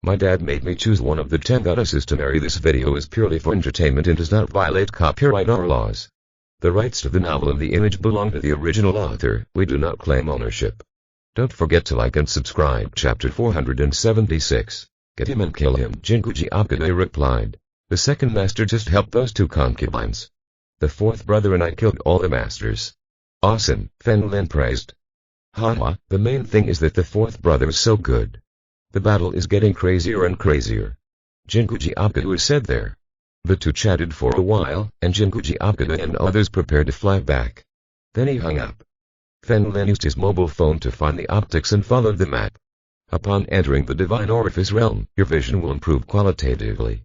My dad made me choose one of the 10 goddesses to marry. This video is purely for entertainment and does not violate copyright or laws. The rights to the novel and the image belong to the original author. We do not claim ownership. Don't forget to like and subscribe. Chapter 476. Get him and kill him. Jinguji Akane replied. The second master just helped those 2 concubines. The fourth brother and I killed all the masters. Awesome, Fen Lin praised. Haha, the main thing is that the fourth brother is so good. The battle is getting crazier and crazier. Jinguji Akane said there. The 2 chatted for a while, and Jinguji Akane and others prepared to fly back. Then he hung up. Fen Lin used his mobile phone to find the optics and followed the map. Upon entering the divine orifice realm, your vision will improve qualitatively.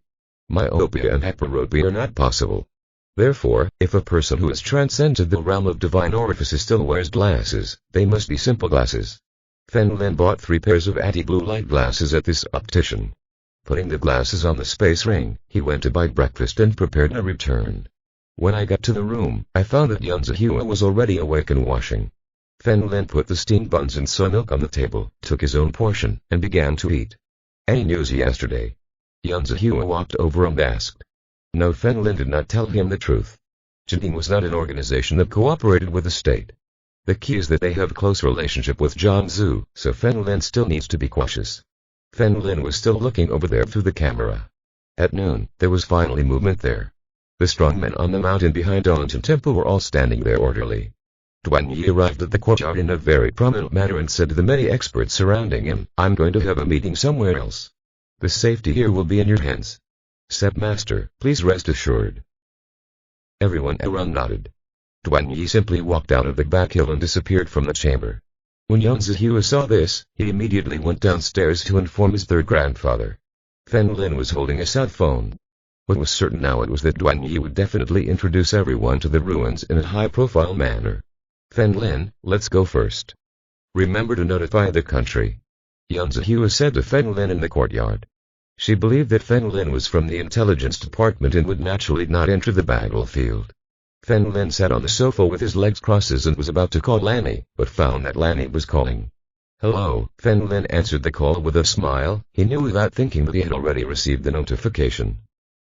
Myopia and hyperopia are not possible. Therefore, if a person who has transcended the realm of divine orifices still wears glasses, they must be simple glasses. Fen Lin bought 3 pairs of anti-blue light glasses at this optician. Putting the glasses on the space ring, he went to buy breakfast and prepared to return. When I got to the room, I found that Yunzahua was already awake and washing. Fen Lin put the steamed buns and soy milk on the table, took his own portion, and began to eat. Any news yesterday? Yunzahua walked over and asked. No, Fen Lin did not tell him the truth. Jinting was not an organization that cooperated with the state. The key is that they have close relationship with Jiangsu, so Fen Lin still needs to be cautious. Fen Lin was still looking over there through the camera. At noon, there was finally movement there. The strong men on the mountain behind Dongjin Temple were all standing there orderly. Duan Yi arrived at the courtyard in a very prominent manner and said to the many experts surrounding him, I'm going to have a meeting somewhere else. The safety here will be in your hands. Step Master, please rest assured. Everyone around nodded. Duan Yi simply walked out of the back hill and disappeared from the chamber. When Yunzahua saw this, he immediately went downstairs to inform his third grandfather. Fen Lin was holding a cell phone. What was certain now it was that Duan Yi would definitely introduce everyone to the ruins in a high-profile manner. Fen Lin, let's go first. Remember to notify the country. Yunzahua said to Fen Lin in the courtyard. She believed that Fen Lin was from the intelligence department and would naturally not enter the battlefield. Fen Lin sat on the sofa with his legs crosses and was about to call Lanny, but found that Lanny was calling. Hello, Fen Lin answered the call with a smile. He knew without thinking that he had already received the notification.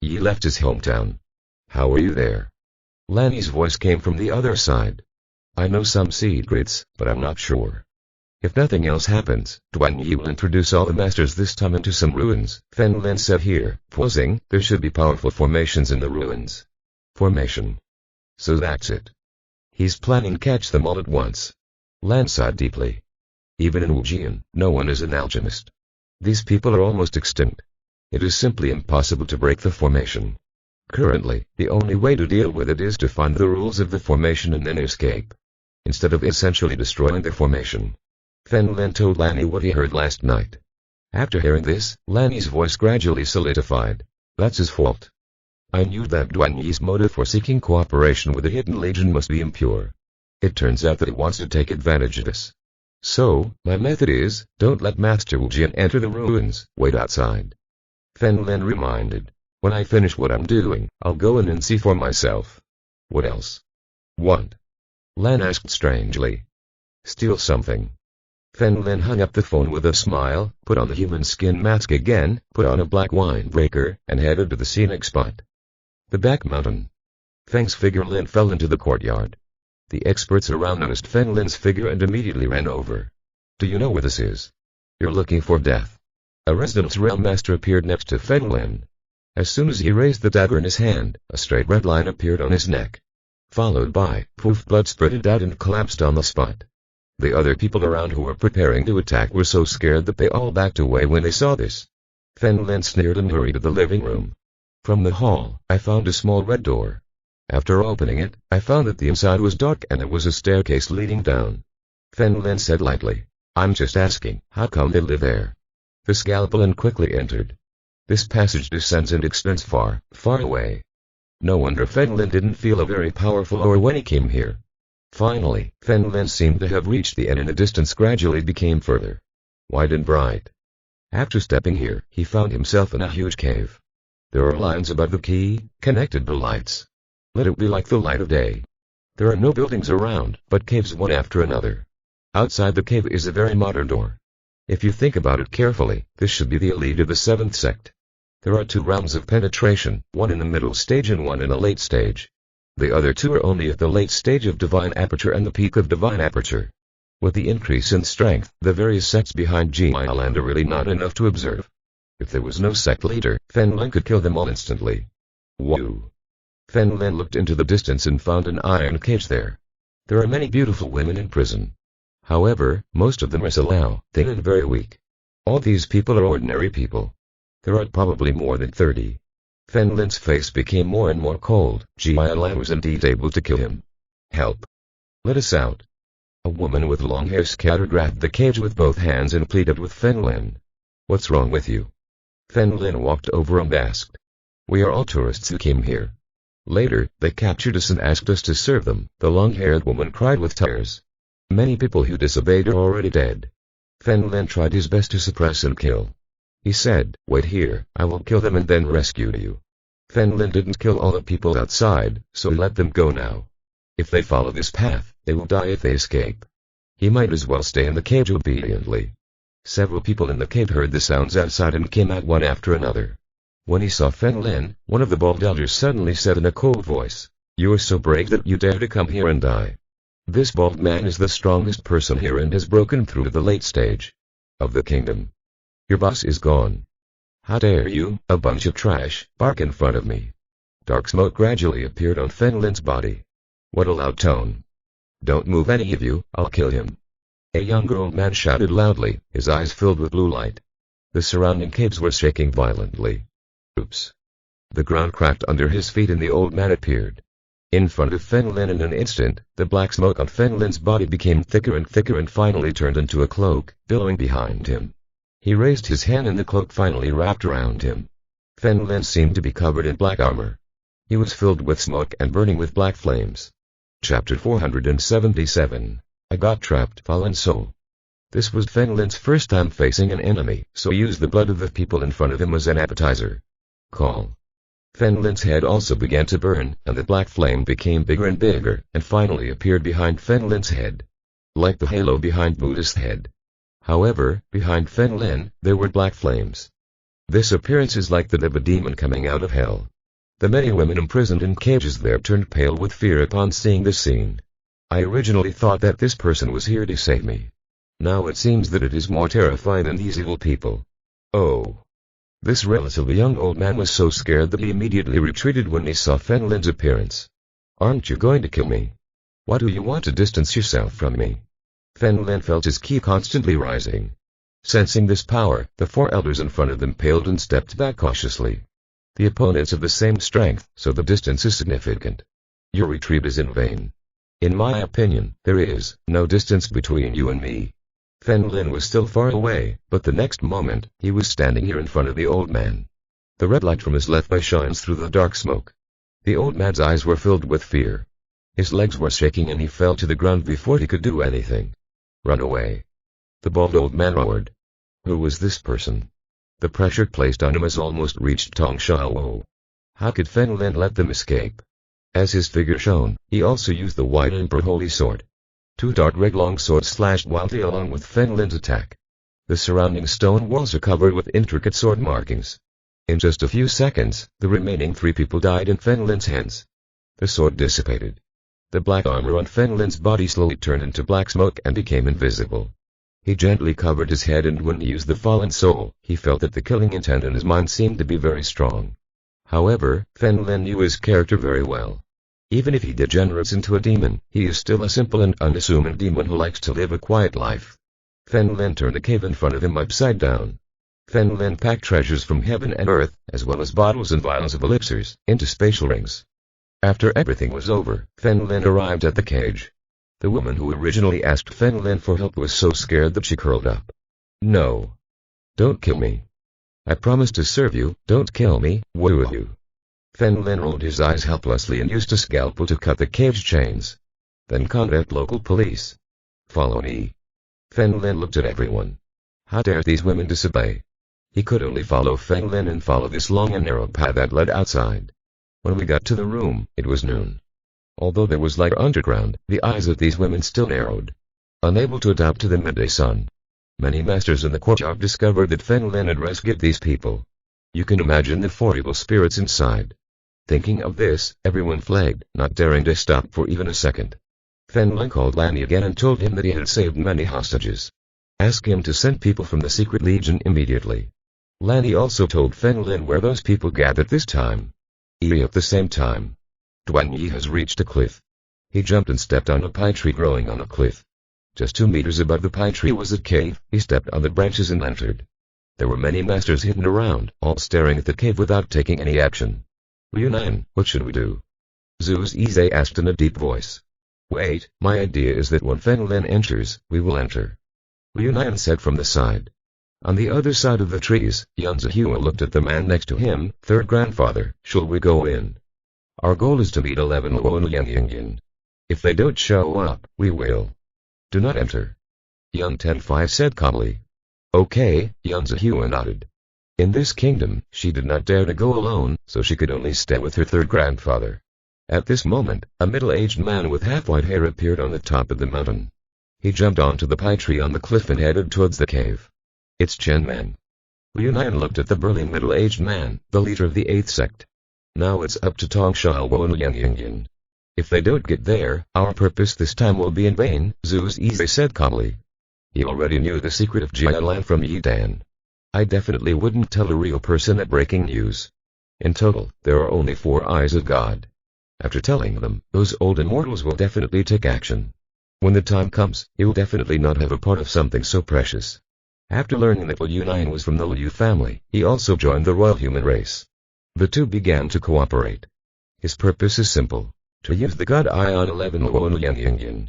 Yi left his hometown. How are you there? Lanny's voice came from the other side. I know some secrets, but I'm not sure. If nothing else happens, Duan Yi will introduce all the masters this time into some ruins. Fen Lin said here, pausing, there should be powerful formations in the ruins. Formation. So that's it. He's planning to catch them all at once. Lan sighed deeply. Even in Wujian, no one is an alchemist. These people are almost extinct. It is simply impossible to break the formation. Currently, the only way to deal with it is to find the rules of the formation and then escape. Instead of essentially destroying the formation. Fen Lin told Lanny what he heard last night. After hearing this, Lanny's voice gradually solidified. That's his fault. I knew that Duan Yi's motive for seeking cooperation with the Hidden Legion must be impure. It turns out that he wants to take advantage of this. So, my method is, don't let Master Wujian enter the ruins, wait outside. Fen Lin reminded. When I finish what I'm doing, I'll go in and see for myself. What else? What? Lan asked strangely. Steal something. Fen Lin hung up the phone with a smile, put on the human skin mask again, put on a black windbreaker, and headed to the scenic spot. The back mountain. Feng's figure Lin fell into the courtyard. The experts around noticed Fen Lin's figure and immediately ran over. Do you know where this is? You're looking for death. A resident realm master appeared next to Fen Lin. As soon as he raised the dagger in his hand, a straight red line appeared on his neck. Followed by, poof, blood spurted out and collapsed on the spot. The other people around who were preparing to attack were so scared that they all backed away when they saw this. Fen Lin sneered and hurried to the living room. From the hall, I found a small red door. After opening it, I found that the inside was dark and there was a staircase leading down. Fen Lin said lightly, I'm just asking, how come they live there? The scalpel quickly entered. This passage descends and extends far, far away. No wonder Fen Lin didn't feel a very powerful aura when he came here. Finally, Fen Lin seemed to have reached the end and the distance gradually became further. Wide and bright. After stepping here, he found himself in a huge cave. There are lines above the key, connected to lights. Let it be like the light of day. There are no buildings around, but caves one after another. Outside the cave is a very modern door. If you think about it carefully, this should be the elite of the seventh sect. There are 2 rounds of penetration, one in the middle stage and one in a late stage. The other 2 are only at the late stage of divine aperture and the peak of divine aperture. With the increase in strength, the various sects behind Jia Land are really not enough to observe. If there was no sect leader, Fen Lin could kill them all instantly. Whoa! Fen Lin looked into the distance and found an iron cage there. There are many beautiful women in prison. However, most of them are slow, thin and very weak. All these people are ordinary people. There are probably more than 30. Fen Lin's face became more and more cold. Jia Lan was indeed able to kill him. Help! Let us out! A woman with long hair scattered grabbed the cage with both hands and pleaded with Fen Lin. What's wrong with you? Fen Lin walked over and asked. We are all tourists who came here. Later, they captured us and asked us to serve them, the long-haired woman cried with tears. Many people who disobeyed are already dead. Fen Lin tried his best to suppress and kill. He said, wait here, I will kill them and then rescue you. Fen Lin didn't kill all the people outside, so let them go now. If they follow this path, they will die if they escape. He might as well stay in the cage obediently. Several people in the cave heard the sounds outside and came out one after another. When he saw Fen Lin, one of the bald elders suddenly said in a cold voice, you are so brave that you dare to come here and die. This bald man is the strongest person here and has broken through to the late stage of the kingdom. Your boss is gone. How dare you, a bunch of trash, bark in front of me. Dark smoke gradually appeared on Fen Lin's body. What a loud tone. Don't move any of you, I'll kill him. A younger old man shouted loudly, his eyes filled with blue light. The surrounding caves were shaking violently. Oops. The ground cracked under his feet and the old man appeared. In front of Fen Lin in an instant, the black smoke on Fen Lin's body became thicker and finally turned into a cloak, billowing behind him. He raised his hand and the cloak finally wrapped around him. Fen Lin seemed to be covered in black armor. He was filled with smoke and burning with black flames. Chapter 477. I got trapped, fallen soul. This was Fen Lin's first time facing an enemy, so he used the blood of the people in front of him as an appetizer. Call. Fen Lin's head also began to burn, and the black flame became bigger and bigger, and finally appeared behind Fen Lin's head. Like the halo behind Buddha's head. However, behind Fen Lin, there were black flames. This appearance is like that of a demon coming out of hell. The many women imprisoned in cages there turned pale with fear upon seeing this scene. I originally thought that this person was here to save me. Now it seems that it is more terrifying than these evil people. Oh. This relatively young old man was so scared that he immediately retreated when he saw Fen Lin's appearance. Aren't you going to kill me? Why do you want to distance yourself from me? Fen Lin felt his ki constantly rising. Sensing this power, the 4 elders in front of them paled and stepped back cautiously. The opponents have the same strength, so the distance is significant. Your retreat is in vain. In my opinion, there is no distance between you and me. Fen Lin was still far away, but the next moment, he was standing here in front of the old man. The red light from his left eye shines through the dark smoke. The old man's eyes were filled with fear. His legs were shaking and he fell to the ground before he could do anything. Run away. The bald old man roared. Who was this person? The pressure placed on him has almost reached Tong Xiaowo. How could Fen Lin let them escape? As his figure shone, he also used the white Emperor Holy Sword. 2 dark red long swords slashed wildly along with Fen Lin's attack. The surrounding stone walls are covered with intricate sword markings. In just a few seconds, the remaining 3 people died in Fen Lin's hands. The sword dissipated. The black armor on Fen Lin's body slowly turned into black smoke and became invisible. He gently covered his head and when he used the fallen soul, he felt that the killing intent in his mind seemed to be very strong. However, Fen Lin knew his character very well. Even if he degenerates into a demon, he is still a simple and unassuming demon who likes to live a quiet life. Fen Lin turned the cave in front of him upside down. Fen Lin packed treasures from heaven and earth, as well as bottles and vials of elixirs, into spatial rings. After everything was over, Fen Lin arrived at the cage. The woman who originally asked Fen Lin for help was so scared that she curled up. No. Don't kill me. I promise to serve you, don't kill me, will you? Fen Lin rolled his eyes helplessly and used a scalpel to cut the cage chains. Then contact local police. Follow me. Fen Lin looked at everyone. How dare these women disobey? He could only follow Fen Lin and follow this long and narrow path that led outside. When we got to the room, it was noon. Although there was light underground, the eyes of these women still narrowed. Unable to adapt to the midday sun. Many masters in the courtyard discovered that Fen Lin had rescued these people. You can imagine the four evil spirits inside. Thinking of this, everyone flagged, not daring to stop for even a second. Fen Lin called Lanny again and told him that he had saved many hostages. Ask him to send people from the Secret Legion immediately. Lanny also told Fen Lin where those people gathered this time. At the same time, Duan Yi has reached a cliff. He jumped and stepped on a pine tree growing on a cliff. Just 2 meters above the pine tree was a cave. He stepped on the branches and entered. There were many masters hidden around, all staring at the cave without taking any action. Liu, what should we do? Zhu Zize asked in a deep voice. Wait, my idea is that when Fen Lin enters, we will enter. Liu said from the side. On the other side of the trees, Yan Zihua looked at the man next to him. Third grandfather, shall we go in? Our goal is to meet 11 Luo and Yang Yingyin. If they don't show up, we will. Do not enter. Yang Tenfei said calmly. Okay, Yan Zihua nodded. In this kingdom, she did not dare to go alone, so she could only stay with her third grandfather. At this moment, a middle-aged man with half-white hair appeared on the top of the mountain. He jumped onto the pine tree on the cliff and headed towards the cave. It's Chen Man. Liu looked at the burly middle-aged man, the leader of the 8th sect. Now it's up to Tong Xiaobo and Yang Yingyin. If they don't get there, our purpose this time will be in vain, Zhu Zize said calmly. He already knew the secret of Jialan from Yidan. I definitely wouldn't tell a real person at breaking news. In total, there are only 4 eyes of God. After telling them, those old immortals will definitely take action. When the time comes, he will definitely not have a part of something so precious. After learning that Liu was from the Liu family, he also joined the royal human race. The two began to cooperate. His purpose is simple. To use the God Eye on 11 Luo and Yang Yingyin.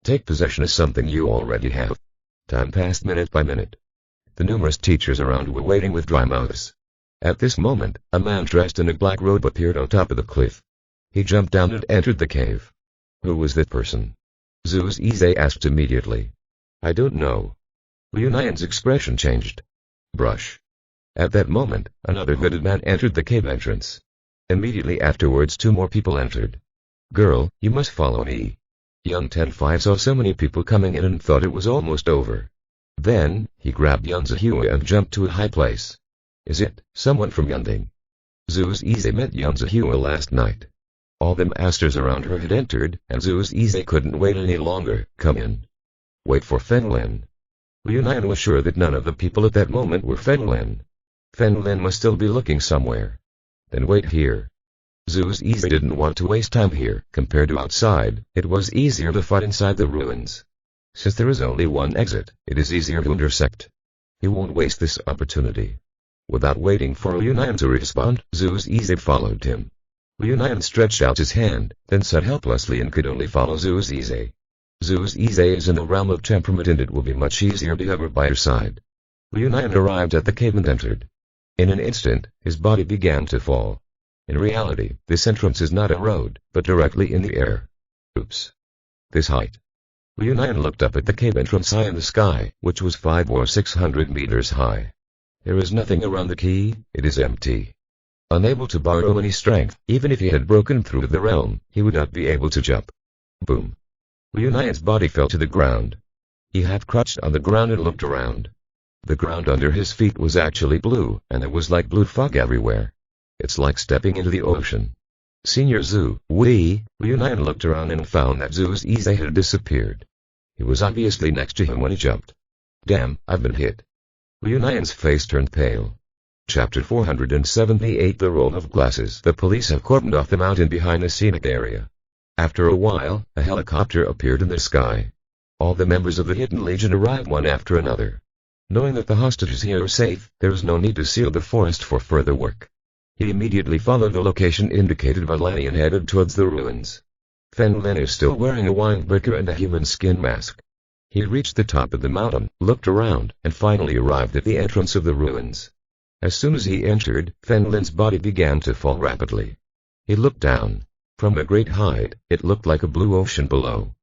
Take possession of something you already have. Time passed minute by minute. The numerous teachers around were waiting with dry mouths. At this moment, a man dressed in a black robe appeared on top of the cliff. He jumped down and entered the cave. Who was that person? Zhu Zize asked immediately. I don't know. Liu Nian's expression changed. Brush. At that moment, another hooded man entered the cave entrance. Immediately afterwards 2 more people entered. Girl, you must follow me. Young Tenfei saw so many people coming in and thought it was almost over. Then, he grabbed Yan Zihua and jumped to a high place. Is it someone from Yanding? Zhu Zize met Yan Zihua last night. All the masters around her had entered, and Zhu Zize couldn't wait any longer. Come in. Wait for Fen Lin. Liu Nian was sure that none of the people at that moment were Fen Lin. Fen Lin must still be looking somewhere. Then wait here. Zhu Zize didn't want to waste time here. Compared to outside, it was easier to fight inside the ruins. Since there is only one exit, it is easier to intersect. He won't waste this opportunity. Without waiting for Liu Nian to respond, Zhu Zize followed him. Liu Nian stretched out his hand, then said helplessly and could only follow Zhu Zize. Zhu Zize is in the realm of temperament and it will be much easier to hover by her side. Liu Nian arrived at the cave and entered. In an instant, his body began to fall. In reality, this entrance is not a road, but directly in the air. Oops. This height. Liu Nian looked up at the cave entrance high in the sky, which was 500 or 600 meters high. There is nothing around the key, it is empty. Unable to borrow any strength, even if he had broken through the realm, he would not be able to jump. Boom. Liu Nian's body fell to the ground. He half crouched on the ground and looked around. The ground under his feet was actually blue, and there was like blue fog everywhere. It's like stepping into the ocean. Senior Zhu, Liu Nian looked around and found that Zhu Zize had disappeared. He was obviously next to him when he jumped. Damn, I've been hit. Liu Nian's face turned pale. Chapter 478 The Roll of Glasses. The police have cordoned off the mountain behind the scenic area. After a while, a helicopter appeared in the sky. All the members of the Hidden Legion arrived one after another. Knowing that the hostages here are safe, there is no need to seal the forest for further work. He immediately followed the location indicated by Lanny and headed towards the ruins. Fen Lin is still wearing a windbreaker and a human skin mask. He reached the top of the mountain, looked around, and finally arrived at the entrance of the ruins. As soon as he entered, Fen Lin's body began to fall rapidly. He looked down. From a great height, it looked like a blue ocean below.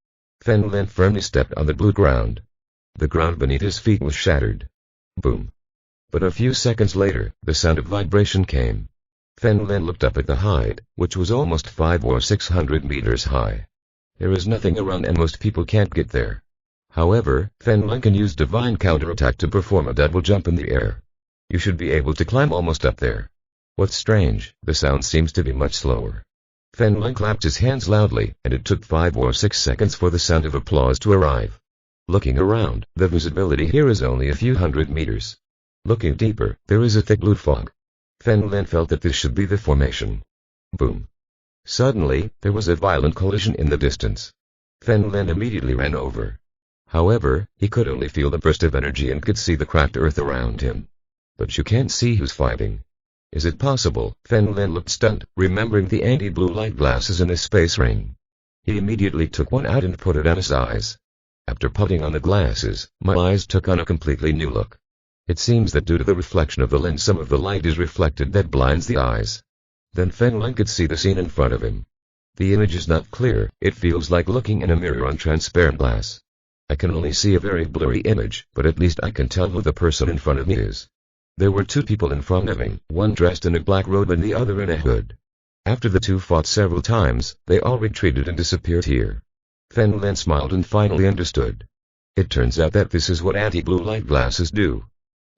Fen Lin firmly stepped on the blue ground. The ground beneath his feet was shattered. Boom. But a few seconds later, the sound of vibration came. Fen Lin looked up at the height, which was almost 500 or 600 meters high. There is nothing around and most people can't get there. However, Feng can use divine counterattack to perform a double jump in the air. You should be able to climb almost up there. What's strange, the sound seems to be much slower. Feng clapped his hands loudly, and it took 5 or 6 seconds for the sound of applause to arrive. Looking around, the visibility here is only a few hundred meters. Looking deeper, there is a thick blue fog. Feng felt that this should be the formation. Boom. Suddenly, there was a violent collision in the distance. Feng immediately ran over. However, he could only feel the burst of energy and could see the cracked earth around him. But you can't see who's fighting. Is it possible? Feng looked stunned, remembering the anti-blue light glasses in his space ring. He immediately took one out and put it on his eyes. After putting on the glasses, my eyes took on a completely new look. It seems that due to the reflection of the lens, some of the light is reflected that blinds the eyes. Then Feng could see the scene in front of him. The image is not clear, it feels like looking in a mirror on transparent glass. I can only see a very blurry image, but at least I can tell who the person in front of me is. There were 2 people in front of him, one dressed in a black robe and the other in a hood. After the 2 fought several times, they all retreated and disappeared here. Feng smiled and finally understood. It turns out that this is what anti-blue light glasses do.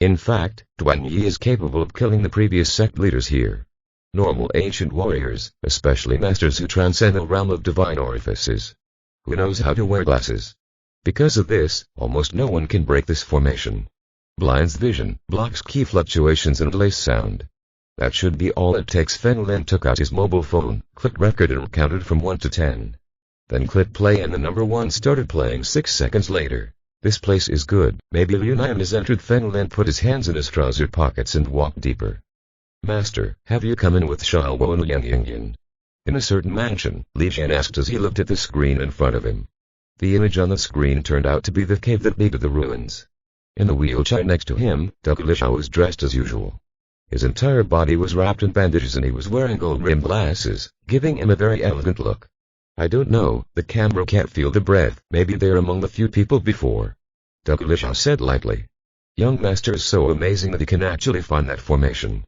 In fact, Duan Yi is capable of killing the previous sect leaders here. Normal ancient warriors, especially masters who transcend the realm of divine orifices. Who knows how to wear glasses? Because of this, almost no one can break this formation. Blinds vision, blocks key fluctuations and delays sound. That should be all it takes. Feng took out his mobile phone, clicked record and counted from 1 to 10. Then clicked play and the number 1 started playing 6 seconds later. This place is good, maybe Liu Nian has entered. Feng put his hands in his trouser pockets and walked deeper. Master, have you come in with Xiaowo and Liang Yingyan? In a certain mansion, Li Jian asked as he looked at the screen in front of him. The image on the screen turned out to be the cave that led to the ruins. In the wheelchair next to him, Li Xiao was dressed as usual. His entire body was wrapped in bandages and he was wearing gold-rimmed glasses, giving him a very elegant look. I don't know, the camera can't feel the breath, maybe they're among the few people before. Li Xiao said lightly. Young master is so amazing that he can actually find that formation.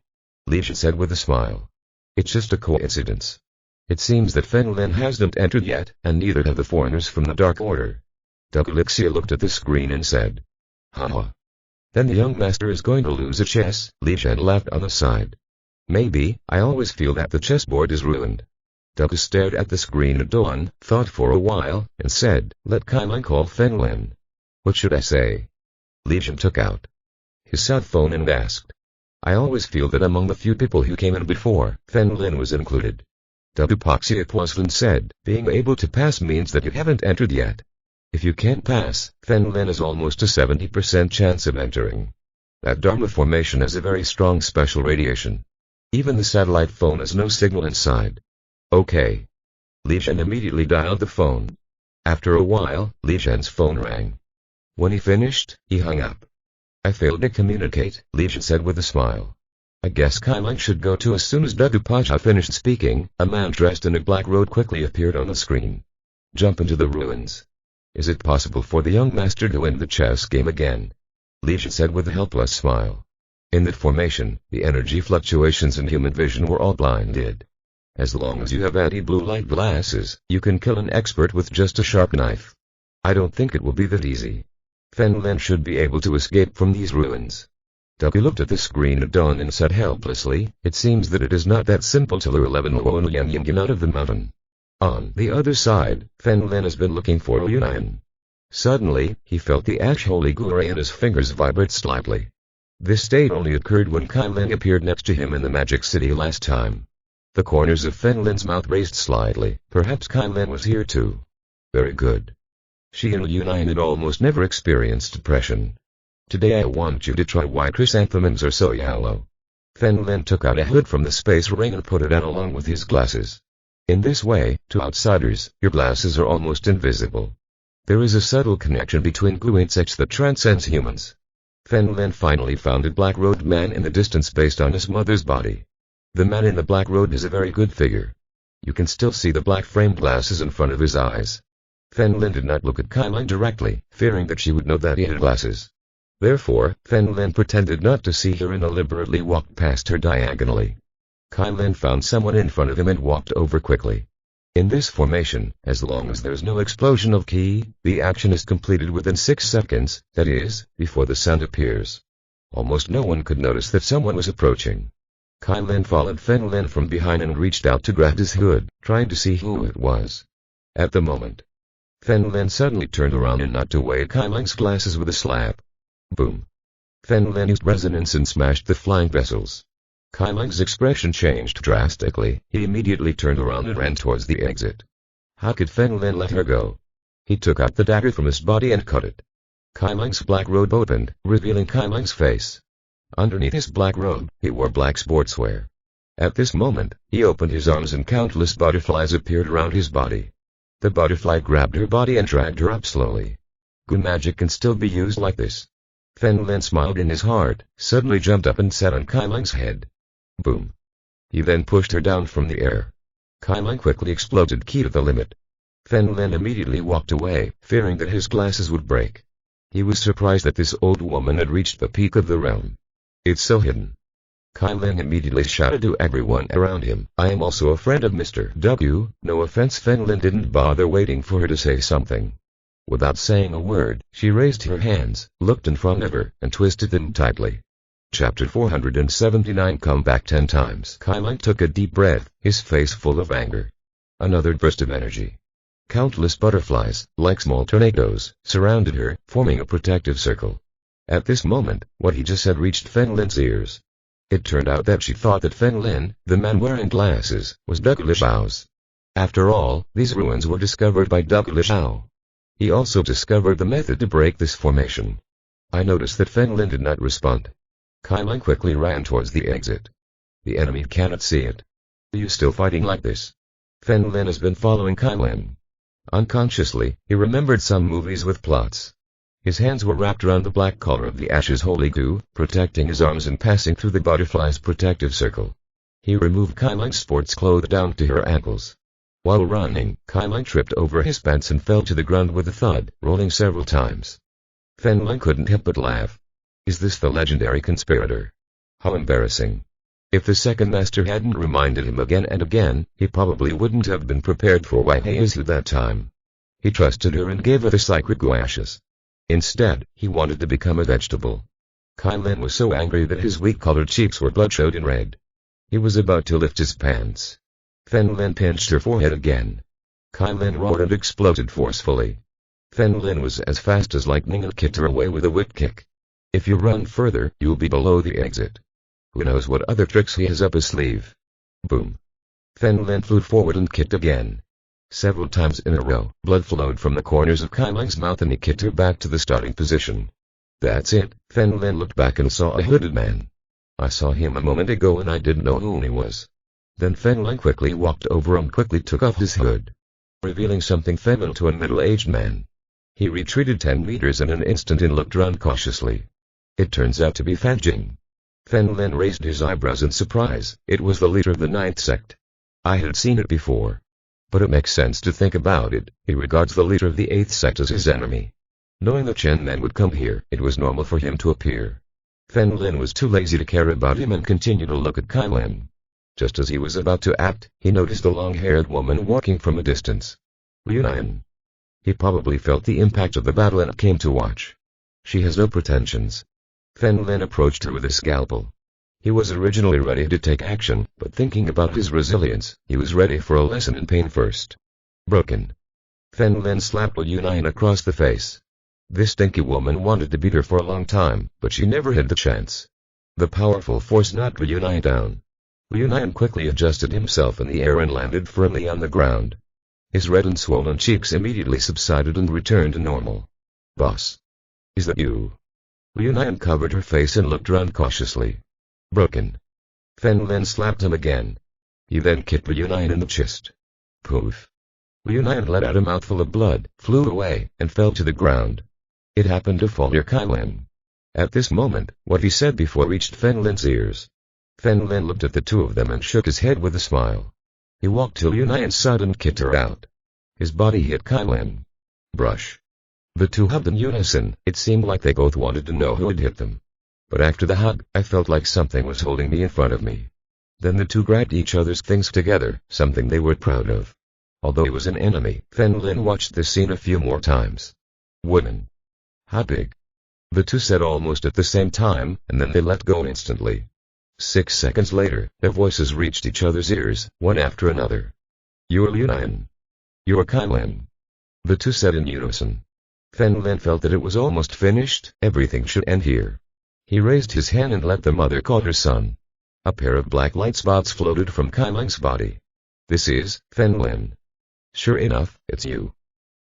Li Jian said with a smile. It's just a coincidence. It seems that Feng hasn't entered yet, and neither have the foreigners from the Dark Order. Xia looked at the screen and said. Haha. Then the young master is going to lose a chess. Li Jian laughed on the side. Maybe, I always feel that the chessboard is ruined. Xia stared at the screen at dawn, thought for a while, and said, let Kailan call Feng. What should I say? Li Jian took out his cell phone and asked. I always feel that among the few people who came in before, Feng was included. Xia paused and said, being able to pass means that you haven't entered yet. If you can't pass, Feng is almost a 70% chance of entering. That Dharma formation has a very strong special radiation. Even the satellite phone has no signal inside. Okay. Li Jian immediately dialed the phone. After a while, Li Jian's phone rang. When he finished, he hung up. I failed to communicate, Li Jian said with a smile. I guess Kailan should go too. As soon as Pacha finished speaking, a man dressed in a black robe quickly appeared on the screen. Jump into the ruins. Is it possible for the young master to win the chess game again? Li Jian said with a helpless smile. In that formation, the energy fluctuations and human vision were all blinded. As long as you have anti-blue light glasses, you can kill an expert with just a sharp knife. I don't think it will be that easy. Feng should be able to escape from these ruins. He looked at the screen at dawn and said helplessly, it seems that it is not that simple to lure 11 Luo and Liang Yingyan out of the mountain. On the other side, Feng has been looking for Liu Nian. Suddenly, he felt the ash holy guru in his fingers vibrate slightly. This state only occurred when Kailan appeared next to him in the Magic City last time. The corners of Feng mouth raised slightly, perhaps Kailan was here too. Very good. She and Liu Nian had almost never experienced depression. Today I want you to try why chrysanthemums are so yellow. Feng took out a hood from the space ring and put it on along with his glasses. In this way, to outsiders, your glasses are almost invisible. There is a subtle connection between Gu and sex that transcends humans. Feng finally found a black-robed man in the distance based on his mother's body. The man in the black robe has a very good figure. You can still see the black-framed glasses in front of his eyes. Feng did not look at Kailan directly, fearing that she would know that he had glasses. Therefore, Feng pretended not to see her and deliberately walked past her diagonally. Kailan found someone in front of him and walked over quickly. In this formation, as long as there's no explosion of ki, the action is completed within 6 seconds, that is, before the sound appears. Almost no one could notice that someone was approaching. Kai Lin followed Fen Lin from behind and reached out to grab his hood, trying to see who it was. At the moment, Fen Lin suddenly turned around and knocked away Kai Ling's glasses with a slap. Boom. Fen Lin used resonance and smashed the flying vessels. Kai Ling's expression changed drastically. He immediately turned around and ran towards the exit. How could Fen Lin let her go? He took out the dagger from his body and cut it. Kai Ling's black robe opened, revealing Kai Ling's face. Underneath his black robe, he wore black sportswear. At this moment, he opened his arms and countless butterflies appeared around his body. The butterfly grabbed her body and dragged her up slowly. Good magic can still be used like this. Fen Lin smiled in his heart, suddenly jumped up and sat on Kai Ling's head. Boom. He then pushed her down from the air. Kai Ling quickly exploded ki to the limit. Fen Lin immediately walked away, fearing that his glasses would break. He was surprised that this old woman had reached the peak of the realm. It's so hidden. Kai Ling immediately shouted to everyone around him, I am also a friend of Mr. W. No offense. Fen Lin didn't bother waiting for her to say something. Without saying a word, she raised her hands, looked in front of her, and twisted them tightly. Chapter 479. Come back 10 times. Kai Ling took a deep breath, his face full of anger. Another burst of energy. Countless butterflies, like small tornadoes, surrounded her, forming a protective circle. At this moment, what he just said reached Fen Lin's ears. It turned out that she thought that Fen Lin, the man wearing glasses, was Dr. Zhao's. After all, these ruins were discovered by Dr. Zhao. He also discovered the method to break this formation. I noticed that Fen Lin did not respond. Kai Ling quickly ran towards the exit. The enemy cannot see it. Are you still fighting like this? Fen Lin has been following Kai Ling. Unconsciously, he remembered some movies with plots. His hands were wrapped around the black collar of the Ash's holy goo, protecting his arms and passing through the butterfly's protective circle. He removed Kai Ling's sports clothes down to her ankles. While running, Kai Ling tripped over his pants and fell to the ground with a thud, rolling several times. Fen Lin couldn't help but laugh. Is this the legendary conspirator? How embarrassing. If the second master hadn't reminded him again and again, he probably wouldn't have been prepared for Waihezu that time. He trusted her and gave her the sacred guashes. Instead, he wanted to become a vegetable. Kai Lin was so angry that his weak-colored cheeks were bloodshot and red. He was about to lift his pants. Fen Lin pinched her forehead again. Kai Lin roared and exploded forcefully. Fen Lin was as fast as lightning and kicked her away with a whip kick. If you run further, you'll be below the exit. Who knows what other tricks he has up his sleeve. Boom. Fen Lin flew forward and kicked again. Several times in a row, blood flowed from the corners of Kai Ling's mouth and he kicked her back to the starting position. That's it. Fen Lin looked back and saw a hooded man. I saw him a moment ago and I didn't know who he was. Then Fen Lin quickly walked over and quickly took off his hood, revealing something feminine to a middle-aged man. He retreated 10 meters in an instant and looked around cautiously. It turns out to be Fan Jing. Fen Lin raised his eyebrows in surprise. It was the leader of the 9th sect. I had seen it before. But it makes sense to think about it. He regards the leader of the 8th sect as his enemy. Knowing the Chen men would come here, it was normal for him to appear. Fen Lin was too lazy to care about him and continued to look at Kai Lin. Just as he was about to act, he noticed a long-haired woman walking from a distance. Yunyan. He probably felt the impact of the battle and came to watch. She has no pretensions. Fen Lin approached her with a scalpel. He was originally ready to take action, but thinking about his resilience, he was ready for a lesson in pain first. Broken. Fen Lin slapped Yunyan across the face. This stinky woman wanted to beat her for a long time, but she never had the chance. The powerful force knocked Yunyan down. Yunyan quickly adjusted himself in the air and landed firmly on the ground. His red and swollen cheeks immediately subsided and returned to normal. Boss. Is that you? Yunyan covered her face and looked around cautiously. Broken. Fen Lin slapped him again. He then kicked Yunyan in the chest. Poof. Yunyan let out a mouthful of blood, flew away, and fell to the ground. It happened to fall near Kai Lin. At this moment, what he said before reached Fen Lin's ears. Fen Lin looked at the two of them and shook his head with a smile. He walked to Yunyan's side and kicked her out. His body hit Kai Lin. Brush. The two hugged in unison. It seemed like they both wanted to know who had hit them. But after the hug, I felt like something was holding me in front of me. Then the two grabbed each other's things together, something they were proud of. Although he was an enemy, Fen Lin watched this scene a few more times. Woman. How big? The two said almost at the same time, and then they let go instantly. 6 seconds later, their voices reached each other's ears, one after another. You're Lian. You're Kai Lin. The two said in unison. Fen Lin felt that it was almost finished, everything should end here. He raised his hand and let the mother call her son. A pair of black light spots floated from Kai Lin's body. This is Fen Lin. Sure enough, it's you.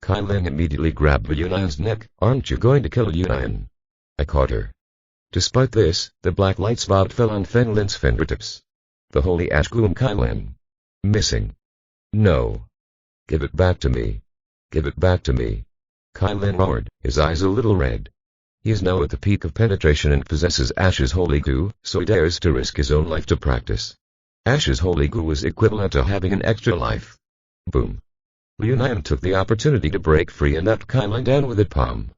Kai Lin immediately grabbed Lian's neck. Aren't you going to kill Lian? I caught her. Despite this, the black light spot fell on Fen Lin's fingertips. The holy ash gloom. Kai Lin. Missing. No. Give it back to me. Give it back to me. Kai Lin roared, his eyes a little red. He is now at the peak of penetration and possesses Ash's holy goo, so he dares to risk his own life to practice. Ash's holy goo was equivalent to having an extra life. Boom. Lian took the opportunity to break free and knocked Kai Lin down with a palm.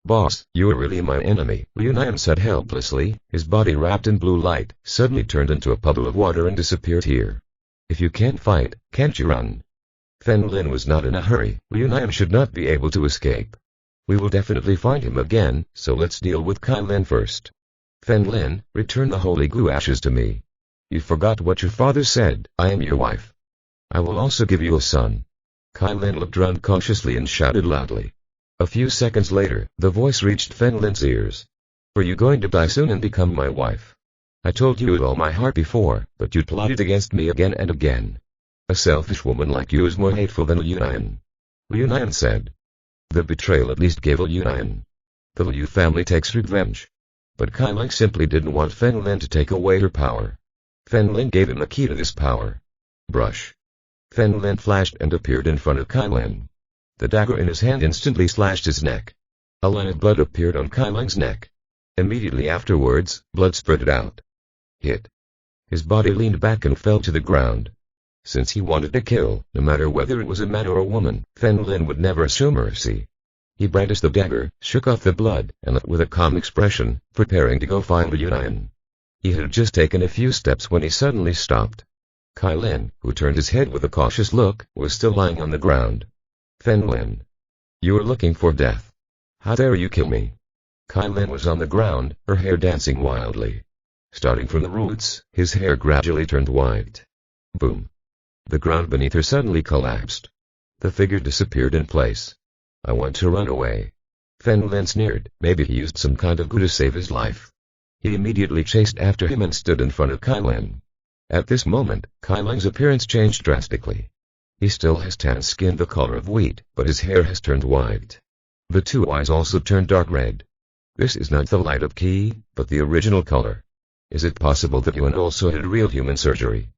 Boss, you're really my enemy, Lian said helplessly. His body wrapped in blue light, suddenly turned into a puddle of water and disappeared here. If you can't fight, can't you run? Fen Lin was not in a hurry. Lian should not be able to escape. We will definitely find him again, so let's deal with Kai Lin first. Fen Lin, return the holy glue ashes to me. You forgot what your father said. I am your wife. I will also give you a son. Kai Lin looked round cautiously and shouted loudly. A few seconds later, the voice reached Fen Lin's ears. Are you going to die soon and become my wife? I told you with all my heart before, but you plotted against me again and again. A selfish woman like you is more hateful than Lian. Lian said. The betrayal at least gave Lian. The Liu family takes revenge. But Kai Lin simply didn't want Fen Lin to take away her power. Fen Lin gave him the key to this power. Brush. Fen Lin flashed and appeared in front of Kai Lin. The dagger in his hand instantly slashed his neck. A line of blood appeared on Kai Lin's neck. Immediately afterwards, blood spurted out. Hit. His body leaned back and fell to the ground. Since he wanted to kill, no matter whether it was a man or a woman, Fen Lin would never show mercy. He brandished the dagger, shook off the blood, and looked with a calm expression, preparing to go find Lian. He had just taken a few steps when he suddenly stopped. Kai Lin, who turned his head with a cautious look, was still lying on the ground. Fen Lin. You are looking for death. How dare you kill me? Kai Lin was on the ground, her hair dancing wildly. Starting from the roots, his hair gradually turned white. Boom. The ground beneath her suddenly collapsed. The figure disappeared in place. I want to run away. Fen Lin sneered. Maybe he used some kind of goo to save his life. He immediately chased after him and stood in front of Kai Lin. At this moment, Kai Lin's appearance changed drastically. He still has tan skin the color of wheat, but his hair has turned white. The two eyes also turned dark red. This is not the light of Qi, but the original color. Is it possible that Yuan also had real human surgery?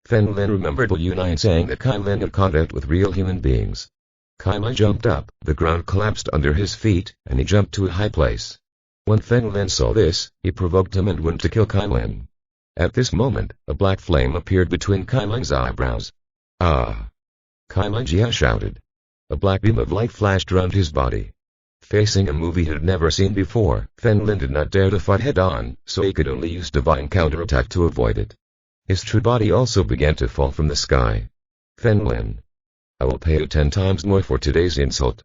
Fen Lin remembered Lian saying that Kai Lin had contact with real human beings. Kai Lin jumped up, the ground collapsed under his feet, and he jumped to a high place. When Fen Lin saw this, he provoked him and went to kill Kai Lin. At this moment, a black flame appeared between Kai Lin's eyebrows. Ah! Kai Lin Jia shouted. A black beam of light flashed around his body. Facing a move he had never seen before, Fen Lin did not dare to fight head-on, so he could only use divine counterattack to avoid it. His true body also began to fall from the sky. Fen Lin. I will pay you 10 times more for today's insult.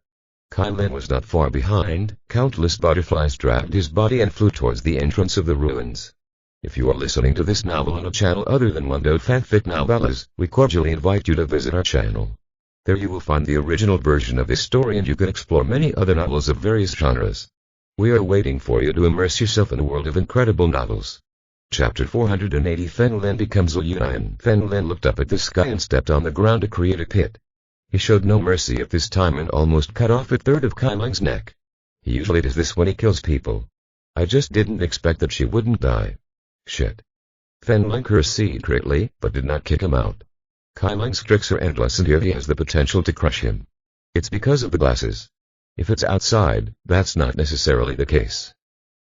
Kai Lin was not far behind. Countless butterflies dragged his body and flew towards the entrance of the ruins. If you are listening to this novel on a channel other than Fanfic Novellas, we cordially invite you to visit our channel. There you will find the original version of this story and you can explore many other novels of various genres. We are waiting for you to immerse yourself in a world of incredible novels. Chapter 480 Fen Lin becomes Lian. Fen Lin looked up at the sky and stepped on the ground to create a pit. He showed no mercy at this time and almost cut off a third of Kai Lin's neck. He usually does this when he kills people. I just didn't expect that she wouldn't die. Shit. Fen Lin cursed secretly, but did not kick him out. Kai Lin's tricks are endless and here he has the potential to crush him. It's because of the glasses. If it's outside, that's not necessarily the case.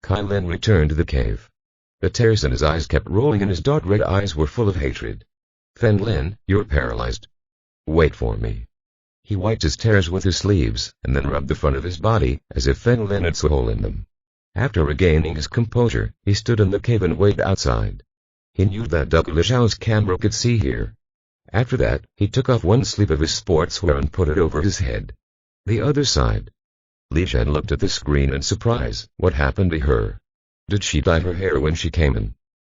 Kai Lin returned to the cave. The tears in his eyes kept rolling and his dark red eyes were full of hatred. Fen Lin, you're paralyzed. Wait for me. He wiped his tears with his sleeves, and then rubbed the front of his body, as if Fen Lin had a hole in them. After regaining his composure, he stood in the cave and waited outside. He knew that Dr. Li Zhao's camera could see here. After that, he took off one sleeve of his sportswear and put it over his head. The other side. Li Shan looked at the screen in surprise. What happened to her? Did she dye her hair when she came in?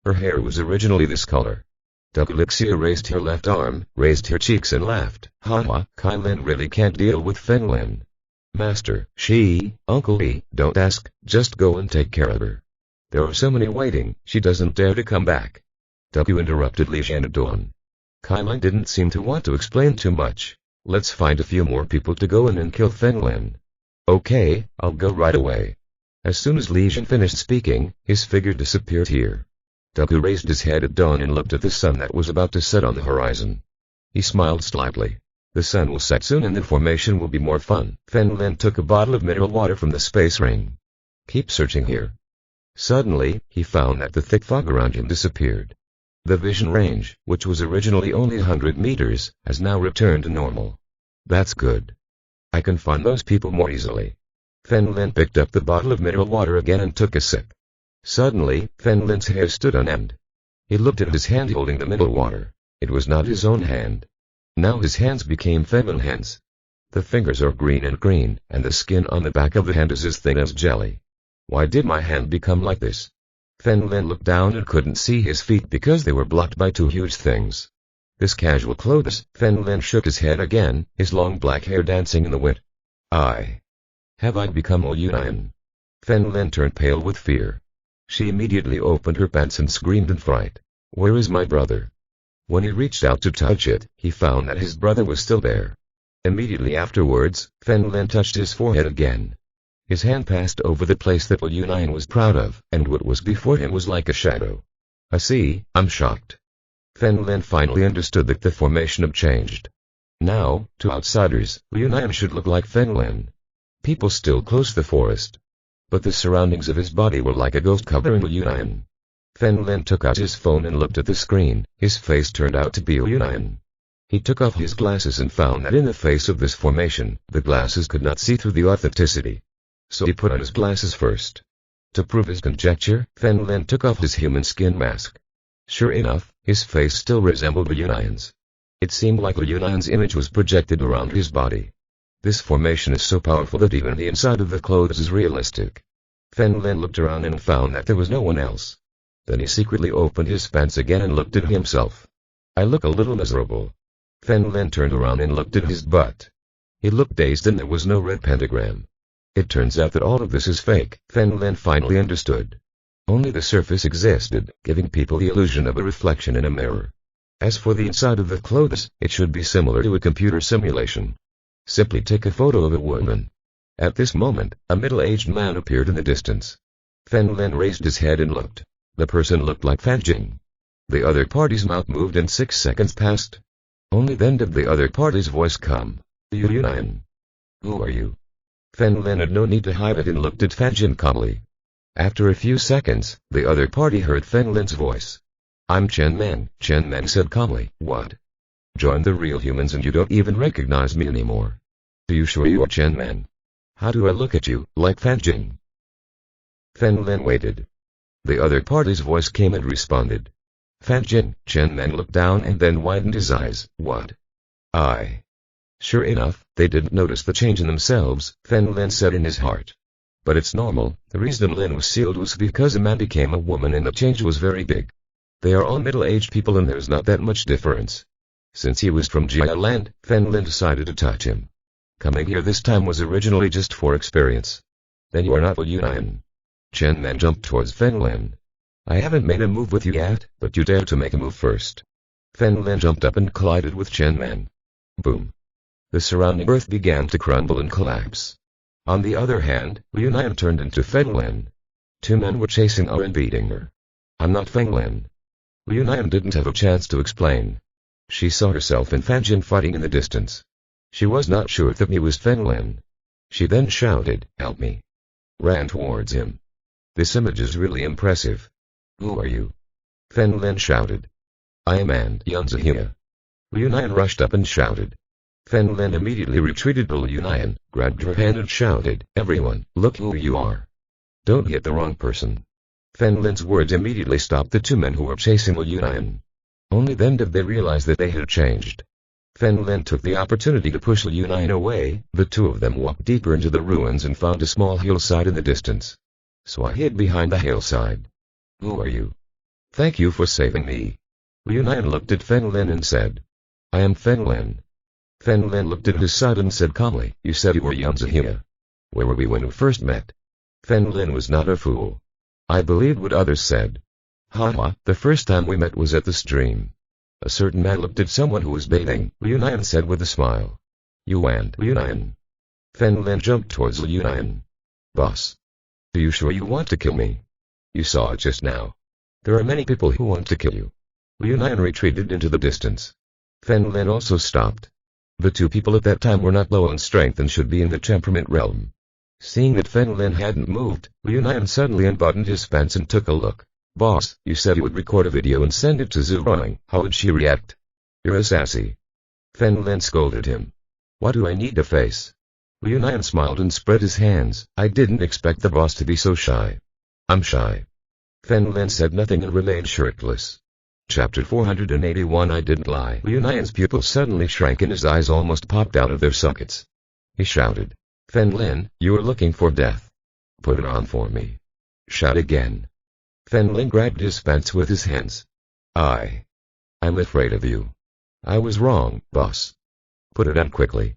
Her hair was originally this color. Lixia raised her left arm, raised her cheeks and laughed. Haha, Kai Lin really can't deal with Feng Lin. Master, Uncle E, don't ask, just go and take care of her. There are so many waiting, she doesn't dare to come back. Interrupted Li Shan at dawn. Kai Lin didn't seem to want to explain too much. Let's find a few more people to go in and kill Feng Lin. Okay, I'll go right away. As soon as Li Shan finished speaking, his figure disappeared here. Raised his head at dawn and looked at the sun that was about to set on the horizon. He smiled slightly. The sun will set soon and the formation will be more fun. Feng Lin took a bottle of mineral water from the space ring. Keep searching here. Suddenly, he found that the thick fog around him disappeared. The vision range, which was originally only 100 meters, has now returned to normal. That's good. I can find those people more easily. Feng Lin picked up the bottle of mineral water again and took a sip. Suddenly, Feng Lin's hair stood on end. He looked at his hand holding the mineral water. It was not his own hand. Now his hands became feminine hands. The fingers are green, and the skin on the back of the hand is as thin as jelly. Why did my hand become like this? Feng Lin looked down and couldn't see his feet because they were blocked by two huge things. This casual clothes. Feng Lin shook his head again, his long black hair dancing in the wind. Have I become all Yunan? Feng Lin turned pale with fear. She immediately opened her pants and screamed in fright. Where is my brother? When he reached out to touch it, he found that his brother was still there. Immediately afterwards, Feng Lin touched his forehead again. His hand passed over the place that Liu Nian was proud of, and what was before him was like a shadow. I'm shocked. Feng Lin finally understood that the formation had changed. Now, to outsiders, Liu Nian should look like Feng Lin. People still close the forest. But the surroundings of his body were like a ghost covering Liu Nian. Feng Lin took out his phone and looked at the screen. His face turned out to be Liu Nian. He took off his glasses and found that in the face of this formation, the glasses could not see through the authenticity. So he put on his glasses first. To prove his conjecture, Feng Lin took off his human skin mask. Sure enough, his face still resembled Liu Nian's. It seemed like Liu Nian's image was projected around his body. This formation is so powerful that even the inside of the clothes is realistic. Feng Lin looked around and found that there was no one else. Then he secretly opened his pants again and looked at himself. I look a little miserable. Feng Lin turned around and looked at his butt. He looked dazed and there was no red pentagram. It turns out that all of this is fake. Feng Lin finally understood. Only the surface existed, giving people the illusion of a reflection in a mirror. As for the inside of the clothes, it should be similar to a computer simulation. Simply take a photo of a woman. At this moment, a middle-aged man appeared in the distance. Feng Lin raised his head and looked. The person looked like Fan Jing. The other party's mouth moved and 6 seconds passed. Only then did the other party's voice come. Liu Nian. Who are you? Feng Lin had no need to hide it and looked at Fan Jing calmly. After a few seconds, the other party heard Feng Lin's voice. I'm Chen Men, Chen Men said calmly. What? Join the real humans and you don't even recognize me anymore. Are you sure you are Chen Men? How do I look at you, like Fan Jing? Feng Lin waited. The other party's voice came and responded. Fan Jing. Chen Men looked down and then widened his eyes. What? Sure enough, they didn't notice the change in themselves, Feng Lin said in his heart. But it's normal. The reason Lin was sealed was because a man became a woman and the change was very big. They are all middle-aged people and there's not that much difference. Since he was from Jia land, Feng Lin decided to touch him. Coming here this time was originally just for experience. Then you are not Liu Nian. Chen Men jumped towards Feng Lin. I haven't made a move with you yet, but you dare to make a move first. Feng Lin jumped up and collided with Chen Men. Boom. The surrounding earth began to crumble and collapse. On the other hand, Liu Nian turned into Feng Lin. Two men were chasing her and beating her. I'm not Feng Lin. Liu Nian didn't have a chance to explain. She saw herself and Fan Jin fighting in the distance. She was not sure that he was Feng Lin. She then shouted, help me. Ran towards him. This image is really impressive. Who are you? Feng Lin shouted. I am And Yunzahia. Liu Nian rushed up and shouted. Feng Lin immediately retreated to Liu Nian, grabbed her hand and shouted, everyone, look who you are. Don't hit the wrong person. Feng Lin's words immediately stopped the two men who were chasing Liu Nian. Only then did they realize that they had changed. Fen Lin took the opportunity to push Liu Nian away. The two of them walked deeper into the ruins and found a small hillside in the distance. So I hid behind the hillside. Who are you? Thank you for saving me. Liu Nian looked at Fen Lin and said, I am Fen Lin. Fen Lin looked at his side and said calmly, you said you were Yanzahia. Where were we when we first met? Fen Lin was not a fool. I believed what others said. Haha, the first time we met was at the stream. A certain man looked at someone who was bathing, Liu Nian said with a smile. You and Liu Nian. Fen Lin jumped towards Liu Nian. Boss. Are you sure you want to kill me? You saw it just now. There are many people who want to kill you. Liu Nian retreated into the distance. Fen Lin also stopped. The two people at that time were not low on strength and should be in the temperament realm. Seeing that Fen Lin hadn't moved, Liu Nian suddenly unbuttoned his pants and took a look. Boss, you said you would record a video and send it to Zhu Rong. How would she react? You're a sassy. Fen Lin scolded him. Why do I need a face? Liu Nian smiled and spread his hands. I didn't expect the boss to be so shy. I'm shy. Fen Lin said nothing and remained shirtless. Chapter 481 I didn't lie. Liu Nian's pupils suddenly shrank and his eyes almost popped out of their sockets. He shouted. Fen Lin, you are looking for death. Put it on for me. Shout again. Fen Lin grabbed his pants with his hands. I'm afraid of you. I was wrong, boss. Put it on quickly.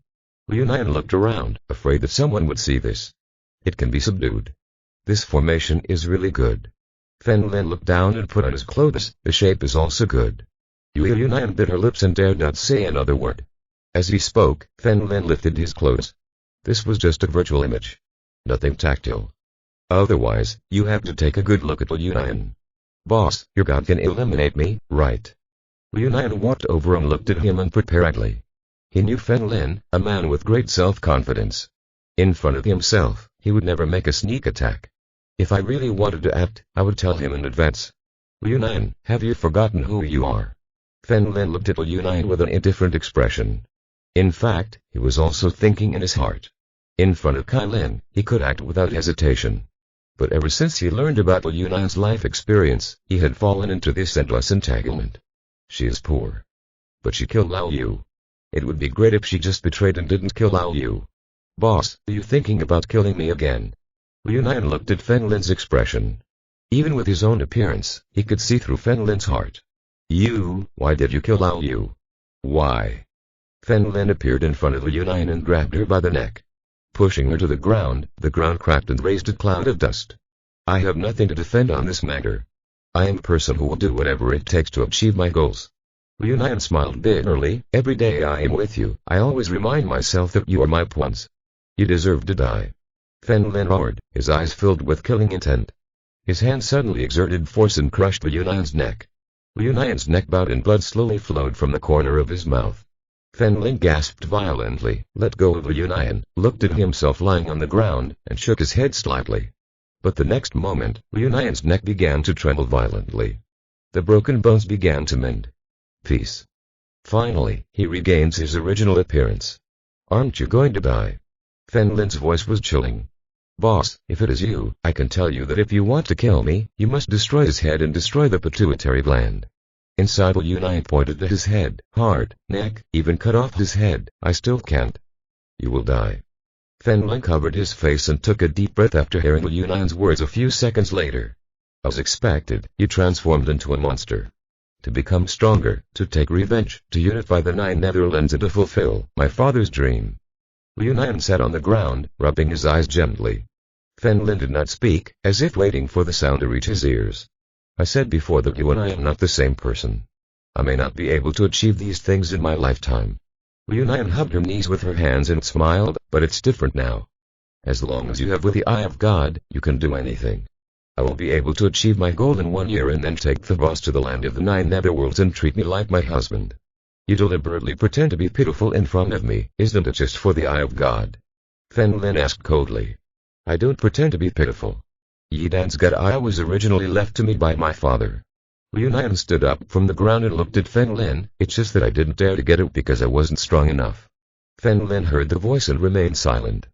Liu Nian looked around, afraid that someone would see this. It can be subdued. This formation is really good. Fen Lin looked down and put on his clothes. The shape is also good. Liu Nian bit her lips and dared not say another word. As he spoke, Fen Lin lifted his clothes. This was just a virtual image. Nothing tactile. Otherwise, you have to take a good look at Liu Nian. Boss, your god can eliminate me, right? Liu Nian walked over and looked at him unpreparedly. He knew Fen Lin, a man with great self-confidence. In front of himself, he would never make a sneak attack. If I really wanted to act, I would tell him in advance. Liu Nian, have you forgotten who you are? Fen Lin looked at Liu Nian with an indifferent expression. In fact, he was also thinking in his heart. In front of Kai Lin, he could act without hesitation. But ever since he learned about Liu Nian's life experience, he had fallen into this endless entanglement. She is poor. But she killed Lao Yu. It would be great if she just betrayed and didn't kill Lao Yu. Boss, are you thinking about killing me again? Liu Nian looked at Fen Lin's expression. Even with his own appearance, he could see through Fen Lin's heart. Why did you kill Lao Yu? Why? Fen Lin appeared in front of Liu Nian and grabbed her by the neck. Pushing her to the ground cracked and raised a cloud of dust. I have nothing to defend on this matter. I am a person who will do whatever it takes to achieve my goals. Liu Nian smiled bitterly. Every day I am with you, I always remind myself that you are my pawns. You deserve to die. Fen Lin roared, his eyes filled with killing intent. His hand suddenly exerted force and crushed Liu Nian's neck. Liu Nian's neck bowed and blood slowly flowed from the corner of his mouth. Fen Lin gasped violently, let go of Liu Nian, looked at himself lying on the ground, and shook his head slightly. But the next moment, Liu Nian's neck began to tremble violently. The broken bones began to mend. Peace. Finally, he regains his original appearance. Aren't you going to die? Fen Lin's voice was chilling. Boss, if it is you, I can tell you that if you want to kill me, you must destroy his head and destroy the pituitary gland. Inside Liu Nian pointed at his head, heart, neck, even cut off his head. I still can't. You will die. Fen Lin covered his face and took a deep breath after hearing Liu Nian's words a few seconds later. As expected, you transformed into a monster. To become stronger, to take revenge, to unify the 9 Netherlands and to fulfill my father's dream. Liu Nian sat on the ground, rubbing his eyes gently. Fen Lin did not speak, as if waiting for the sound to reach his ears. I said before that you and I am not the same person. I may not be able to achieve these things in my lifetime. Liu Nian hugged her knees with her hands and smiled, but it's different now. As long as you have with the eye of God, you can do anything. I will be able to achieve my goal in 1 year and then take the boss to the land of the 9 netherworlds and treat me like my husband. You deliberately pretend to be pitiful in front of me, isn't it just for the eye of God? Fen Lin asked coldly. I don't pretend to be pitiful. Yi Dan's good eye was originally left to me by my father. Liu Nian stood up from the ground and looked at Fen Lin. It's just that I didn't dare to get it because I wasn't strong enough. Fen Lin heard the voice and remained silent.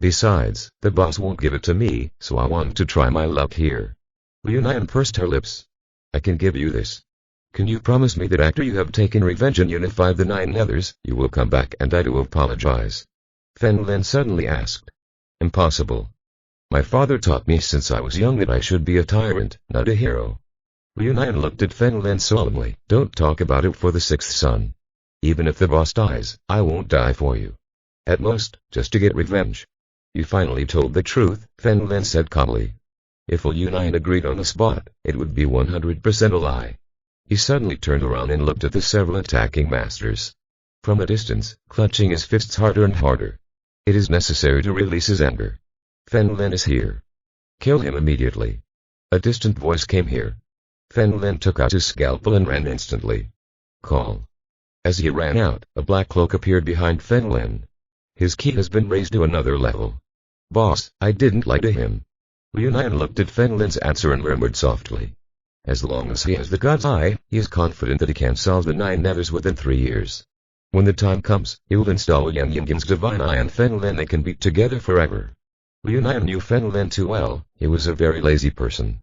Besides, the boss won't give it to me, so I want to try my luck here. Liu Nian pursed her lips. I can give you this. Can you promise me that after you have taken revenge and unified the 9 others, you will come back and I do apologize? Fen Lin suddenly asked. Impossible. My father taught me since I was young that I should be a tyrant, not a hero. Liu Nian looked at Fen Lin solemnly. Don't talk about it for the 6th son. Even if the boss dies, I won't die for you. At most, just to get revenge. You finally told the truth, Fen Lin said calmly. If Liu Nian agreed on the spot, it would be 100% a lie. He suddenly turned around and looked at the several attacking masters. From a distance, clutching his fists harder and harder. It is necessary to release his anger. Fen Lin is here. Kill him immediately. A distant voice came here. Fen Lin took out his scalpel and ran instantly. Call. As he ran out, a black cloak appeared behind Fen Lin. His ki has been raised to another level. Boss, I didn't lie to him. Liu Nian looked at Fen Lin's answer and murmured softly. As long as he has the God's Eye, he is confident that he can solve the 9 others within 3 years. When the time comes, he will install Yang Yingin's Divine Eye and Fen Lin. They can be together forever. Liu Nian knew Fen Lin too well. He was a very lazy person.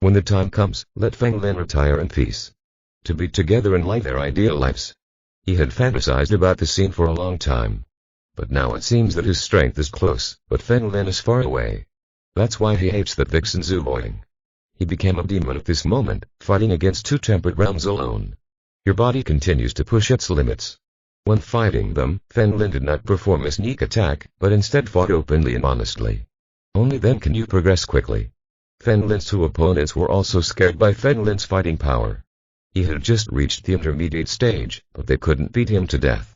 When the time comes, let Fen Lin retire in peace. To be together and live their ideal lives. He had fantasized about the scene for a long time. But now it seems that his strength is close, but Fen Lin is far away. That's why he hates that vixen Zuboing. He became a demon at this moment, fighting against 2 tempered realms alone. Your body continues to push its limits. When fighting them, Fen Lin did not perform a sneak attack, but instead fought openly and honestly. Only then can you progress quickly. Fen Lin's 2 opponents were also scared by Fen Lin's fighting power. He had just reached the intermediate stage, but they couldn't beat him to death.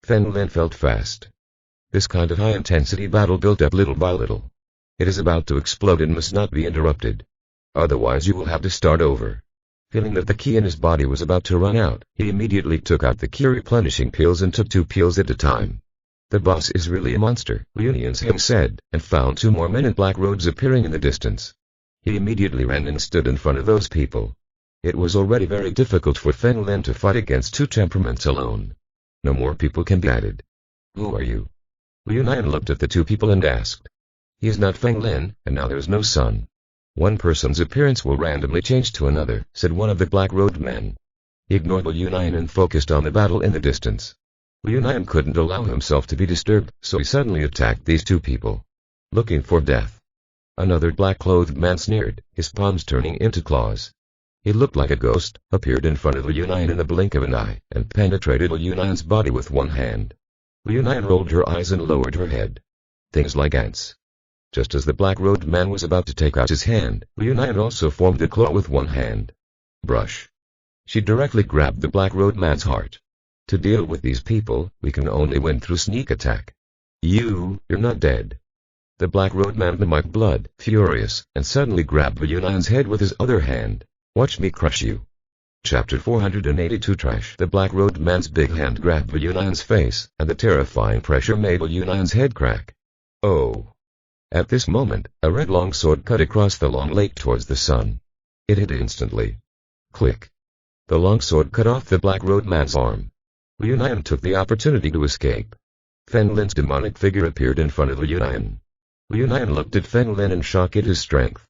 Fen Lin felt fast. This kind of high-intensity battle built up little by little. It is about to explode and must not be interrupted. Otherwise you will have to start over. Feeling that the ki in his body was about to run out, he immediately took out the ki replenishing pills and took 2 pills at a time. The boss is really a monster, Liu Nian said, and found 2 more men in black robes appearing in the distance. He immediately ran and stood in front of those people. It was already very difficult for Fen Lin to fight against 2 temperaments alone. No more people can be added. Who are you? Liu Nian looked at the 2 people and asked. He is not Fen Lin, and now there is no son. One person's appearance will randomly change to another, said one of the black-robed men. He ignored Liu Nian and focused on the battle in the distance. Liu Nian couldn't allow himself to be disturbed, so he suddenly attacked these 2 people. Looking for death. Another black-clothed man sneered, his palms turning into claws. He looked like a ghost, appeared in front of Liu Nian in the blink of an eye, and penetrated Liu Nian's body with one hand. Liu Nian rolled her eyes and lowered her head. Things like ants. Just as the black-robed man was about to take out his hand, Liu Nian also formed a claw with one hand. Brush. She directly grabbed the black-robed man's heart. To deal with these people, we can only win through sneak attack. You're not dead. The black-robed man mimicked blood, furious, and suddenly grabbed Liu Nian's head with his other hand. Watch me crush you. Chapter 482 Trash. The black-robed man's big hand grabbed Liu Nian's face, and the terrifying pressure made Liu Nian's head crack. Oh. At this moment, a red longsword cut across the long lake towards the sun. It hit instantly. Click. The longsword cut off the black-robed man's arm. Liu Nian took the opportunity to escape. Fen Lin's demonic figure appeared in front of Liu Nian. Liu Nian looked at Fen Lin in shock at his strength.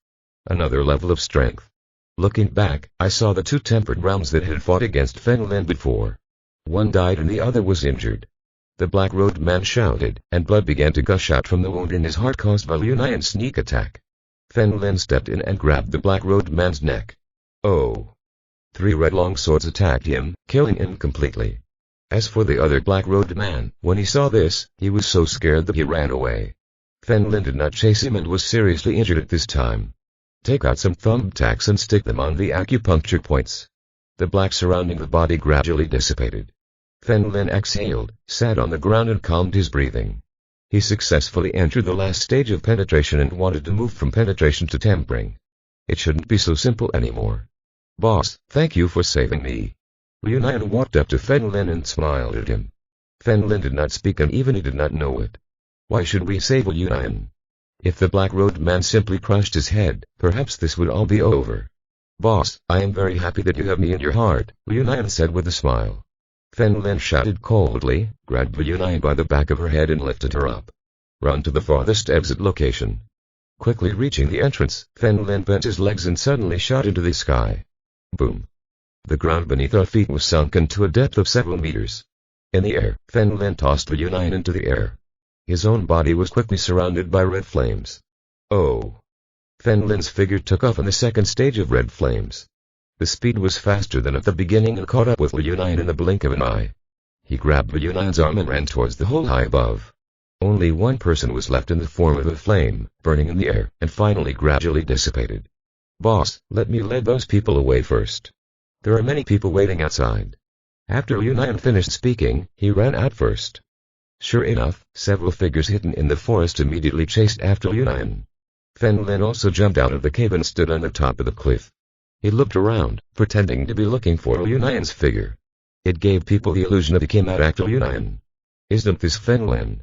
Another level of strength. Looking back, I saw the 2 tempered realms that had fought against Fen Lin before. One died and the other was injured. The black-robed man shouted, and blood began to gush out from the wound in his heart caused by Liu Nian's sneak attack. Fen Lin stepped in and grabbed the black-robed man's neck. Oh. 3 red longswords attacked him, killing him completely. As for the other black-robed man, when he saw this, he was so scared that he ran away. Fen Lin did not chase him and was seriously injured at this time. Take out some thumbtacks and stick them on the acupuncture points. The black surrounding the body gradually dissipated. Fen Lin exhaled, sat on the ground and calmed his breathing. He successfully entered the last stage of penetration and wanted to move from penetration to tempering. It shouldn't be so simple anymore. Boss, thank you for saving me. Liu Nian walked up to Fen Lin and smiled at him. Fen Lin did not speak and even he did not know it. Why should we save Liu Nian? If the black-robed man simply crushed his head, perhaps this would all be over. Boss, I am very happy that you have me in your heart, Liu Nian said with a smile. Fen Lin shouted coldly, grabbed Liu Nian by the back of her head and lifted her up. Run to the farthest exit location. Quickly reaching the entrance, Fen Lin bent his legs and suddenly shot into the sky. Boom. The ground beneath our feet was sunken to a depth of several meters. In the air, Fen Lin tossed Liu Nian into the air. His own body was quickly surrounded by red flames. Oh! Fen Lin's figure took off in the second stage of red flames. The speed was faster than at the beginning and caught up with Liu Nian in the blink of an eye. He grabbed Liu Nian's arm and ran towards the hole high above. Only one person was left in the form of a flame, burning in the air, and finally gradually dissipated. "Boss, let me lead those people away first. There are many people waiting outside." After Liu Nian finished speaking, he ran out first. Sure enough, several figures hidden in the forest immediately chased after Liu Nian. Fen Lin also jumped out of the cave and stood on the top of the cliff. He looked around, pretending to be looking for Liu Nian's figure. It gave people the illusion that he came out after Liu Nian. "Isn't this Fen Lin?"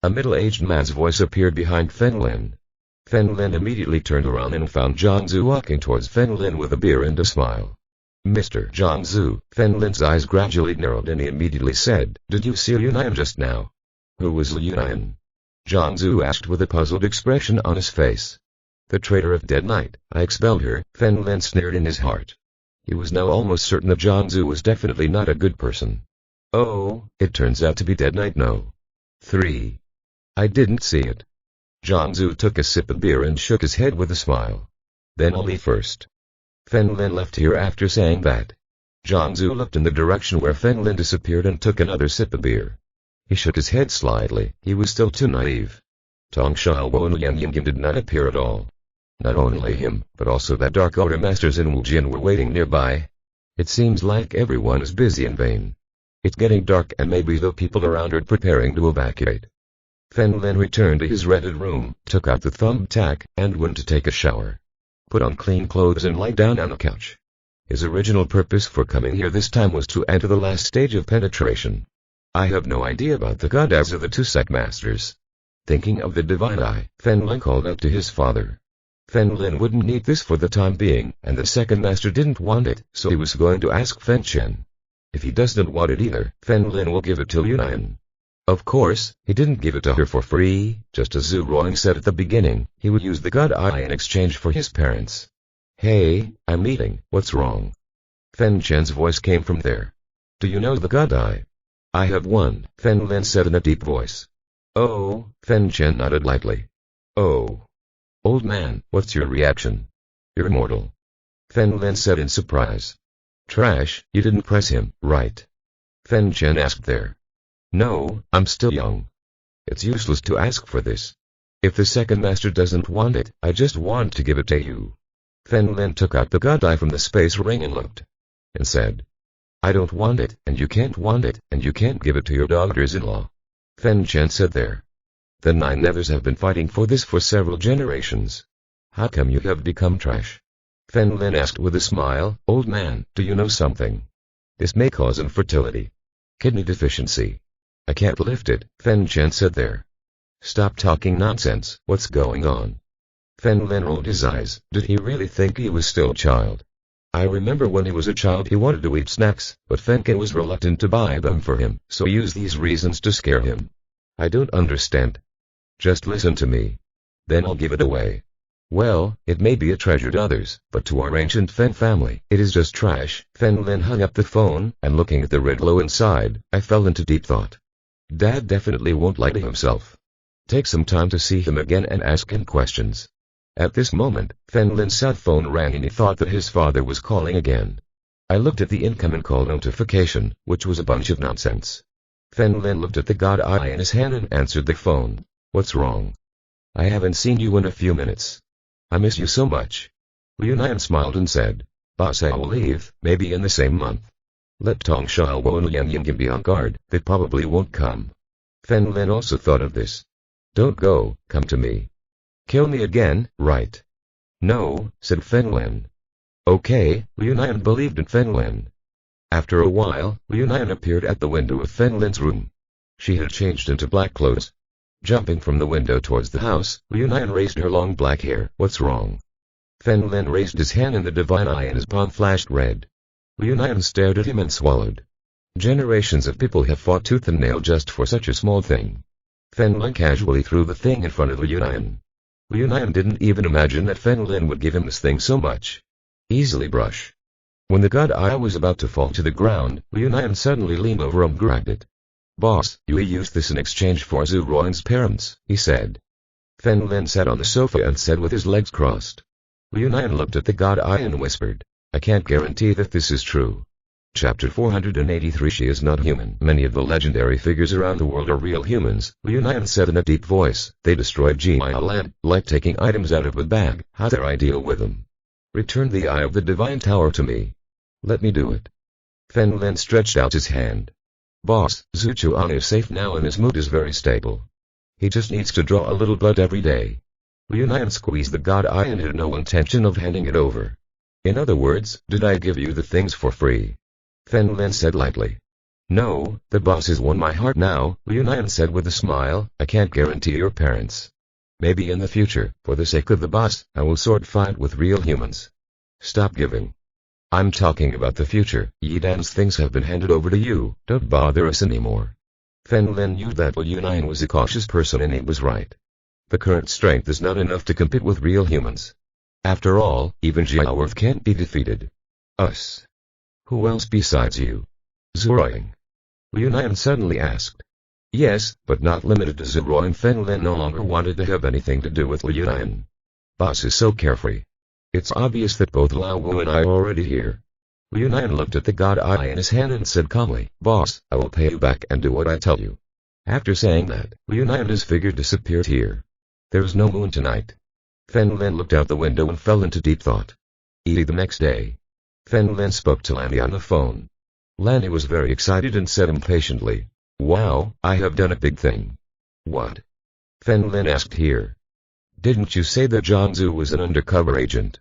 A middle-aged man's voice appeared behind Fen Lin. Fen Lin immediately turned around and found Zhu walking towards Fen Lin with a beer and a smile. "Mr. Zhu," Fen Lin's eyes gradually narrowed and he immediately said, "Did you see Liu Nian just now?" "Who was Liu Nian?" Zhu asked with a puzzled expression on his face. "The traitor of Dead Knight, I expelled her," Fen Lin sneered in his heart. He was now almost certain that Zhu was definitely not a good person. "Oh, it turns out to be Dead Knight no. 3. I didn't see it." Zhu took a sip of beer and shook his head with a smile. "Then I'll leave first." Fen Lin left here after saying that. Zhu looked in the direction where Fen Lin disappeared and took another sip of beer. He shook his head slightly, he was still too naive. Tong Xiaobo and Lian Yingying did not appear at all. Not only him, but also that Dark Order Masters in Wujin were waiting nearby. It seems like everyone is busy in vain. It's getting dark and maybe the people around are preparing to evacuate. Fen Lin returned to his rented room, took out the thumbtack, and went to take a shower. Put on clean clothes and lie down on a couch. His original purpose for coming here this time was to enter the last stage of penetration. I have no idea about the goddess of the two sect masters. Thinking of the divine eye, Fen Lin called out to his father. Fen Lin wouldn't need this for the time being, and the second master didn't want it, so he was going to ask Fen Chen. If he doesn't want it either, Fen Lin will give it to Liu Nian. Of course, he didn't give it to her for free, just as Zhu Ruang said at the beginning, he would use the god eye in exchange for his parents. "Hey, I'm eating, what's wrong?" Fen Chen's voice came from there. "Do you know the god eye?" "I have one," Fen Lin said in a deep voice. "Oh," Fen Chen nodded lightly. "Oh. Old man, what's your reaction?" "You're immortal," Fen Lin said in surprise. "Trash, you didn't press him, right?" Fen Chen asked there. "No, I'm still young. It's useless to ask for this. If the second master doesn't want it, I just want to give it to you." Fen Lin took out the god eye from the space ring and looked. And said, "I don't want it, and you can't want it, and you can't give it to your daughters-in-law." Fen Chen said there. "The Nine Nevers have been fighting for this for several generations. How come you have become trash?" Fen Lin asked with a smile, "Old man, do you know something? This may cause infertility. Kidney deficiency. I can't lift it," Fen Chen said there. "Stop talking nonsense, what's going on?" Fen Lin rolled his eyes. Did he really think he was still a child? I remember when he was a child he wanted to eat snacks, but Fenken was reluctant to buy them for him, so he used these reasons to scare him. I don't understand. Just listen to me. Then I'll give it away. Well, it may be a treasure to others, but to our ancient Fen family, it is just trash. Fen Lin hung up the phone, and looking at the red glow inside, I fell into deep thought. Dad definitely won't lie to himself. Take some time to see him again and ask him questions. At this moment, Fen Lin's cell phone rang and he thought that his father was calling again. I looked at the incoming call notification, which was a bunch of nonsense. Fen Lin looked at the god eye in his hand and answered the phone. What's wrong? I haven't seen you in a few minutes. I miss you so much. Liu Nian smiled and said, Boss, I will leave, maybe in the same month. Let Tong Xiaobo and Lian Yingying be on guard, they probably won't come. Fen Lin also thought of this. Don't go, come to me. Kill me again, right? No, said Fen Lin. Okay, Liu Nian believed in Fen Lin. After a while, Liu Nian appeared at the window of Fen Lin's room. She had changed into black clothes. Jumping from the window towards the house, Liu Nian raised her long black hair. What's wrong? Fen Lin raised his hand and the divine eye in his palm flashed red. Liu Nian stared at him and swallowed. Generations of people have fought tooth and nail just for such a small thing. Fen Lin casually threw the thing in front of Liu Nian. Liu Nian didn't even imagine that Fen Lin would give him this thing so much. Easily brush. When the god eye was about to fall to the ground, Liu suddenly leaned over and grabbed it. "Boss, you used this in exchange for Zhu Ruang's parents," he said. Fen Lin sat on the sofa and said with his legs crossed. Liu looked at the god eye and whispered, "I can't guarantee that this is true." Chapter 483. She is not human. Many of the legendary figures around the world are real humans, Liu said in a deep voice. They destroyed Jia Land, like taking items out of a bag. How dare I deal with them? Return the eye of the divine tower to me. Let me do it. Fen Lin stretched out his hand. "Boss, Zhu Chuan is safe now and his mood is very stable. He just needs to draw a little blood every day." Liu squeezed the god eye and had no intention of handing it over. "In other words, did I give you the things for free?" Fen Lin said lightly. "No, the boss has won my heart now," Liu said with a smile. "I can't guarantee your parents. Maybe in the future, for the sake of the boss, I will sword fight with real humans." "Stop giving. I'm talking about the future. Yidan's things have been handed over to you, don't bother us anymore." Fen Lin knew that Liu was a cautious person and he was right. The current strength is not enough to compete with real humans. After all, even Jiaworth can't be defeated. "Us? Who else besides you?" "Zhuang?" Liu suddenly asked. "Yes, but not limited to Zhuang." Fen Lin no longer wanted to have anything to do with Liu. "Boss is so carefree. It's obvious that both Lao Wu and I are already here." Liu looked at the god eye in his hand and said calmly, "Boss, I will pay you back and do what I tell you." After saying that, Liu and his figure disappeared here. "There's no moon tonight." Fen Lin looked out the window and fell into deep thought. The next day, Fen Lin spoke to Lanny on the phone. Lanny was very excited and said impatiently, "Wow, I have done a big thing." "What?" Fen Lin asked here. "Didn't you say that Zhangzu was an undercover agent?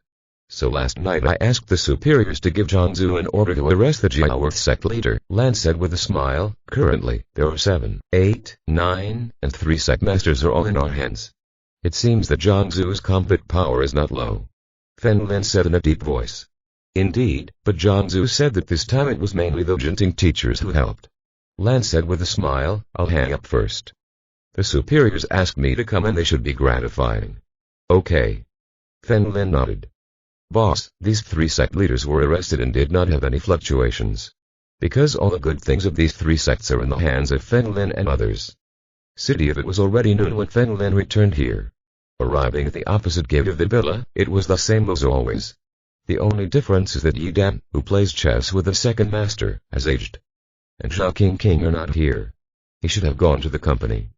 So last night I asked the superiors to give Zhangzu an order to arrest the Jiaworth sect leader," Lan said with a smile. "Currently, there are 7, 8, 9, and 3 sect masters are all in our hands. It seems that Zhangzu's combat power is not low." Fen Lin said in a deep voice. "Indeed, but Zhangzu said that this time it was mainly the Jinting teachers who helped." Lan said with a smile, "I'll hang up first. The superiors asked me to come and they should be gratifying." "Okay." Fen Lin nodded. "Boss, these 3 sect leaders were arrested and did not have any fluctuations. Because all the good things of these 3 sects are in the hands of Fen Lin and others." City of it was already noon when Fen Lin returned here. Arriving at the opposite gate of the villa, it was the same as always. The only difference is that Yidan, who plays chess with the second master, has aged. And Zhao King are not here. He should have gone to the company.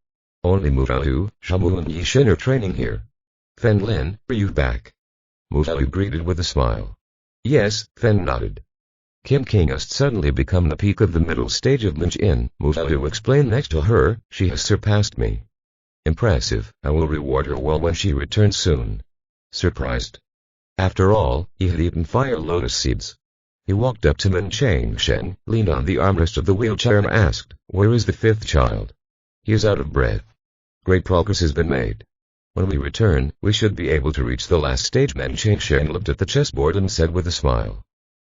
Only Mu Shaohu, Shamu and Yi Shen are training here. "Fen Lin, are you back?" Mu Shaohu greeted with a smile. "Yes," Fen nodded. "Kim King has suddenly become the peak of the middle stage of Minjin," Mu Shaohu explained next to her. "She has surpassed me. Impressive. I will reward her well when she returns soon." Surprised. After all, he had eaten fire lotus seeds. He walked up to Min Shen, leaned on the armrest of the wheelchair and asked, "Where is the 5th child?" "He is out of breath. Great progress has been made. When we return, we should be able to reach the last stage." Min Shen looked at the chessboard and said with a smile.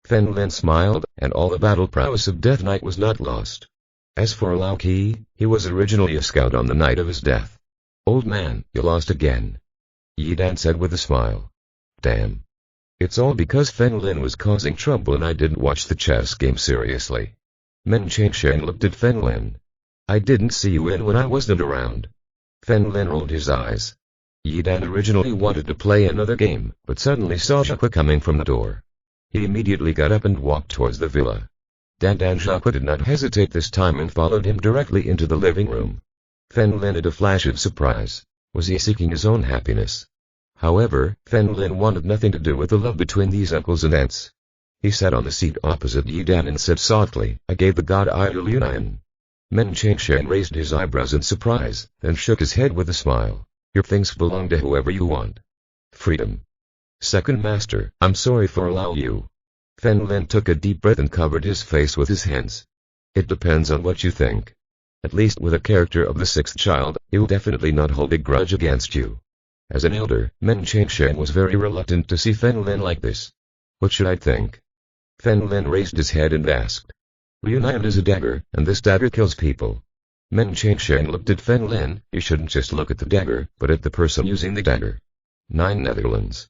Fen Lin smiled, and all the battle prowess of Death Knight was not lost. As for Lao Qi, he was originally a scout on the night of his death. "Old man, you lost again," Yidan said with a smile. "Damn. It's all because Fen Lin was causing trouble and I didn't watch the chess game seriously." Min Shen looked at Fen Lin. "I didn't see you in when I wasn't around." Fen Lin rolled his eyes. Yidan originally wanted to play another game, but suddenly saw Zhaqua coming from the door. He immediately got up and walked towards the villa. Dan Zhaqua did not hesitate this time and followed him directly into the living room. Fen Lin had a flash of surprise. Was he seeking his own happiness? However, Fen Lin wanted nothing to do with the love between these uncles and aunts. He sat on the seat opposite Yidan and said softly, "I gave the god eye to Liu." Min Shen raised his eyebrows in surprise, then shook his head with a smile. "Your things belong to whoever you want. Freedom." "Second master, I'm sorry for Lao Yu." Fen Lin took a deep breath and covered his face with his hands. "It depends on what you think. At least with a character of the 6th child, he will definitely not hold a grudge against you." As an elder, Min Shen was very reluctant to see Fen Lin like this. "What should I think?" Fen Lin raised his head and asked. "Liu is a dagger, and this dagger kills people." Min Shen looked at Fen Lin. "You shouldn't just look at the dagger, but at the person using the dagger." 9 Netherlands.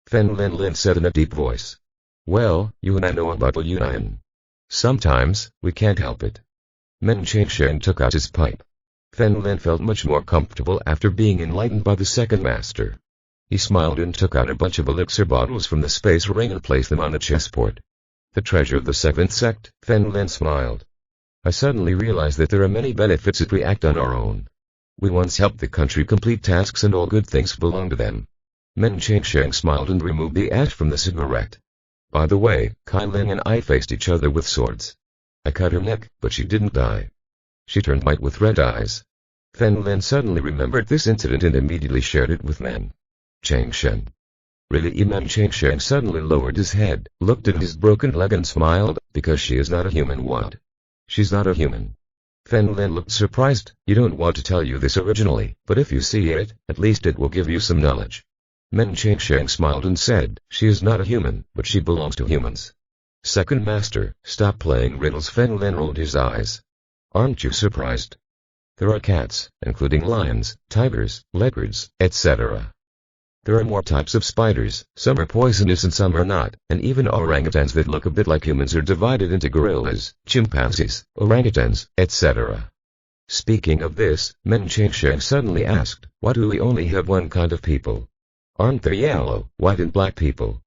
Fen Lin said in a deep voice. Well, you and I know about Yunnan. Sometimes, we can't help it. Men Cheng took out his pipe. Fen Lin felt much more comfortable after being enlightened by the second master. He smiled and took out a bunch of elixir bottles from the space ring and placed them on a chessboard. The treasure of the seventh sect, Fen Lin smiled. I suddenly realized that there are many benefits if we act on our own. We once helped the country complete tasks and all good things belong to them. Men Cheng smiled and removed the ash from the cigarette. By the way, Kai Lin and I faced each other with swords. I cut her neck, but she didn't die. She turned white with red eyes. Fen Lin suddenly remembered this incident and immediately shared it with Men Cheng. Really? Men Cheng suddenly lowered his head, looked at his broken leg and smiled, because she is not a human. What? She's not a human. Fen Lin looked surprised. You don't want to tell you this originally, but if you see it, at least it will give you some knowledge. Men Cheng smiled and said, she is not a human, but she belongs to humans. Second master, stop playing riddles. Fen Lin rolled his eyes. Aren't you surprised? There are cats, including lions, tigers, leopards, etc. There are more types of spiders, some are poisonous and some are not, and even orangutans that look a bit like humans are divided into gorillas, chimpanzees, orangutans, etc. Speaking of this, Men Cheng suddenly asked, why do we only have one kind of people? Aren't there yellow, white and black people?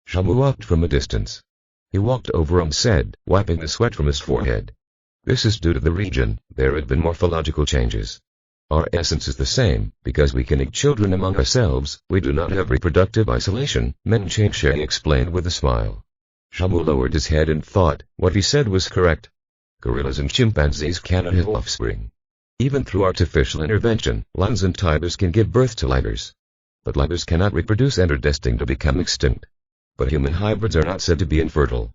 Shamu walked from a distance. He walked over and said, wiping the sweat from his forehead. This is due to the region, there had been morphological changes. Our essence is the same, because we can eat children among ourselves, we do not have reproductive isolation, Men Cheng explained with a smile. Shamu lowered his head and thought, what he said was correct. Gorillas and chimpanzees cannot have offspring. Even through artificial intervention, lions and tigers can give birth to ligers. But ligers cannot reproduce and are destined to become extinct. But human hybrids are not said to be infertile.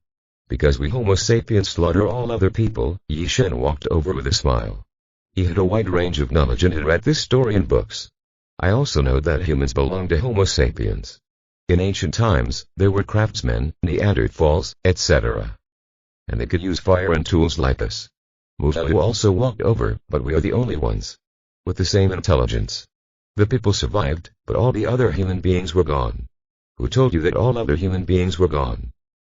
Because we Homo sapiens slaughter all other people, Yi Shen walked over with a smile. He had a wide range of knowledge and had read this story in books. I also know that humans belong to Homo sapiens. In ancient times, there were craftsmen, Neanderthals, etc. And they could use fire and tools like us. Mutalu also walked over, but we are the only ones with the same intelligence. The people survived, but all the other human beings were gone. Who told you that all other human beings were gone?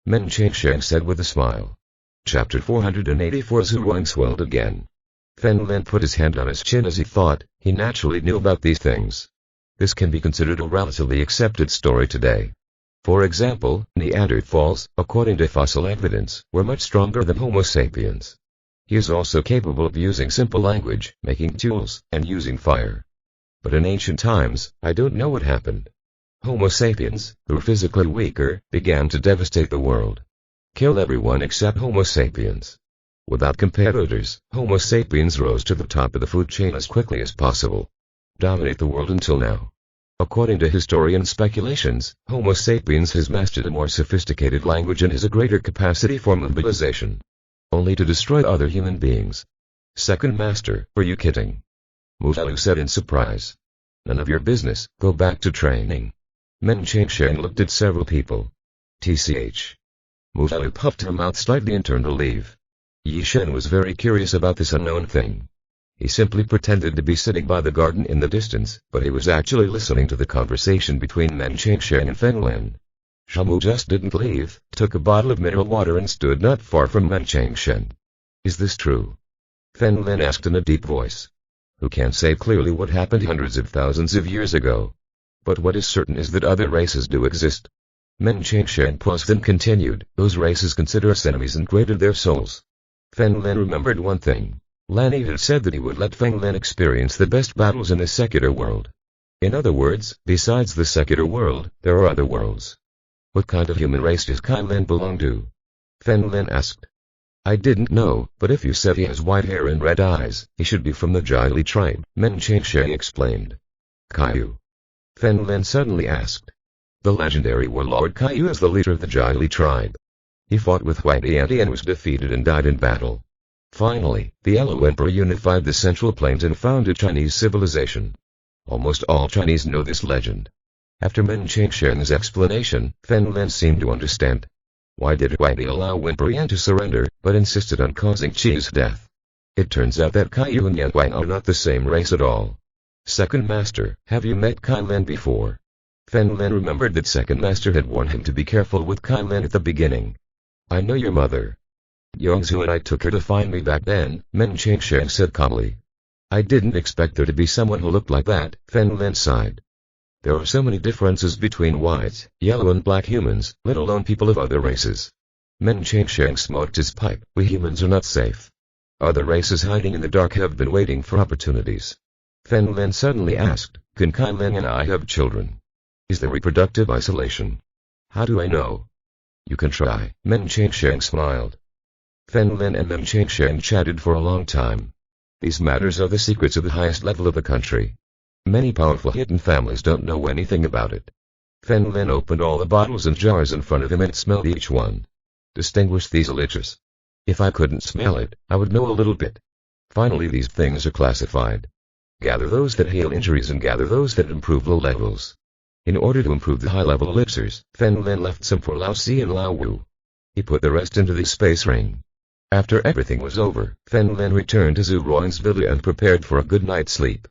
Men Cheng said with a smile. Chapter 484. Zhu Wang swelled again. Fen Lin put his hand on his chin as he thought, he naturally knew about these things. This can be considered a relatively accepted story today. For example, Neanderthals, according to fossil evidence, were much stronger than Homo sapiens. He is also capable of using simple language, making tools, and using fire. But in ancient times, I don't know what happened. Homo sapiens, who were physically weaker, began to devastate the world. Kill everyone except Homo sapiens. Without competitors, Homo sapiens rose to the top of the food chain as quickly as possible. Dominate the world until now. According to historian speculations, Homo sapiens has mastered a more sophisticated language and has a greater capacity for mobilization. Only to destroy other human beings. Second master, are you kidding? Mutalu said in surprise. None of your business, go back to training. Men Cheng looked at several people. TCH. Mutalu puffed her mouth slightly and turned to leave. Yi Shen was very curious about this unknown thing. He simply pretended to be sitting by the garden in the distance, but he was actually listening to the conversation between Men Cheng and Fen Lin. Shamu just didn't leave, took a bottle of mineral water and stood not far from Men Cheng. Is this true? Fen Lin asked in a deep voice. Who can say clearly what happened hundreds of thousands of years ago? But what is certain is that other races do exist. Men Cheng paused then continued, those races consider us enemies and graded their souls. Fen Lin remembered one thing. Lanny had said that he would let Feng Lin experience the best battles in the secular world. In other words, besides the secular world, there are other worlds. What kind of human race does Kai Lin belong to? Fen Lin asked. I didn't know, but if you said he has white hair and red eyes, he should be from the Jili tribe, Men Cheng explained. Caillou? Fen Lin suddenly asked. The legendary warlord Caillou is the leader of the Jili tribe. He fought with White Yanti and was defeated and died in battle. Finally, the Yellow Emperor unified the Central Plains and founded Chinese civilization. Almost all Chinese know this legend. After Men Cheng's explanation, Fen Lin seemed to understand. Why did Huangdi allow Emperor Yan to surrender, but insisted on causing Qi's death? It turns out that Caillou and Yan Huang are not the same race at all. Second Master, have you met Kai Lin before? Fen Lin remembered that second master had warned him to be careful with Kai Lin at the beginning. I know your mother. Yongzhu and I took her to find me back then, Men Changsheng said calmly. I didn't expect there to be someone who looked like that, Fen Lin sighed. There are so many differences between white, yellow and black humans, let alone people of other races. Men Changsheng smoked his pipe. We humans are not safe. Other races hiding in the dark have been waiting for opportunities. Fen Lin suddenly asked, can Kai Lin and I have children? Is there reproductive isolation? How do I know? You can try, Men Changsheng smiled. Fen Lin and Men Changsheng chatted for a long time. These matters are the secrets of the highest level of the country. Many powerful hidden families don't know anything about it. Fen Lin opened all the bottles and jars in front of him and smelled each one. Distinguish these delicious. If I couldn't smell it, I would know a little bit. Finally, these things are classified. Gather those that heal injuries and gather those that improve low levels. In order to improve the high-level elixirs, Fen Lin left some for Lao Si and Lao Wu. He put the rest into the space ring. After everything was over, Fen Lin returned to Zhu Ruang's villa and prepared for a good night's sleep.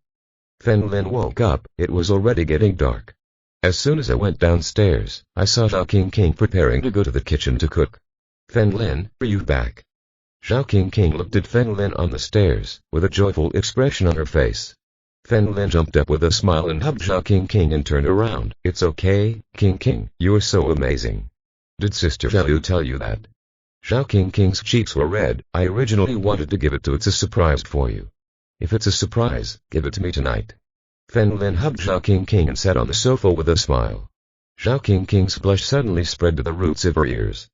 Fen Lin woke up. It was already getting dark. As soon as I went downstairs, I saw Zhao Qingqing preparing to go to the kitchen to cook. Fen Lin, are you back? Zhao Qingqing looked at Fen Lin on the stairs, with a joyful expression on her face. Fen Lin jumped up with a smile and hugged Zhao Qingqing and turned around. It's okay, Qingqing, you are so amazing. Did Sister Zhao tell you that? Zhao Qingqing's cheeks were red. I originally wanted to give it to it's a surprise for you. If it's a surprise, give it to me tonight. Fen Lin hugged Zhao Qingqing and sat on the sofa with a smile. Zhao Qingqing's blush suddenly spread to the roots of her ears.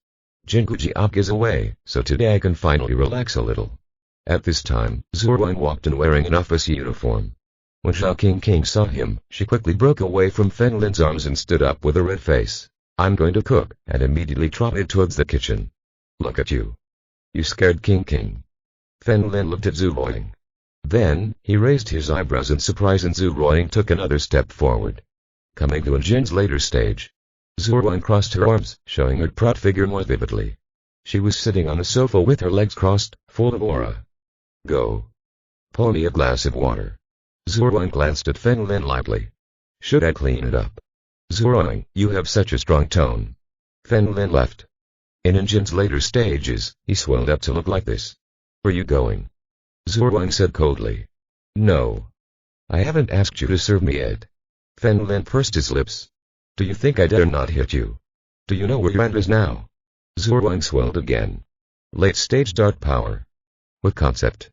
Jingujiok is away, so today I can finally relax a little. At this time, Zhu Ruang walked in wearing an office uniform. When Zhao Qingqing saw him, she quickly broke away from Fen Lin's arms and stood up with a red face. I'm going to cook, and immediately trotted towards the kitchen. Look at you. You scared Qingqing. Fen Lin looked at Zhu Ruang. Then, he raised his eyebrows in surprise and Zhu Ruang took another step forward. Coming to Jin's later stage. Zhu Ruang crossed her arms, showing her proud figure more vividly. She was sitting on a sofa with her legs crossed, full of aura. Go. Pour me a glass of water. Zhu Ruang glanced at Fen Lin lightly. Should I clean it up? Zhu Ruang, you have such a strong tone. Fen Lin left. In Jin's later stages, he swelled up to look like this. Where you going? Zhu Ruang said coldly. No. I haven't asked you to serve me yet. Fen Lin pursed his lips. Do you think I dare not hit you? Do you know where your end is now? Zhu Ruang swelled again. Late-stage dark power. What concept?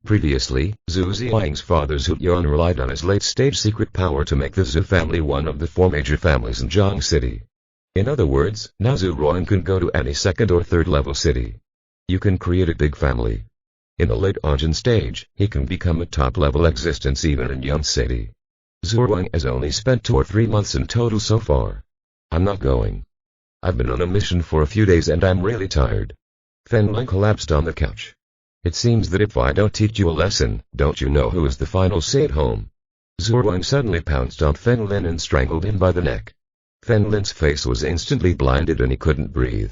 Previously, Zhu Ziyang's father Zhu Yuan relied on his late-stage secret power to make the Zhu family one of the four major families in Zhang City. In other words, now Zhu Ruang can go to any second or third level city. You can create a big family. In the late Anjin stage, he can become a top-level existence even in Yang City. Zhu Ruang has only spent 2 or 3 months in total so far. I'm not going. I've been on a mission for a few days and I'm really tired. Fen Lin collapsed on the couch. It seems that if I don't teach you a lesson, don't you know who is the final say at home? Zhu Ruang suddenly pounced on Fen Lin and strangled him by the neck. Fen Lin's face was instantly blinded and he couldn't breathe.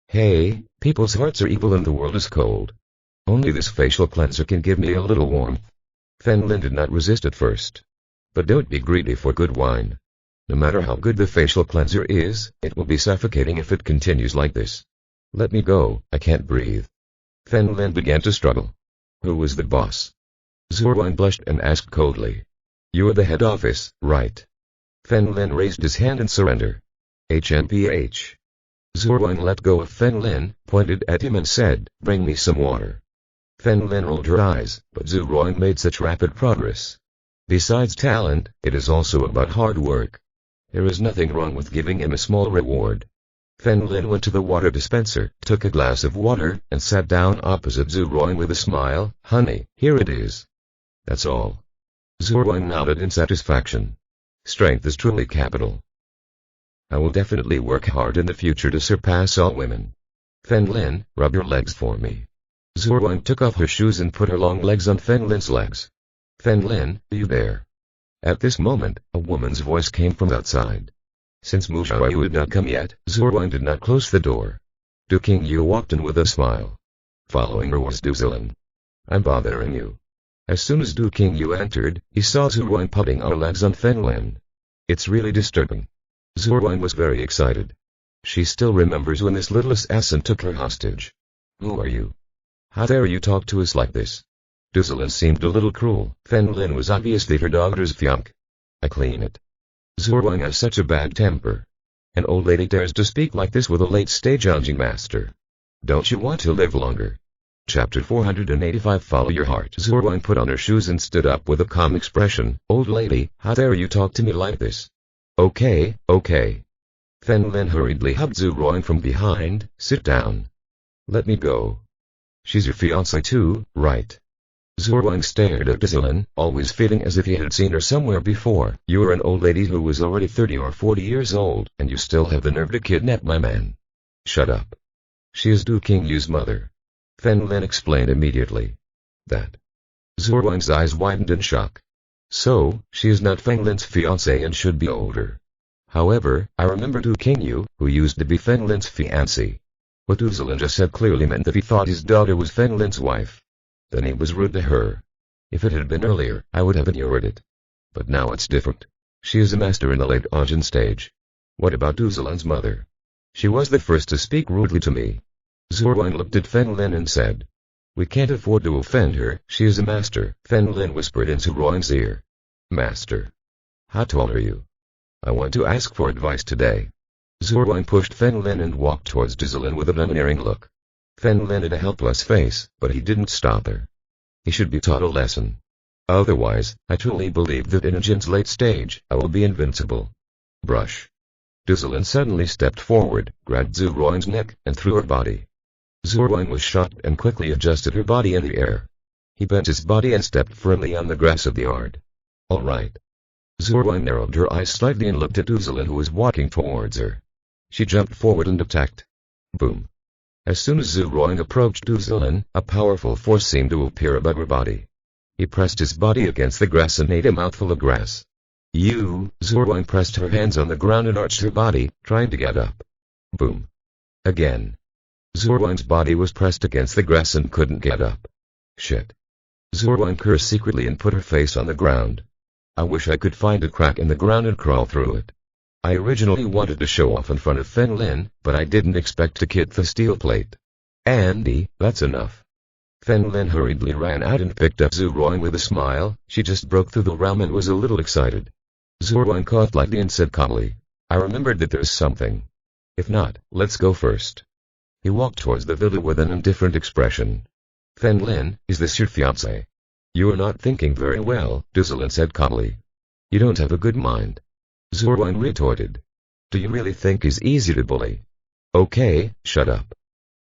Hey, people's hearts are evil and the world is cold. Only this facial cleanser can give me a little warmth. Fen Lin did not resist at first. But don't be greedy for good wine. No matter how good the facial cleanser is, it will be suffocating if it continues like this. Let me go, I can't breathe. Fen Lin began to struggle. Who was the boss? Zhu Ruang blushed and asked coldly. You are the head office, right? Fen Lin raised his hand in surrender. HMPH. Zhu Ruang let go of Fen Lin, pointed at him and said, bring me some water. Fen Lin rolled her eyes, but Zhu Ruang made such rapid progress. Besides talent, it is also about hard work. There is nothing wrong with giving him a small reward. Fen Lin went to the water dispenser, took a glass of water, and sat down opposite Zhu Ruang with a smile. Honey, here it is. That's all. Zhu Ruang nodded in satisfaction. Strength is truly capital. I will definitely work hard in the future to surpass all women. Fen Lin, rub your legs for me. Zhu Ruang took off her shoes and put her long legs on Fen Lin's legs. Fen Lin, are you there? At this moment, a woman's voice came from outside. Since Mu Xiaoyu had not come yet, Zhu Ruang did not close the door. Du Qingyu walked in with a smile. Following her was Du Zilin. I'm bothering you. As soon as Du Qingyu entered, he saw Zhu Ruang putting her legs on Fen Lin. It's really disturbing. Zurwang was very excited. She still remembers when this little assassin took her hostage. Who are you? How dare you talk to us like this? Duzalin seemed a little cruel. Fen Lin was obviously her daughter's fiancé. I clean it. Zurwang has such a bad temper. An old lady dares to speak like this with a late-stage judging master. Don't you want to live longer? Chapter 485 Follow your heart. Zurwang put on her shoes and stood up with a calm expression. Old lady, how dare you talk to me like this? Okay. Fen Lin hurriedly hugged Zurwang from behind. Sit down. Let me go. She's your fiancée too, right? Zurwang stared at Duzalin, always feeling as if he had seen her somewhere before. You are an old lady who was already 30 or 40 years old, and you still have the nerve to kidnap my man. Shut up. She is Du Qingyu's mother. Fen Lin explained immediately. That. Zurwang's eyes widened in shock. So, she is not Feng Lin's fiancée and should be older. However, I remember Du Qingyu, who used to be Feng Lin's fiancée. What Duzalin just said clearly meant that he thought his daughter was Feng Lin's wife. Then he was rude to her. If it had been earlier, I would have ignored it. But now it's different. She is a master in the late audience stage. What about Duzalin's mother? She was the first to speak rudely to me. Zurwang looked at Fen Lin and said, We can't afford to offend her, she is a master. Fen Lin whispered in Zurwang's ear. Master. How tall are you? I want to ask for advice today. Zurwang pushed Fen Lin and walked towards Duzalin with an unerring look. Fen Lin had a helpless face, but he didn't stop her. He should be taught a lesson. Otherwise, I truly believe that in Jin's late stage, I will be invincible. Brush. Duzalin suddenly stepped forward, grabbed Zurwang's neck, and threw her body. Zurwang was shocked and quickly adjusted her body in the air. He bent his body and stepped firmly on the grass of the yard. All right. Zurwang narrowed her eyes slightly and looked at Duzalin, who was walking towards her. She jumped forward and attacked. Boom. As soon as Zurwang approached Duzalin, a powerful force seemed to appear above her body. He pressed his body against the grass and ate a mouthful of grass. Zurwang pressed her hands on the ground and arched her body, trying to get up. Boom. Again. Zurwang's body was pressed against the grass and couldn't get up. Shit. Zurwang cursed secretly and put her face on the ground. I wish I could find a crack in the ground and crawl through it. I originally wanted to show off in front of Fen Lin, but I didn't expect to hit the steel plate. Andy, that's enough. Fen Lin hurriedly ran out and picked up Zurwang with a smile. She just broke through the realm and was a little excited. Zurwang coughed lightly and said calmly, I remembered that there's something. If not, let's go first. He walked towards the villa with an indifferent expression. Fen Lin, is this your fiancé? You are not thinking very well, Duzalin said calmly. You don't have a good mind. Zurwang retorted. Do you really think he's easy to bully? Okay, shut up.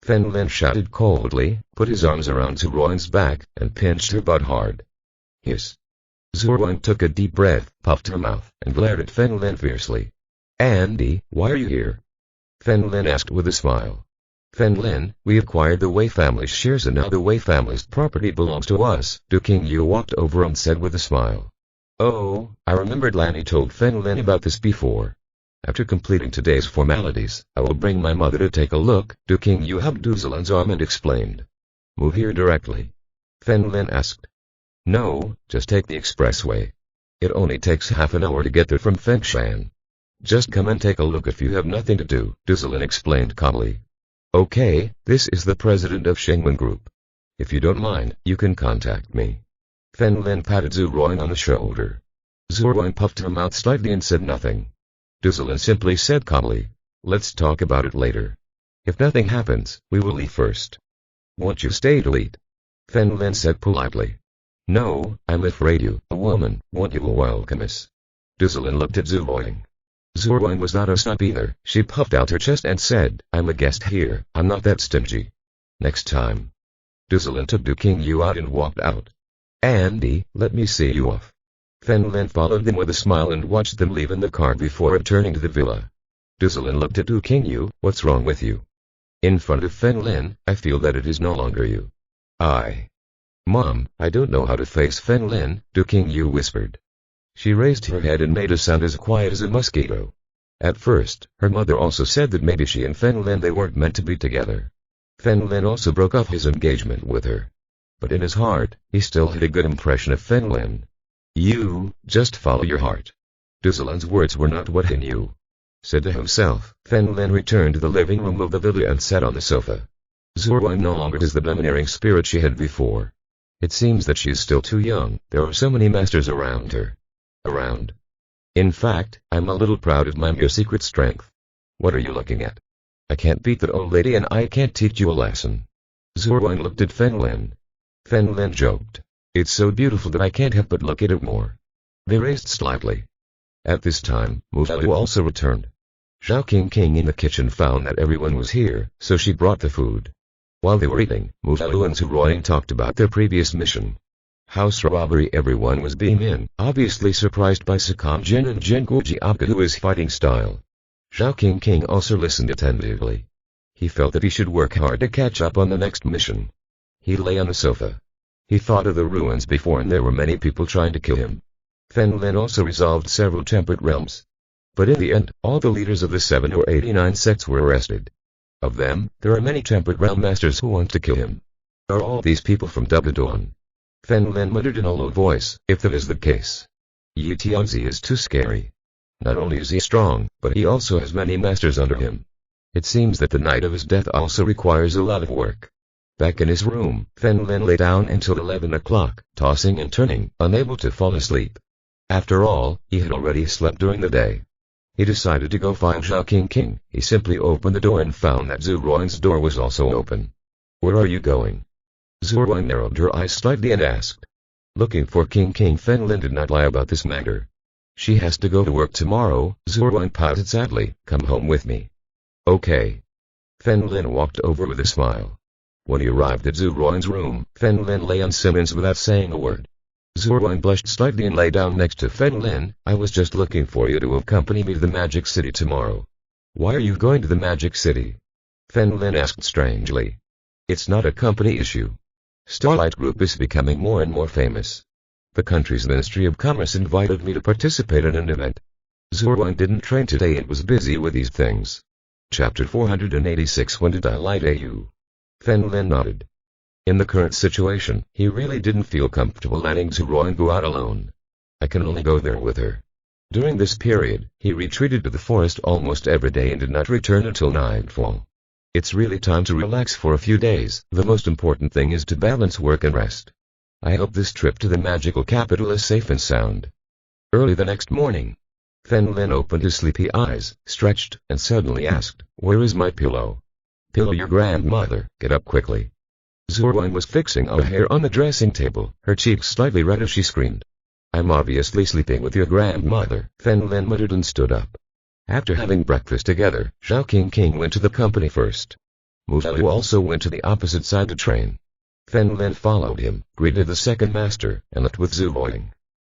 Fen Lin shouted coldly, put his arms around Zurwang's back, and pinched her butt hard. Hiss. Zurwang took a deep breath, puffed her mouth, and glared at Fen Lin fiercely. Andy, why are you here? Fen Lin asked with a smile. Fen Lin, we acquired the Wei family's shares and now the Wei family's property belongs to us. Du Qingyu walked over and said with a smile. Oh, I remembered Lanny told Fen Lin about this before. After completing today's formalities, I will bring my mother to take a look. Du Qingyu hugged Duzalin's arm and explained. Move here directly. Fen Lin asked. No, just take the expressway. It only takes half an hour to get there from Fengshan. Just come and take a look if you have nothing to do, Duzalin explained calmly. Okay, this is the president of Shengwen Group. If you don't mind, you can contact me. Fen Lin patted Zurwang on the shoulder. Zurwang puffed her mouth slightly and said nothing. Duzalin simply said calmly, let's talk about it later. If nothing happens, we will leave first. Won't you stay to eat? Fen Lin said politely. No, I'm afraid you, a woman, won't you welcome us? Duzalin looked at Zurwang. Zurwang was not a snob either. She puffed out her chest and said, I'm a guest here, I'm not that stingy. Next time. Duzalin took Du Qingyu out and walked out. Andy, let me see you off. Fen Lin followed them with a smile and watched them leave in the car before returning to the villa. Duzalin looked at Du Qingyu. What's wrong with you? In front of Fen Lin, I feel that it is no longer you. Mom, I don't know how to face Fen Lin, Du Qingyu whispered. She raised her head and made a sound as quiet as a mosquito. At first, her mother also said that maybe she and Fen Lin they weren't meant to be together. Fen Lin also broke off his engagement with her. But in his heart, he still had a good impression of Fen Lin. You, just follow your heart. Duzalin's words were not what he knew. said to himself. Fen Lin returned to the living room of the villa and sat on the sofa. Zhu Wen no longer is the domineering spirit she had before. It seems that she is still too young. There are so many masters around her. In fact, I'm a little proud of my mere secret strength. What are you looking at? I can't beat that old lady and I can't teach you a lesson. Zhu Wen looked at Fen Lin. Fen Lin joked. It's so beautiful that I can't help but look at it more. They raised slightly. At this time, Mu Xiaolu also returned. Zhao King in the kitchen found that everyone was here, so she brought the food. While they were eating, Mu Xiaolu and Zhu Ruoying talked about their previous mission. House robbery. Everyone was being in, obviously surprised by Sakam Jin and Jin Gujiabka who is fighting style. Zhao King also listened attentively. He felt that he should work hard to catch up on the next mission. He lay on the sofa. He thought of the ruins before and there were many people trying to kill him. Fen Lin also resolved several temperate realms. But in the end, all the leaders of the 7 or 89 sects were arrested. Of them, there are many temperate realm masters who want to kill him. Are all these people from Depicted? Fen Lin muttered in a low voice, if that is the case. Yi Tianzi is too scary. Not only is he strong, but he also has many masters under him. It seems that the night of his death also requires a lot of work. Back in his room, Fen Lin lay down until 11 o'clock, tossing and turning, unable to fall asleep. After all, he had already slept during the day. He decided to go find Zhao King. He simply opened the door and found that Zhu Ruoying's door was also open. Where are you going? Zhu Ruoying narrowed her eyes slightly and asked. Looking for King. Fen Lin did not lie about this matter. She has to go to work tomorrow, Zhu Ruoying pouted sadly. Come home with me. Okay. Fen Lin walked over with a smile. When he arrived at Zhu Ruoying's room, Fen Lin lay on Simmons without saying a word. Zhu Ruoying blushed slightly and lay down next to Fen Lin. I was just looking for you to accompany me to the Magic City tomorrow. Why are you going to the Magic City? Fen Lin asked strangely. It's not a company issue. Starlight Group is becoming more and more famous. The country's Ministry of Commerce invited me to participate in an event. Zhu Ruoying didn't train today and was busy with these things. Chapter 486. When did I lie to you? Fen Lin nodded. In the current situation, he really didn't feel comfortable letting Zhu Ruoying go out alone. I can only go there with her. During this period, he retreated to the forest almost every day and did not return until nightfall. It's really time to relax for a few days. The most important thing is to balance work and rest. I hope this trip to the magical capital is safe and sound. Early the next morning, Fen Lin opened his sleepy eyes, stretched, and suddenly asked, Where is my pillow? Pillow your grandmother, get up quickly. Zhu Ruoying was fixing a hair on the dressing table, her cheeks slightly red as she screamed. I'm obviously sleeping with your grandmother, Fen Lin muttered and stood up. After having breakfast together, Zhao King went to the company first. Mu Xiaolu also went to the opposite side to train. Fen Lin followed him, greeted the second master, and left with Zhu Ruoying.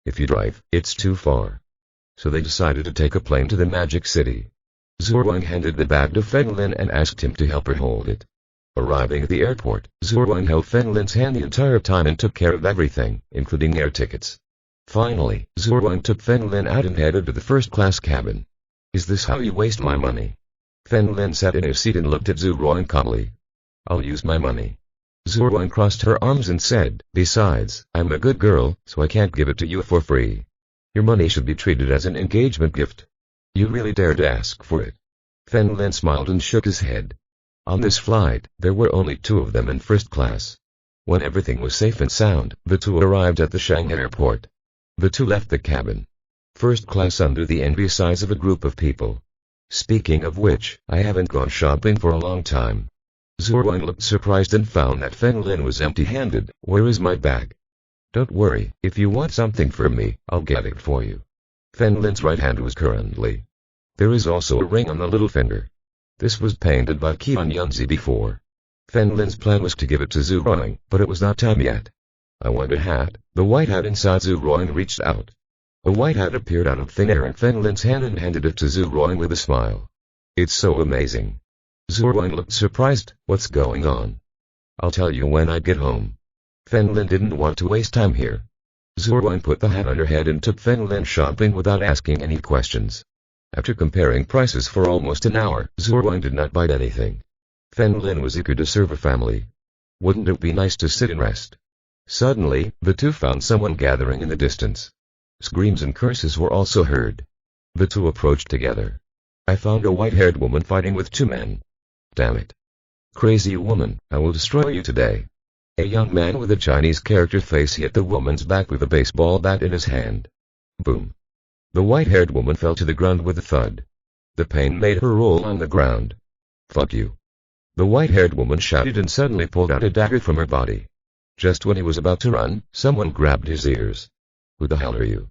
If you drive, it's too far. So they decided to take a plane to the Magic City. Zhu Ruoying handed the bag to Fen Lin and asked him to help her hold it. Arriving at the airport, Zhu Ruoying held Fen Lin's hand the entire time and took care of everything, including air tickets. Finally, Zhu Ruoying took Fen Lin out and headed to the first-class cabin. Is this how you waste my money? Fen Lin sat in his seat and looked at Zhu Ruoying calmly. I'll use my money. Zhu Ruoying crossed her arms and said, Besides, I'm a good girl, so I can't give it to you for free. Your money should be treated as an engagement gift. You really dared to ask for it. Fen Lin smiled and shook his head. On this flight, there were only 2 of them in first class. When everything was safe and sound, the 2 arrived at the Shanghai airport. The 2 left the cabin. First class under the envious eyes of a group of people. Speaking of which, I haven't gone shopping for a long time. Zhu Ruoying looked surprised and found that Fen Lin was empty-handed. Where is my bag? Don't worry, if you want something from me, I'll get it for you. Fen Lin's right hand was currently. There is also a ring on the little finger. This was painted by Qian Yunzi before. Fen Lin's plan was to give it to Zhu Ruoying, but it was not time yet. I want a hat. The white hat inside Zhu Ruoying reached out. A white hat appeared out of thin air in Fen Lin's hand and handed it to Zhu Ruoying with a smile. It's so amazing. Zhu Ruoying looked surprised. What's going on? I'll tell you when I get home. Fen Lin didn't want to waste time here. Zhu Ruoying put the hat on her head and took Fen Lin shopping without asking any questions. After comparing prices for almost an hour, Zhu Ruoying did not buy anything. Fen Lin was eager to serve a family. Wouldn't it be nice to sit and rest? Suddenly, the 2 found someone gathering in the distance. Screams and curses were also heard. The 2 approached together. I found a white-haired woman fighting with two men. Damn it. Crazy woman, I will destroy you today. A young man with a Chinese character face hit the woman's back with a baseball bat in his hand. Boom. The white-haired woman fell to the ground with a thud. The pain made her roll on the ground. Fuck you. The white-haired woman shouted and suddenly pulled out a dagger from her body. Just when he was about to run, someone grabbed his ears. Who the hell are you?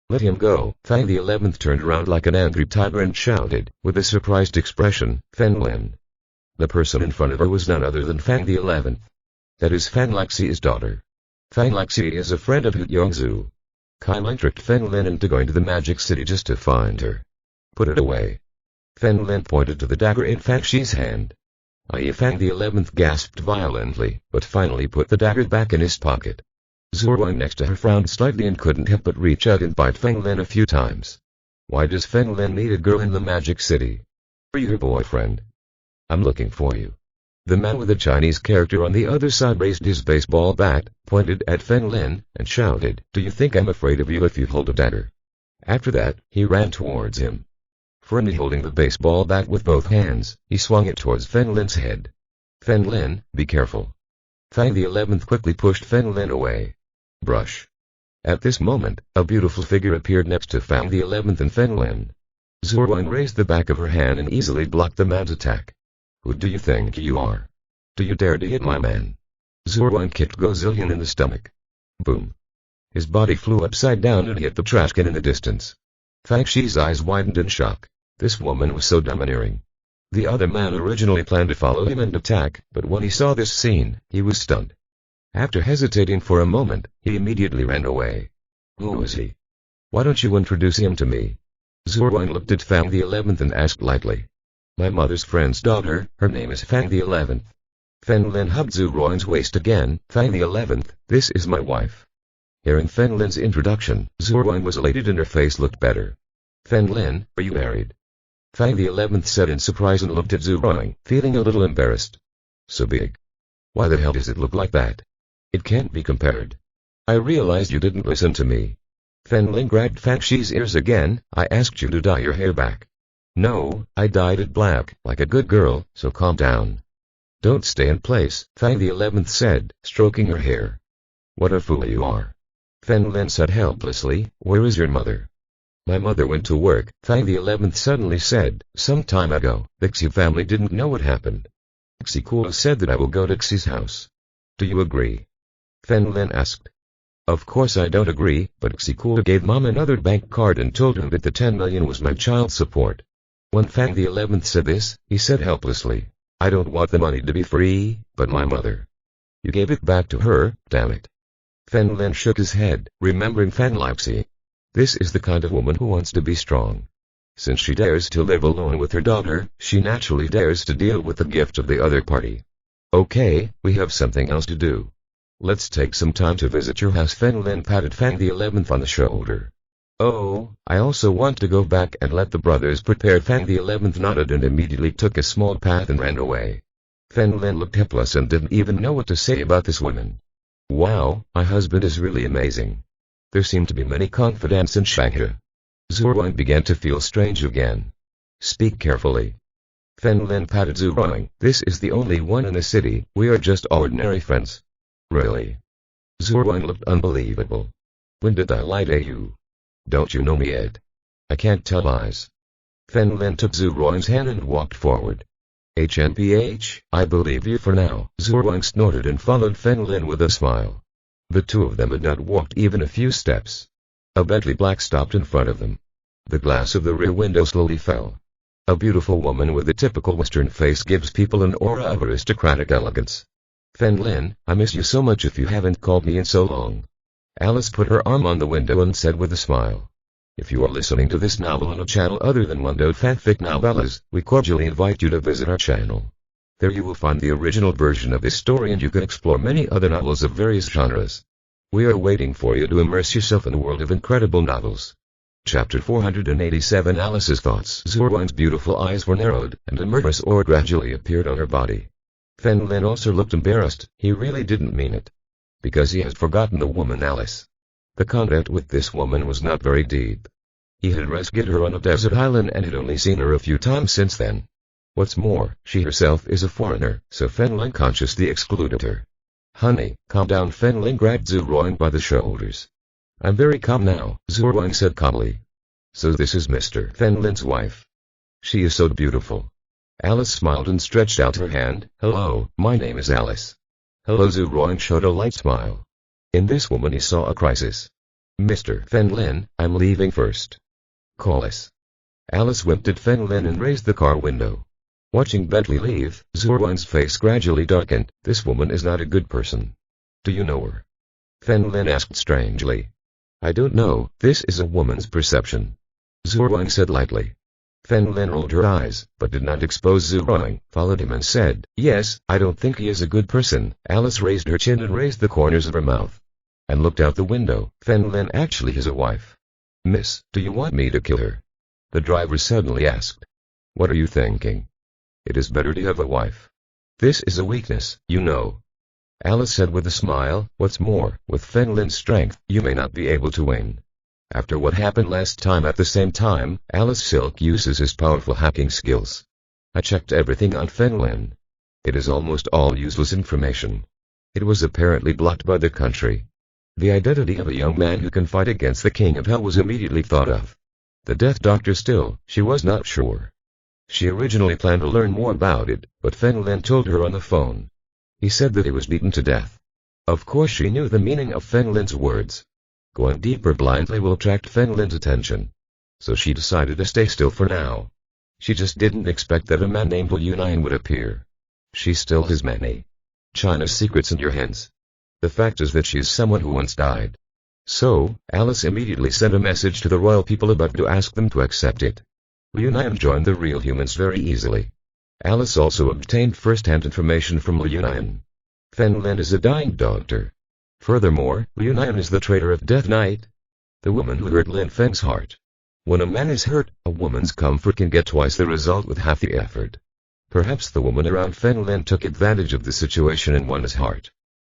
Let him go. Fang the 11th turned around like an angry tiger and shouted, with a surprised expression, Fen Lin. The person in front of her was none other than Fang the 11th. That is Fan Laxi's daughter. Fang Laxi is a friend of Hu Yongzhu. Kai Lin tricked Fen Lin into going to the Magic City just to find her. Put it away. Fen Lin pointed to the dagger in Fang Shi's hand. Fang the 11th gasped violently, but finally put the dagger back in his pocket. Zhu Wang next to her frowned slightly and couldn't help but reach out and bite Feng Lin a few times. Why does Feng Lin need a girl in the Magic City? Are you her boyfriend? I'm looking for you. The man with the Chinese character on the other side raised his baseball bat, pointed at Feng Lin, and shouted, Do you think I'm afraid of you if you hold a dagger? After that, he ran towards him. Firmly holding the baseball bat with both hands, he swung it towards Feng Lin's head. Feng Lin, be careful. Fang the 11th quickly pushed Feng Lin away. Brush. At this moment, a beautiful figure appeared next to Fang the 11th and Feng Lin. Zhu Wang raised the back of her hand and easily blocked the man's attack. Who do you think you are? Do you dare to hit my man? Zhu Wang kicked Gozillion in the stomach. Boom. His body flew upside down and hit the trash can in the distance. Fang Shi's eyes widened in shock. This woman was so domineering. The other man originally planned to follow him and attack, but when he saw this scene, he was stunned. After hesitating for a moment, he immediately ran away. Who is he? Why don't you introduce him to me? Zhu Wang looked at Fang the 11th and asked lightly. My mother's friend's daughter, her name is Fang the 11th. Feng Lin hugged Zhu Wang's waist again. Fang the 11th, this is my wife. Hearing Feng Lin's introduction, Zhu Wang was elated and her face looked better. Feng Lin, are you married? Fang the 11th said in surprise and looked at Zhu Wang, feeling a little embarrassed. So big. Why the hell does it look like that? It can't be compared. I realized you didn't listen to me. Feng Lin grabbed Fang Shi's ears again. I asked you to dye your hair back. No, I dyed it black, like a good girl, so calm down. Don't stay in place, Fang the 11th said, stroking her hair. What a fool you are. Feng Lin said helplessly, where is your mother? My mother went to work, Fang the 11th suddenly said, some time ago. The Xi family didn't know what happened. Xi Kuo said that I will go to Xi's house. Do you agree? Feng Lin asked. Of course I don't agree, but Xi Kuo gave Mom another bank card and told him that the 10 million was my child support. When Fang the 11th said this, he said helplessly, I don't want the money to be free, but my mother. You gave it back to her, damn it. Feng Lin shook his head, remembering Fan Laxi. This is the kind of woman who wants to be strong. Since she dares to live alone with her daughter, she naturally dares to deal with the gift of the other party. Okay, we have something else to do. Let's take some time to visit your house. Feng Lin patted Fang the 11th on the shoulder. Oh, I also want to go back and let the brothers prepare. Fang the 11th nodded and immediately took a small path and ran away. Feng Lin looked helpless and didn't even know what to say about this woman. Wow, my husband is really amazing. There seemed to be many confidants in Shanghai. Zhu Wang began to feel strange again. Speak carefully. Feng Lin patted Zhu Wang. This is the only one in the city. We are just ordinary friends. Really? Zhu Wang looked unbelievable. When did I lie to you? Don't you know me yet? I can't tell lies. Feng Lin took Zhu Wang's hand and walked forward. HNPH, I believe you for now. Zhu Wang snorted and followed Feng Lin with a smile. The two of them had not walked even a few steps. A Bentley Black stopped in front of them. The glass of the rear window slowly fell. A beautiful woman with a typical Western face gives people an aura of aristocratic elegance. Feng Lin, I miss you so much if you haven't called me in so long. Alice put her arm on the window and said with a smile. If you are listening to this novel on a channel other than Wando Fanfic Novellas, we cordially invite you to visit our channel. There you will find the original version of this story and you can explore many other novels of various genres. We are waiting for you to immerse yourself in a world of incredible novels. Chapter 487 Alice's thoughts. Zhu Wang's beautiful eyes were narrowed, and a murderous aura gradually appeared on her body. Feng Lin also looked embarrassed. He really didn't mean it. Because he had forgotten the woman Alice. The contact with this woman was not very deep. He had rescued her on a desert island and had only seen her a few times since then. What's more, she herself is a foreigner, so Fen Lin consciously excluded her. Honey, calm down. Fen Lin grabbed Zhu Ruang by the shoulders. I'm very calm now, Zhu Ruang said calmly. So this is Mr. Fen Lin's wife. She is so beautiful. Alice smiled and stretched out her hand. Hello, my name is Alice. Hello. Zhu Ruang showed a light smile. In this woman he saw a crisis. Mr. Fen Lin, I'm leaving first. Call us. Alice winked at Fen Lin and raised the car window. Watching Bentley leave, Zhu Ruang's face gradually darkened. This woman is not a good person. Do you know her? Fen Lin asked strangely. I don't know, this is a woman's perception. Zhu Ruang said lightly. Fen Lin rolled her eyes, but did not expose Zhu Ruang, followed him and said, yes, I don't think he is a good person. Alice raised her chin and raised the corners of her mouth. And looked out the window. Fen Lin actually has a wife. Miss, do you want me to kill her? The driver suddenly asked. What are you thinking? It is better to have a wife. This is a weakness, you know. Alice said with a smile. What's more, with Fen Lin's strength, you may not be able to win. After what happened last time at the same time, Alice Silk uses his powerful hacking skills. I checked everything on Fen Lin. It is almost all useless information. It was apparently blocked by the country. The identity of a young man who can fight against the King of Hell was immediately thought of. The Death Doctor still, she was not sure. She originally planned to learn more about it, but Fen Lin told her on the phone. He said that he was beaten to death. Of course she knew the meaning of Fen Lin's words. Going deeper blindly will attract Fen Lin's attention. So she decided to stay still for now. She just didn't expect that a man named Liu Nian would appear. She still has many China's secrets in your hands. The fact is that she is someone who once died. So, Alice immediately sent a message to the royal people above to ask them to accept it. Liu Nian joined the real humans very easily. Alice also obtained first-hand information from Liu Nian. Fen Lin is a dying doctor. Furthermore, Liu Nian is the traitor of Death Knight, the woman who hurt Lin Feng's heart. When a man is hurt, a woman's comfort can get twice the result with half the effort. Perhaps the woman around Fen Lin took advantage of the situation and won his heart.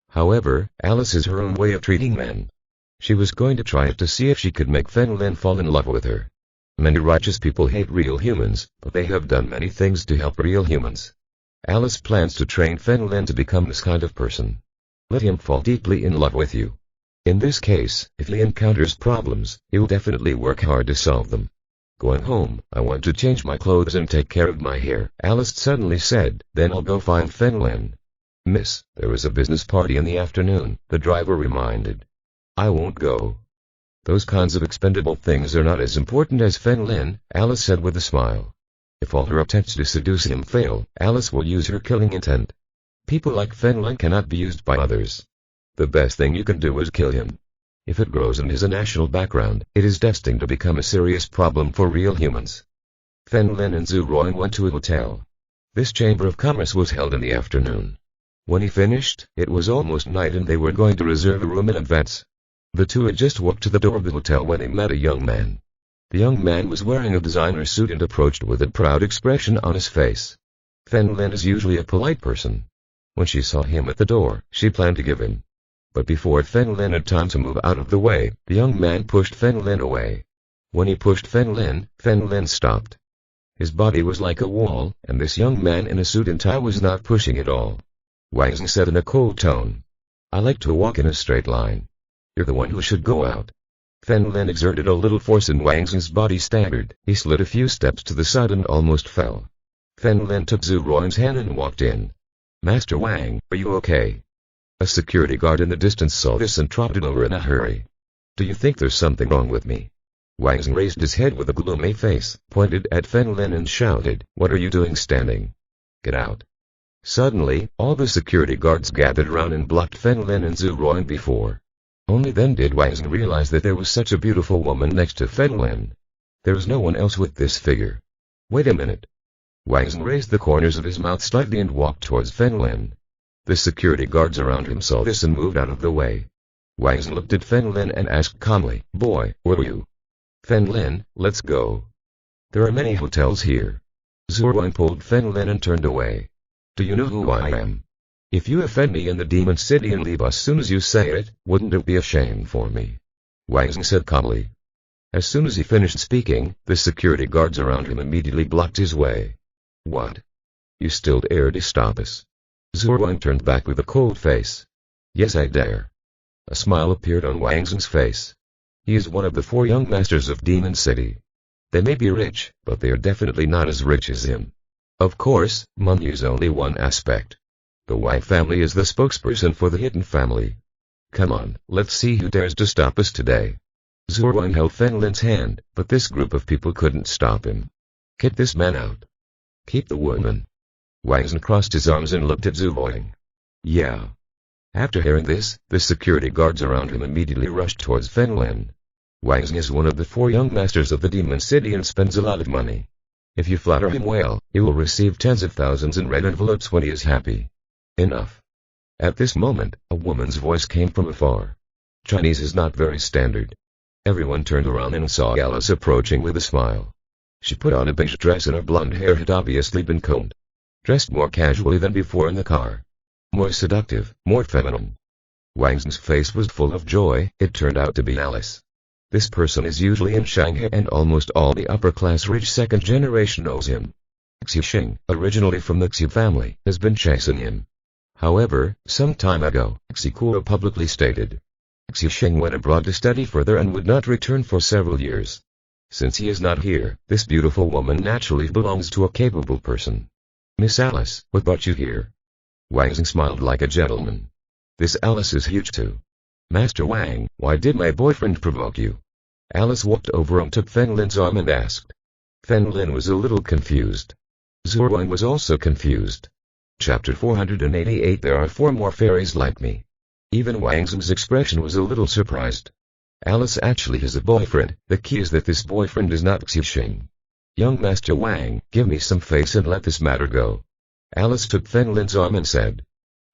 However, Alice is her own way of treating men. She was going to try it to see if she could make Fen Lin fall in love with her. Many righteous people hate real humans, but they have done many things to help real humans. Alice plans to train Fen Lin to become this kind of person. Let him fall deeply in love with you. In this case, if he encounters problems, he will definitely work hard to solve them. Going home, I want to change my clothes and take care of my hair, Alice suddenly said, then I'll go find Fen Lin. Miss, there is a business party in the afternoon, the driver reminded. I won't go. Those kinds of expendable things are not as important as Fen Lin, Alice said with a smile. If all her attempts to seduce him fail, Alice will use her killing intent. People like Fen Lin cannot be used by others. The best thing you can do is kill him. If it grows and has a national background, it is destined to become a serious problem for real humans. Fen Lin and Zhu Ruang went to a hotel. This chamber of commerce was held in the afternoon. When he finished, it was almost night and they were going to reserve a room in advance. The two had just walked to the door of the hotel when they met a young man. The young man was wearing a designer suit and approached with a proud expression on his face. Fen Lin is usually a polite person. When she saw him at the door, she planned to give in. But before Fen Lin had time to move out of the way, the young man pushed Fen Lin away. When he pushed Fen Lin stopped. His body was like a wall, and this young man in a suit and tie was not pushing at all. Wang Xing said in a cold tone. I like to walk in a straight line. You're the one who should go out. Fen Lin exerted a little force and Wang Xing's body staggered. He slid a few steps to the side and almost fell. Fen Lin took Zhu Ruang's hand and walked in. Master Wang, are you okay? A security guard in the distance saw this and trotted over in a hurry. Do you think there's something wrong with me? Wang Xing raised his head with a gloomy face, pointed at Fen Lin and shouted, What are you doing standing? Get out. Suddenly, all the security guards gathered around and blocked Fen Lin and Zhu Ruang before. Only then did Wang Xing realize that there was such a beautiful woman next to Fen Lin. There was no one else with this figure. Wait a minute. Wang Xing raised the corners of his mouth slightly and walked towards Fen Lin. The security guards around him saw this and moved out of the way. Wang Xing looked at Fen Lin and asked calmly, Boy, where are you? Fen Lin, let's go. There are many hotels here. Zhu Ruang pulled Fen Lin and turned away. Do you know who I am? If you offend me in the Demon City and leave as soon as you say it, wouldn't it be a shame for me? Wang Xing said calmly. As soon as he finished speaking, the security guards around him immediately blocked his way. What? You still dare to stop us? Zhu Wang turned back with a cold face. Yes, I dare. A smile appeared on Wang Zheng's face. He is one of the 4 young masters of Demon City. They may be rich, but they are definitely not as rich as him. Of course, money is only one aspect. The Wang family is the spokesperson for the hidden family. Come on, let's see who dares to stop us today. Zhu Wang held Fen Lin's hand, but this group of people couldn't stop him. Get this man out. Keep the woman. Wang Zheng crossed his arms and looked at Zhu Wang. Yeah. After hearing this, the security guards around him immediately rushed towards Fen Lin. Wang Zheng is one of the 4 young masters of the Demon City and spends a lot of money. If you flatter him well, he will receive tens of thousands in red envelopes when he is happy. Enough. At this moment, a woman's voice came from afar. Chinese is not very standard. Everyone turned around and saw Alice approaching with a smile. She put on a beige dress and her blonde hair had obviously been combed. Dressed more casually than before in the car. More seductive, more feminine. Wang Zheng's face was full of joy. It turned out to be Alice. This person is usually in Shanghai and almost all the upper-class rich second generation knows him. Xu Xing, originally from the Xu family, has been chasing him. However, some time ago, Xu Kuo publicly stated, Xu Xing went abroad to study further and would not return for several years. Since he is not here, this beautiful woman naturally belongs to a capable person. Miss Alice, what brought you here? Wang Zheng smiled like a gentleman. This Alice is huge too. Master Wang, why did my boyfriend provoke you? Alice walked over and took Fen Lin's arm and asked. Fen Lin was a little confused. Zhu Wang was also confused. Chapter 488 There are 4 more fairies like me. Even Wang Zheng's expression was a little surprised. Alice actually has a boyfriend. The key is that this boyfriend is not Xu Xing. Young Master Wang, give me some face and let this matter go. Alice took Fen Lin's arm and said.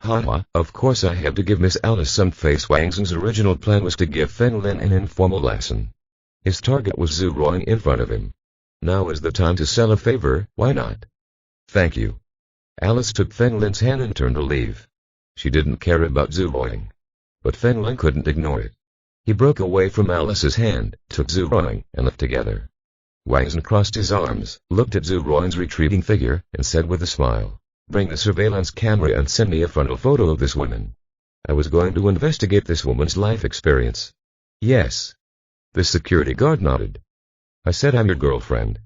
Haha, of course I have to give Miss Alice some face. Wang Zheng's original plan was to give Fen Lin an informal lesson. His target was Zhu Wang in front of him. Now is the time to sell a favor, why not? Thank you. Alice took Fen Lin's hand and turned to leave. She didn't care about Zhu Wang. But Fen Lin couldn't ignore it. He broke away from Alice's hand, took Zhu Wang, and left together. Wang Zheng crossed his arms, looked at Zhu Wang's retreating figure, and said with a smile, bring the surveillance camera and send me a frontal photo of this woman. I was going to investigate this woman's life experience. Yes. The security guard nodded. I said I'm your girlfriend.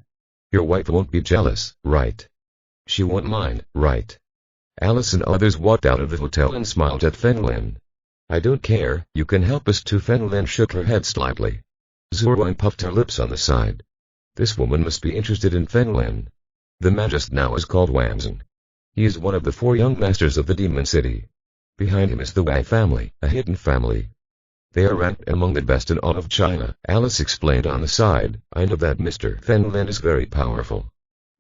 Your wife won't be jealous, right? She won't mind, right? Alice and others walked out of the hotel and smiled at Fen Lin. I don't care, you can help us too. Fen Lin shook her head slightly. Zhu Wang puffed her lips on the side. This woman must be interested in Fen Lin. The man just now is called Wang Zheng. He is one of the 4 young masters of the Demon City. Behind him is the Wang family, a hidden family. They are ranked among the best in all of China. Alice explained on the side, I know that Mr. Fen Lin is very powerful.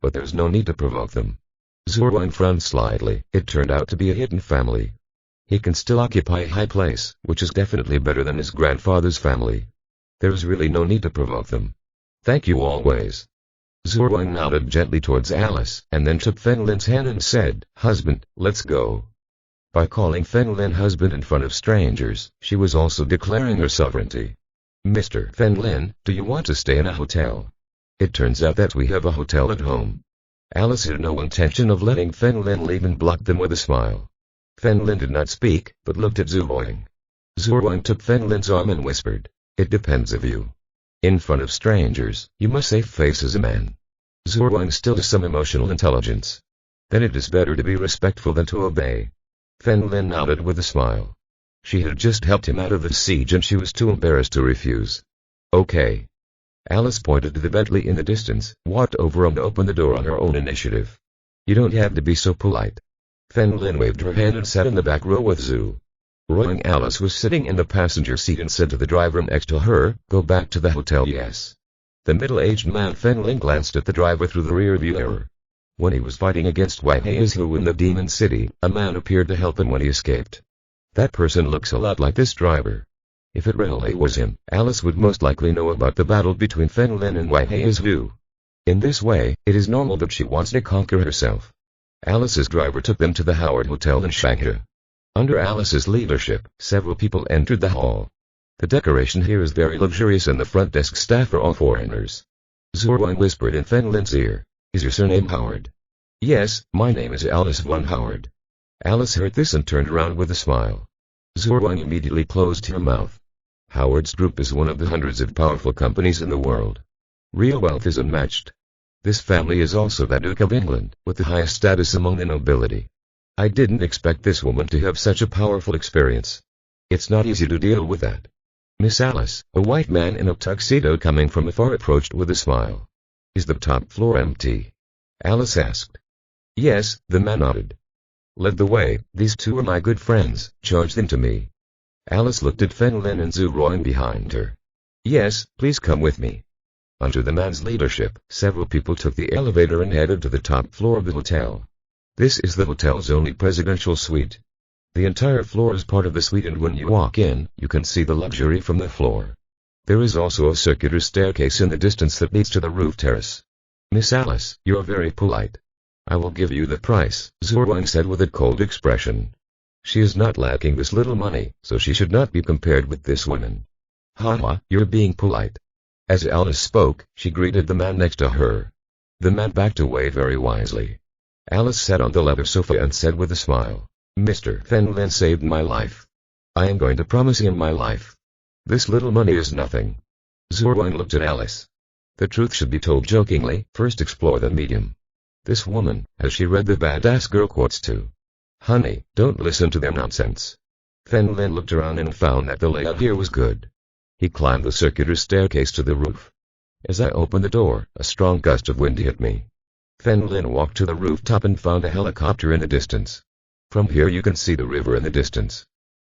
But there's no need to provoke them. Zhu Wang frowned slightly. It turned out to be a hidden family. He can still occupy a high place, which is definitely better than his grandfather's family. There is really no need to provoke them. Thank you always. Zhu Wang nodded gently towards Alice, and then took Fen Lin's hand and said, husband, let's go. By calling Fen Lin husband in front of strangers, she was also declaring her sovereignty. Mr. Fen Lin, do you want to stay in a hotel? It turns out that we have a hotel at home. Alice had no intention of letting Fen Lin leave and blocked them with a smile. Fen Lin did not speak, but looked at Zhu Wang. Zhu Wang took Fen Lin's arm and whispered, it depends of you. In front of strangers, you must save face as a man. Zhu Wang still has some emotional intelligence. Then it is better to be respectful than to obey. Fen Lin nodded with a smile. She had just helped him out of the siege and she was too embarrassed to refuse. Okay. Alice pointed to the Bentley in the distance, walked over and opened the door on her own initiative. You don't have to be so polite. Fen Lin waved her hand and sat in the back row with Zhu. Wang. Alice was sitting in the passenger seat and said to the driver next to her, go back to the hotel. Yes. The middle-aged man Fen Lin glanced at the driver through the rear-view mirror. When he was fighting against Wang Heizu in the Demon City, a man appeared to help him when he escaped. That person looks a lot like this driver. If it really was him, Alice would most likely know about the battle between Fen Lin and Wang Heizu. In this way, it is normal that she wants to conquer herself. Alice's driver took them to the Howard Hotel in Shanghai. Under Alice's leadership, several people entered the hall. The decoration here is very luxurious and the front desk staff are all foreigners. Zhu Ruang whispered in Fen Lin's ear. Is your surname Howard? Yes, my name is Alice von Howard. Alice heard this and turned around with a smile. Zhu Ruang immediately closed her mouth. Howard's Group is one of the hundreds of powerful companies in the world. Real wealth is unmatched. This family is also the Duke of England, with the highest status among the nobility. I didn't expect this woman to have such a powerful experience. It's not easy to deal with that. Miss Alice, a white man in a tuxedo coming from afar approached with a smile. Is the top floor empty? Alice asked. Yes, the man nodded. Led the way, these two are my good friends, charge them to me. Alice looked at Fen Lin and Zhu Ruang behind her. Yes, please come with me. Under the man's leadership, several people took the elevator and headed to the top floor of the hotel. This is the hotel's only presidential suite. The entire floor is part of the suite and when you walk in, you can see the luxury from the floor. There is also a circular staircase in the distance that leads to the roof terrace. Miss Alice, you're very polite. I will give you the price, Zhu Ruang said with a cold expression. She is not lacking this little money, so she should not be compared with this woman. Haha, you're being polite. As Alice spoke, she greeted the man next to her. The man backed away very wisely. Alice sat on the leather sofa and said with a smile, Mr. Fen Lin saved my life. I am going to promise him my life. This little money is nothing. Zhu Ruang looked at Alice. The truth should be told jokingly, first explore the medium. This woman, has she read the badass girl quotes too? Honey, don't listen to their nonsense. Fen Lin looked around and found that the layout here was good. He climbed the circular staircase to the roof. As I opened the door, a strong gust of wind hit me. Fen Lin walked to the rooftop and found a helicopter in the distance. From here you can see the river in the distance.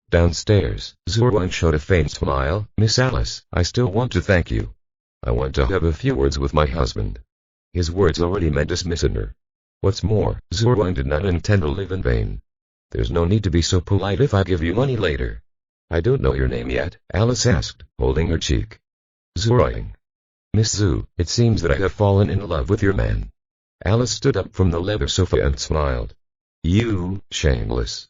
Downstairs, Zhu Ruang showed a faint smile. Miss Alice, I still want to thank you. I want to have a few words with my husband. His words already meant dismissing her. What's more, Zhu Ruang did not intend to live in vain. There's no need to be so polite if I give you money later. I don't know your name yet, Alice asked, holding her cheek. Zhu Ruang. Miss Zhu, it seems that I have fallen in love with your man. Alice stood up from the leather sofa and smiled. You, shameless.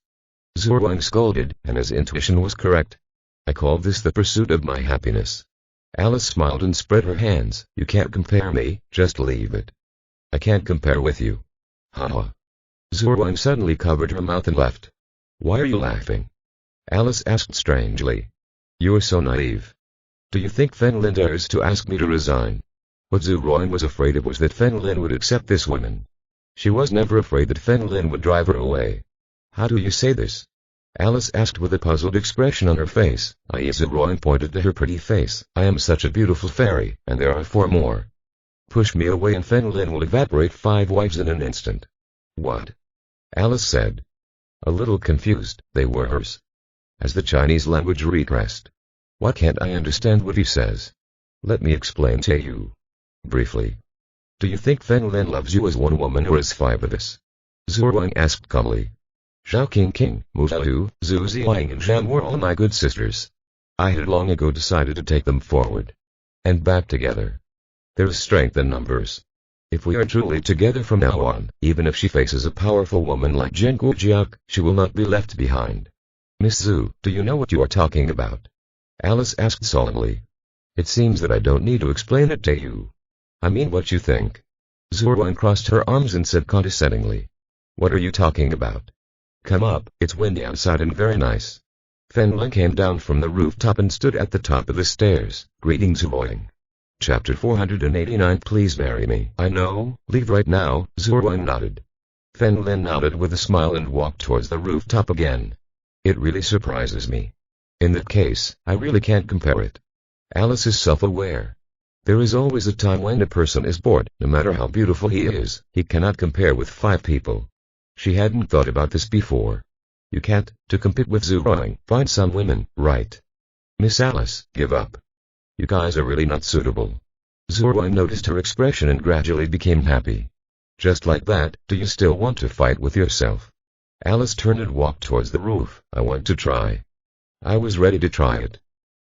Zhu Ruang scolded, and his intuition was correct. I call this the pursuit of my happiness. Alice smiled and spread her hands. You can't compare me, just leave it. I can't compare with you. Haha. Zhu Ruang suddenly covered her mouth and left. Why are you laughing? Alice asked strangely. You are so naive. Do you think Fen Lin dares to ask me to resign? What Zhu Ruang was afraid of was that Fen Lin would accept this woman. She was never afraid that Fen Lin would drive her away. How do you say this? Alice asked with a puzzled expression on her face. Zhu Ruang pointed to her pretty face. I am such a beautiful fairy, and there are 4 more. Push me away and Fen Lin will evaporate 5 wives in an instant. What? Alice said. A little confused, they were hers. As the Chinese language regressed. Why can't I understand what he says? Let me explain to you. Briefly. Do you think Fen Lin loves you as one woman or as 5 of us? Zhu Ruang asked calmly. Zhao King, Mu Xiaohu, Zhu Ziyang and Zhang were all my good sisters. I had long ago decided to take them forward. And back together. There is strength in numbers. If we are truly together from now on, even if she faces a powerful woman like Zheng Gujiak, she will not be left behind. Miss Zhu, do you know what you are talking about? Alice asked solemnly. It seems that I don't need to explain it to you. I mean what you think. Zhu Ruang crossed her arms and said condescendingly. What are you talking about? Come up, it's windy outside and very nice. Fen Lin came down from the rooftop and stood at the top of the stairs, greeting Zhu Ruang. Chapter 489 Please marry me. I know, leave right now, Zhu Ruang nodded. Fen Lin nodded with a smile and walked towards the rooftop again. It really surprises me. In that case, I really can't compare it. Alice is self-aware. There is always a time when a person is bored, no matter how beautiful he is, he cannot compare with 5 people. She hadn't thought about this before. You can't, to compete with Zhu Ruang, find some women, right? Miss Alice, give up. You guys are really not suitable. Zhu Ruang noticed her expression and gradually became happy. Just like that, do you still want to fight with yourself? Alice turned and walked towards the roof. I want to try. I was ready to try it.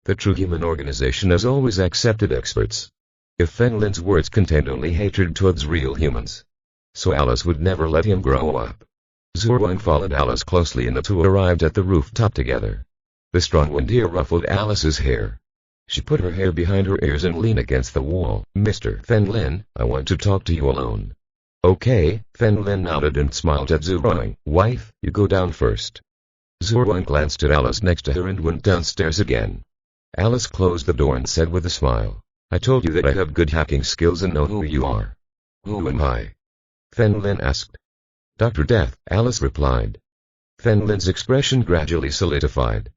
The True Human Organization has always accepted experts. If Fen Lin's words contained only hatred towards real humans, so Alice would never let him grow up. Zhu Ruang followed Alice closely and the two arrived at the rooftop together. The strong wind here ruffled Alice's hair. She put her hair behind her ears and leaned against the wall. Mr. Fenlin, I want to talk to you alone. Okay, Fenlin nodded and smiled at Zhuang. Wife, you go down first. Zhuang glanced at Alice next to her and went downstairs again. Alice closed the door and said with a smile, I told you that I have good hacking skills and know who you are. Who am I? Fenlin asked. Dr. Death, Alice replied. Fenlin's expression gradually solidified.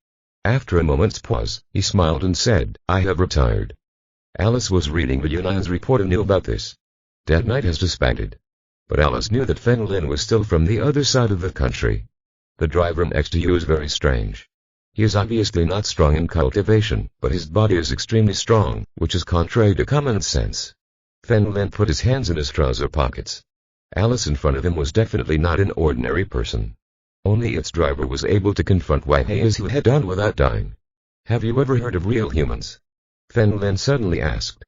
After a moment's pause, he smiled and said, I have retired. Alice was reading the Yunan's report and knew about this. Dead Knight has disbanded. But Alice knew that Fenlin was still from the other side of the country. The driver next to you is very strange. He is obviously not strong in cultivation, but his body is extremely strong, which is contrary to common sense. Fenlin put his hands in his trouser pockets. Alice in front of him was definitely not an ordinary person. Only its driver was able to confront Wei as who head on without dying. Have you ever heard of real humans? Fenlin suddenly asked.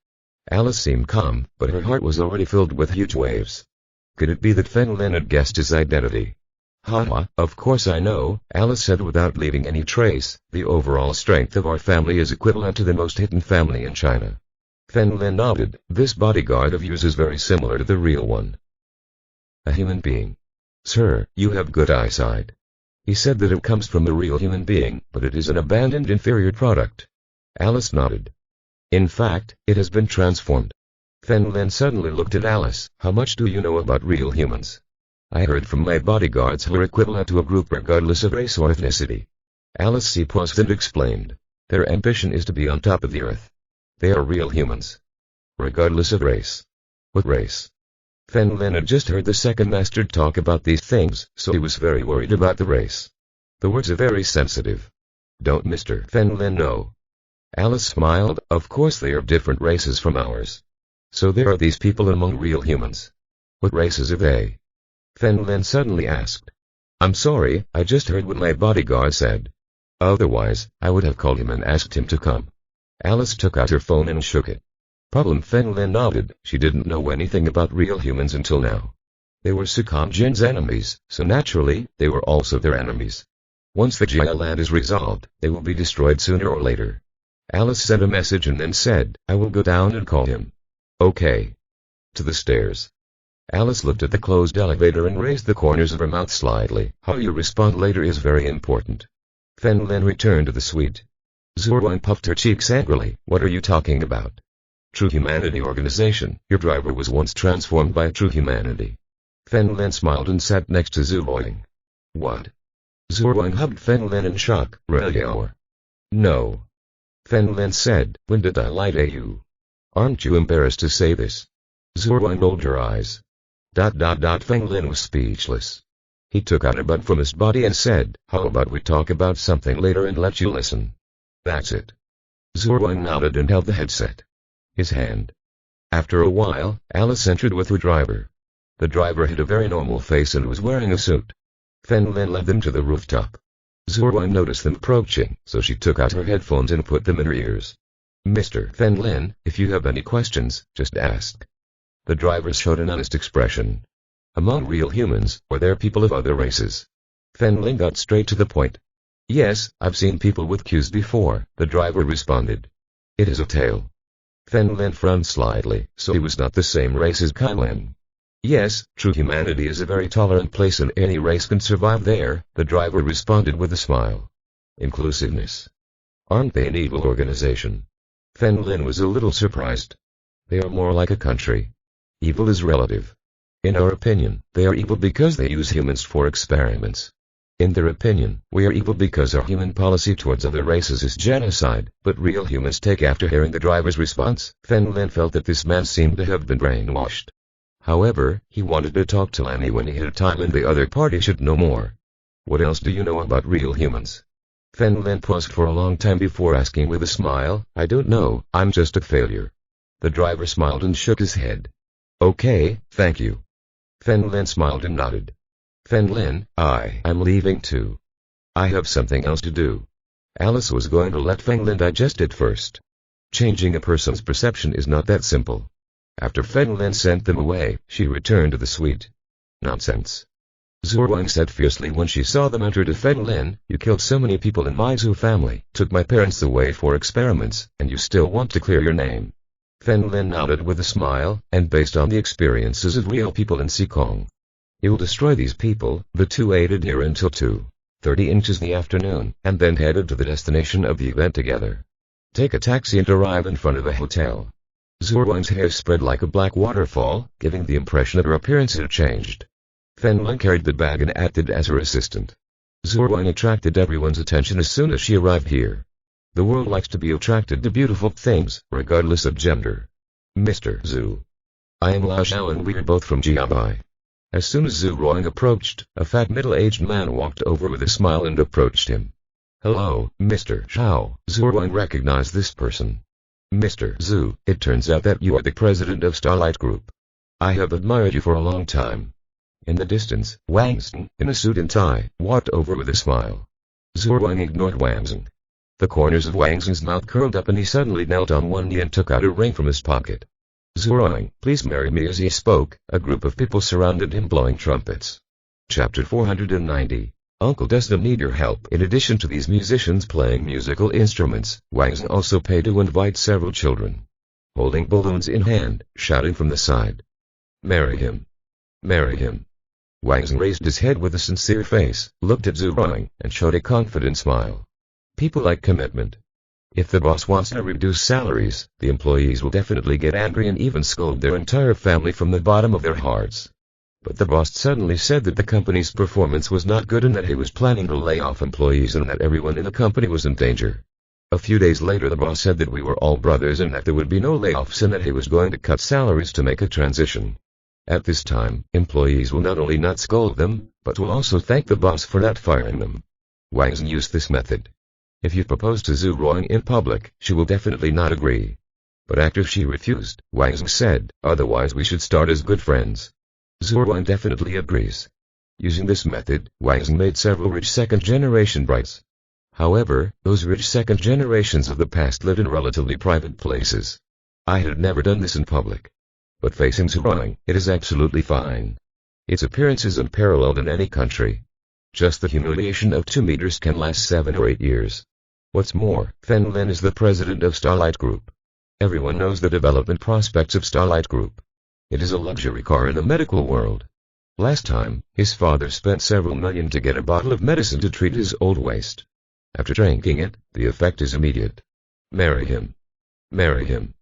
Alice seemed calm, but her heart was already filled with huge waves. Could it be that Fenlin had guessed his identity? Haha, of course I know, Alice said without leaving any trace. The overall strength of our family is equivalent to the most hidden family in China. Fenlin nodded. This bodyguard of yours is very similar to the real one. A human being. Sir, you have good eyesight. He said that it comes from a real human being, but it is an abandoned inferior product. Alice nodded. In fact, it has been transformed. Fenlin suddenly looked at Alice. How much do you know about real humans? I heard from my bodyguards who are equivalent to a group regardless of race or ethnicity. Alice paused and explained. Their ambition is to be on top of the earth. They are real humans. Regardless of race. What race? Fenlin had just heard the second master talk about these things, so he was very worried about the race. The words are very sensitive. Don't Mr. Fenlin know? Alice smiled. Of course they are different races from ours. So there are these people among real humans. What races are they? Fenlin suddenly asked. I'm sorry, I just heard what my bodyguard said. Otherwise, I would have called him and asked him to come. Alice took out her phone and shook it. Problem. Fenlin nodded. She didn't know anything about real humans until now. They were Sukham Jin's enemies, so naturally, they were also their enemies. Once the Jia land is resolved, they will be destroyed sooner or later. Alice sent a message and then said, I will go down and call him. Okay. To the stairs. Alice looked at the closed elevator and raised the corners of her mouth slightly. How you respond later is very important. Fenlin returned to the suite. Zhuang puffed her cheeks angrily. What are you talking about? True Humanity Organization. Your driver was once transformed by True Humanity. Fenlin smiled and sat next to Zhuang. What? Zhuang hugged Fenlin in shock. Really? No. Fenlin said, when did I lie to you? Aren't you embarrassed to say this? Zhuang rolled her eyes. Fenlin was speechless. He took out a bud from his body and said, how about we talk about something later and let you listen? That's it. Zhuang nodded and held the headset. His hand. After a while, Alice entered with her driver. The driver had a very normal face and was wearing a suit. Fenlin led them to the rooftop. Zhuang noticed them approaching, so she took out her headphones and put them in her ears. Mr. Fenlin, if you have any questions, just ask. The driver showed an honest expression. Among real humans, or there people of other races? Fenlin got straight to the point. Yes, I've seen people with queues before, the driver responded. It is a tail. Fenlin frowned slightly, so he was not the same race as Kailan. Yes, True Humanity is a very tolerant place and any race can survive there, the driver responded with a smile. Inclusiveness. Aren't they an evil organization? Fenlin was a little surprised. They are more like a country. Evil is relative. In our opinion, they are evil because they use humans for experiments. In their opinion, we are evil because our human policy towards other races is genocide, but real humans take. After hearing the driver's response, Fenlin felt that this man seemed to have been brainwashed. However, he wanted to talk to Lanny when he had time and the other party should know more. What else do you know about real humans? Fenlin paused for a long time before asking with a smile, I don't know, I'm just a failure. The driver smiled and shook his head. Okay, thank you. Fenlin smiled and nodded. Fenlin, I'm leaving too. I have something else to do. Alice was going to let Fenlin digest it first. Changing a person's perception is not that simple. After Fenlin sent them away, she returned to the suite. Nonsense. Zhu Wang said fiercely when she saw them enter, defend Lin, you killed so many people in my Zhu family, took my parents away for experiments, and you still want to clear your name. Fen Lin nodded with a smile, and based on the experiences of real people in Xikong, you will destroy these people. The two waited here until 2:30 in the afternoon, and then headed to the destination of the event together. Take a taxi and arrive in front of a hotel. Zhu Wang's hair spread like a black waterfall, giving the impression that her appearance had changed. Fen Lin carried the bag and acted as her assistant. Zhu Wang attracted everyone's attention as soon as she arrived here. The world likes to be attracted to beautiful things, regardless of gender. Mr. Zhu. I am Lao Xiao and we are both from Jiabai. As soon as Zhu Wang approached, a fat middle-aged man walked over with a smile and approached him. Hello, Mr. Xiao. Zhu Wang recognized this person. Mr. Zhu, it turns out that you are the president of Starlight Group. I have admired you for a long time. In the distance, Wang Zeng, in a suit and tie, walked over with a smile. Zhu Wang ignored Wang Zeng. The corners of Wang Zeng's mouth curled up and he suddenly knelt on one knee and took out a ring from his pocket. Zhu Wang, please marry me. As he spoke, a group of people surrounded him blowing trumpets. Chapter 490. Uncle doesn't need your help. In addition to these musicians playing musical instruments, Wang Zeng also paid to invite several children, holding balloons in hand, shouting from the side. Marry him. Marry him. Wang Zeng raised his head with a sincere face, looked at Zhu Wang, and showed a confident smile. People like commitment. If the boss wants to reduce salaries, the employees will definitely get angry and even scold their entire family from the bottom of their hearts. But the boss suddenly said that the company's performance was not good and that he was planning to lay off employees and that everyone in the company was in danger. A few days later the boss said that we were all brothers and that there would be no layoffs and that he was going to cut salaries to make a transition. At this time, employees will not only not scold them, but will also thank the boss for not firing them. Wang Zeng used this method. If you propose to Zhu Wang in public, she will definitely not agree. But after she refused, Wang Zeng said, otherwise we should start as good friends. Zhu Wang definitely agrees. Using this method, Wang Zeng made several rich second-generation brides. However, those rich second generations of the past lived in relatively private places. I had never done this in public. But facing Zhu Wang, it is absolutely fine. Its appearance is unparalleled in any country. Just the humiliation of 2 meters can last 7 or 8 years. What's more, Fen Lin is the president of Starlight Group. Everyone knows the development prospects of Starlight Group. It is a luxury car in the medical world. Last time, his father spent several million to get a bottle of medicine to treat his old waist. After drinking it, the effect is immediate. Marry him. Marry him.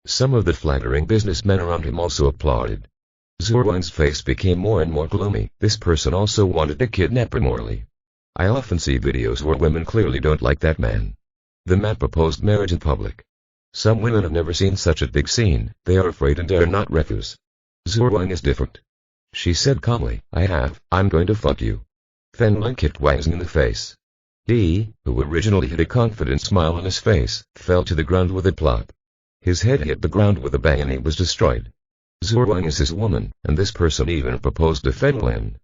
Some of the flattering businessmen around him also applauded. Zhu Wang's face became more and more gloomy. This person also wanted to kidnap her morally. I often see videos where women clearly don't like that man. The man proposed marriage in public. Some women have never seen such a big scene. They are afraid and dare not refuse. Zhu Wang is different. She said calmly, I'm going to fuck you. Fen Lin kicked Wang Zeng in the face. He, who originally had a confident smile on his face, fell to the ground with a plop. His head hit the ground with a bang and he was destroyed. Zhu Wang is his woman, and this person even proposed to Fen Lin.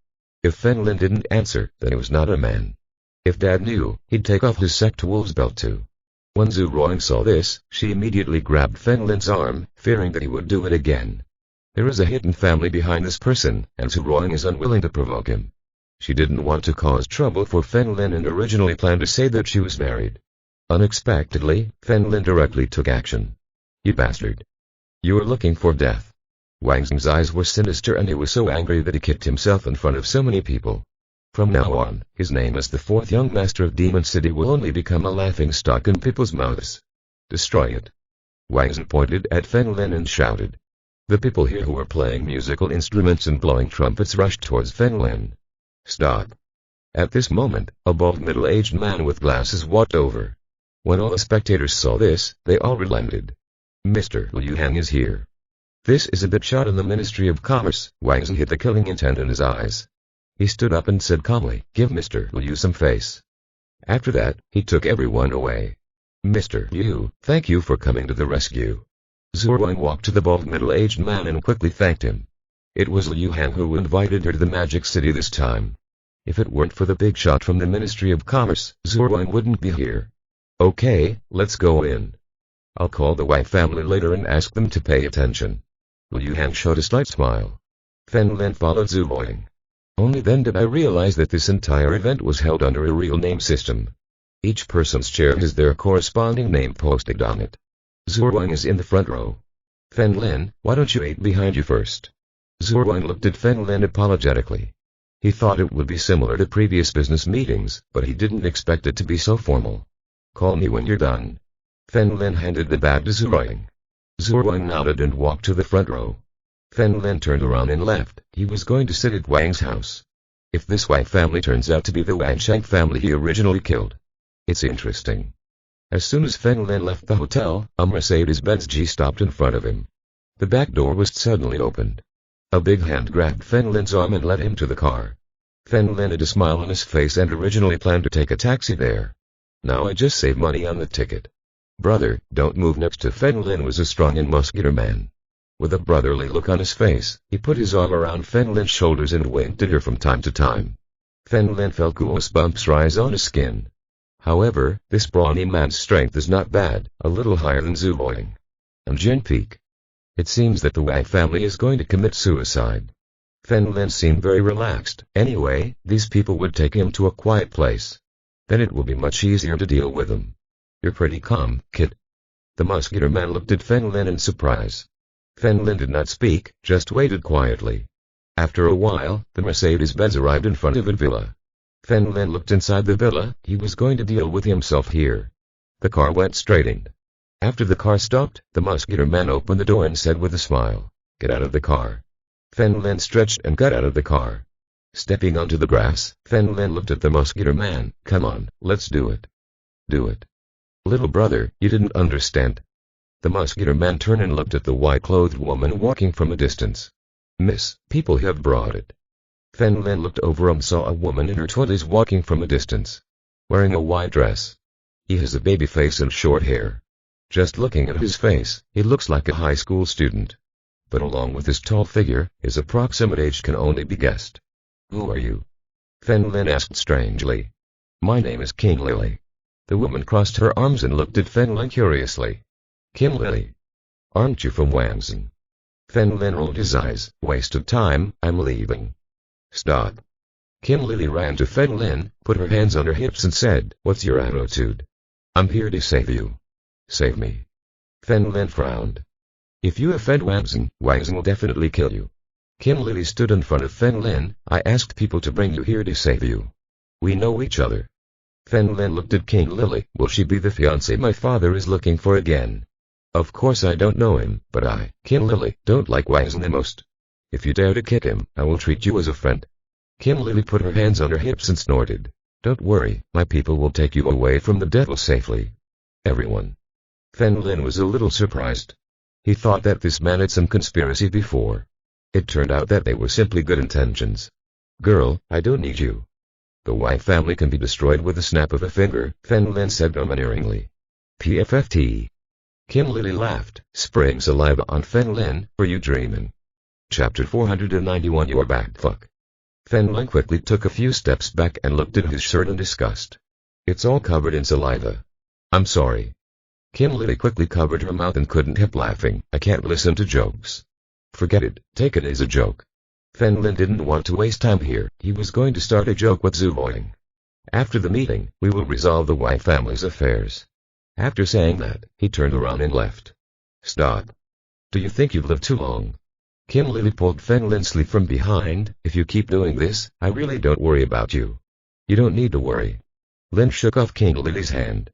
If Fen Lin didn't answer, then he was not a man. If Dad knew, he'd take off his sect wolf's belt too. When Zhu Wang saw this, she immediately grabbed Fen Lin's arm, fearing that he would do it again. There is a hidden family behind this person, and Zhu Wang is unwilling to provoke him. She didn't want to cause trouble for Fen Lin and originally planned to say that she was married. Unexpectedly, Fen Lin directly took action. You bastard. You are looking for death. Wang Zeng's eyes were sinister and he was so angry that he kicked himself in front of so many people. From now on, his name as the 4th young master of Demon City will only become a laughingstock in people's mouths. Destroy it. Wang Zeng pointed at Fen Lin and shouted. The people here who were playing musical instruments and blowing trumpets rushed towards Fen Lin. Stop. At this moment, a bald middle-aged man with glasses walked over. When all the spectators saw this, they all relented. Mr. Liu Han is here. This is a bit shot in the Ministry of Commerce. Wang Zeng hid the killing intent in his eyes. He stood up and said calmly, give Mr. Liu some face. After that, he took everyone away. Mr. Liu, thank you for coming to the rescue. Zhu Wang walked to the bald middle-aged man and quickly thanked him. It was Liu Han who invited her to the Magic City this time. If it weren't for the big shot from the Ministry of Commerce, Zhu Wang wouldn't be here. Okay, let's go in. I'll call the Wang family later and ask them to pay attention. Liu Han showed a slight smile. Fen Lin followed Zhu Wang. Only then did I realize that this entire event was held under a real name system. Each person's chair has their corresponding name posted on it. Zhuang is in the front row. Fen Lin, why don't you wait behind you first? Zhuang looked at Fen Lin apologetically. He thought it would be similar to previous business meetings, but he didn't expect it to be so formal. Call me when you're done. Fen Lin handed the bag to Zhuang. Zhuang nodded and walked to the front row. Fen Lin turned around and left. He was going to sit at Wang's house. If this Wang family turns out to be the Wang Shang family he originally killed. It's interesting. As soon as Fen Lin left the hotel, a Mercedes-Benz G stopped in front of him. The back door was suddenly opened. A big hand grabbed Fen Lin's arm and led him to the car. Fen Lin had a smile on his face and originally planned to take a taxi there. Now I just saved money on the ticket. Brother, don't move. Next to Fen Lin was a strong and muscular man. With a brotherly look on his face, he put his arm around Fen Lin's shoulders and winked at her from time to time. Fen Lin felt goosebumps rise on his skin. However, this brawny man's strength is not bad, a little higher than Zhuang and Jin Peak. It seems that the Wang family is going to commit suicide. Fen Lin seemed very relaxed. Anyway, these people would take him to a quiet place. Then it will be much easier to deal with them. You're pretty calm, kid. The muscular man looked at Fen Lin in surprise. Fen Lin did not speak, just waited quietly. After a while, the Mercedes-Benz arrived in front of a villa. Fen Lin looked inside the villa. He was going to deal with himself here. The car went straight in. After the car stopped, the muscular man opened the door and said with a smile, "Get out of the car." Fen Lin stretched and got out of the car. Stepping onto the grass, Fen Lin looked at the muscular man. "Come on, let's do it." "Do it?" "Little brother, you didn't understand." The muscular man turned and looked at the white-clothed woman walking from a distance. "Miss, people have brought it." Fen Lin looked over and saw a woman in her 20s walking from a distance, wearing a white dress. He has a baby face and short hair. Just looking at his face, he looks like a high school student. But along with his tall figure, his approximate age can only be guessed. "Who are you?" Fen Lin asked strangely. "My name is King Lily." The woman crossed her arms and looked at Fen Lin curiously. "Kim Lily? Aren't you from Wangzhen?" Fen Lin rolled his eyes. "Waste of time, I'm leaving." "Stop." Kim Lily ran to Fen Lin, put her hands on her hips and said, "What's your attitude? I'm here to save you." "Save me?" Fen Lin frowned. "If you offend Wangzhen will definitely kill you." Kim Lily stood in front of Fen Lin. "I asked people to bring you here to save you. We know each other." Fen Lin looked at King Lily. "Will she be the fiancée my father is looking for again?" "Of course I don't know him, but I, King Lily, don't like Wangzhen the most. If you dare to kick him, I will treat you as a friend." Kim Lily put her hands on her hips and snorted. "Don't worry, my people will take you away from the devil safely." "Everyone." Fen Lin was a little surprised. He thought that this man had some conspiracy before. It turned out that they were simply good intentions. "Girl, I don't need you. The Wang family can be destroyed with a snap of a finger," Fen Lin said domineeringly. "PFFT." Kim Lily laughed, spraying saliva on Fen Lin. "Are you dreaming?" Chapter 491. You're back, fuck. Fen Lin quickly took a few steps back and looked at his shirt in disgust. "It's all covered in saliva." "I'm sorry." Kim Lily quickly covered her mouth and couldn't help laughing. "I can't listen to jokes." "Forget it, take it as a joke." Fen Lin didn't want to waste time here. He was going to start a joke with Zhuang. "After the meeting, we will resolve the Wang family's affairs." After saying that, he turned around and left. "Stop. Do you think you've lived too long?" Kim Lily pulled Fen Lin's sleeve from behind. "If you keep doing this, I really don't worry about you." "You don't need to worry." Lin shook off King Lily's hand.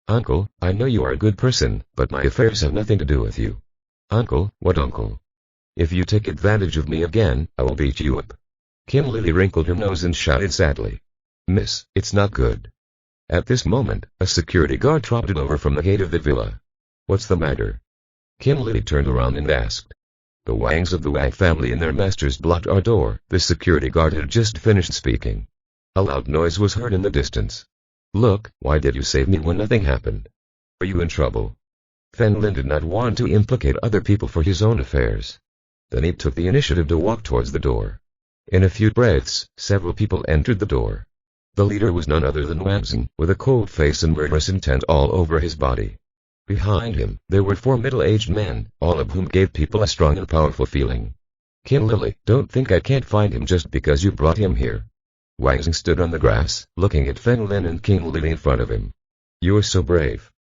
"Uncle, I know you are a good person, but my affairs have nothing to do with you." "Uncle, what uncle?" "If you take advantage of me again, I will beat you up." Kim Lily wrinkled her nose and shouted sadly. "Miss, it's not good." At this moment, a security guard trotted over from the gate of the villa. "What's the matter?" Kim Lily turned around and asked. "The Wangs of the Wang family and their masters blocked our door." The security guard had just finished speaking. A loud noise was heard in the distance. "Look, why did you save me when nothing happened? Are you in trouble?" Fen Lin did not want to implicate other people for his own affairs. Then he took the initiative to walk towards the door. In a few breaths, several people entered the door. The leader was none other than Wangzhen, with a cold face and murderous intent all over his body. Behind him, there were 4 middle-aged men, all of whom gave people a strong and powerful feeling. Kim Lily, don't think I can't find him just because you brought him here. Wang Xing stood on the grass, looking at Fen Lin and Kim Lily in front of him. You are so brave.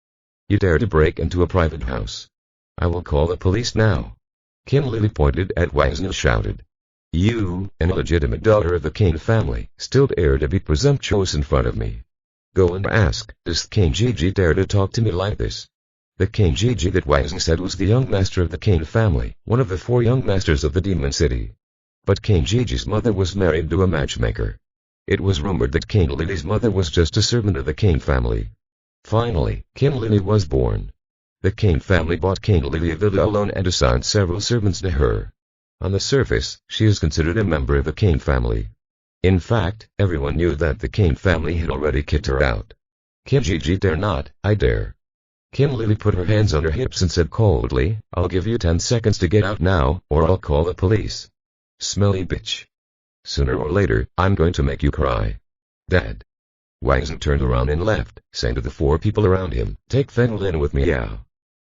You dare to break into a private house. I will call the police now. Kim Lily pointed at Wang Xing and shouted. You, an illegitimate daughter of the King family, still dare to be presumptuous in front of me. Go and ask, does King Gigi dare to talk to me like this? The King Gigi that Wang Xing said was the young master of the King family, one of the 4 young masters of the Demon City. But King Gigi's mother was married to a matchmaker. It was rumored that King Lily's mother was just a servant of the King family. Finally, Kim Lily was born. The King family bought King Lily a villa alone and assigned several servants to her. On the surface, she is considered a member of the King family. In fact, everyone knew that the King family had already kicked her out. Kim Gigi dare not, I dare. Kim Lily put her hands on her hips and said coldly, I'll give you 10 seconds to get out now, or I'll call the police. Smelly bitch. Sooner or later, I'm going to make you cry. Dad. Wang Xing turned around and left, saying to the 4 people around him, take Fen Lin with me now.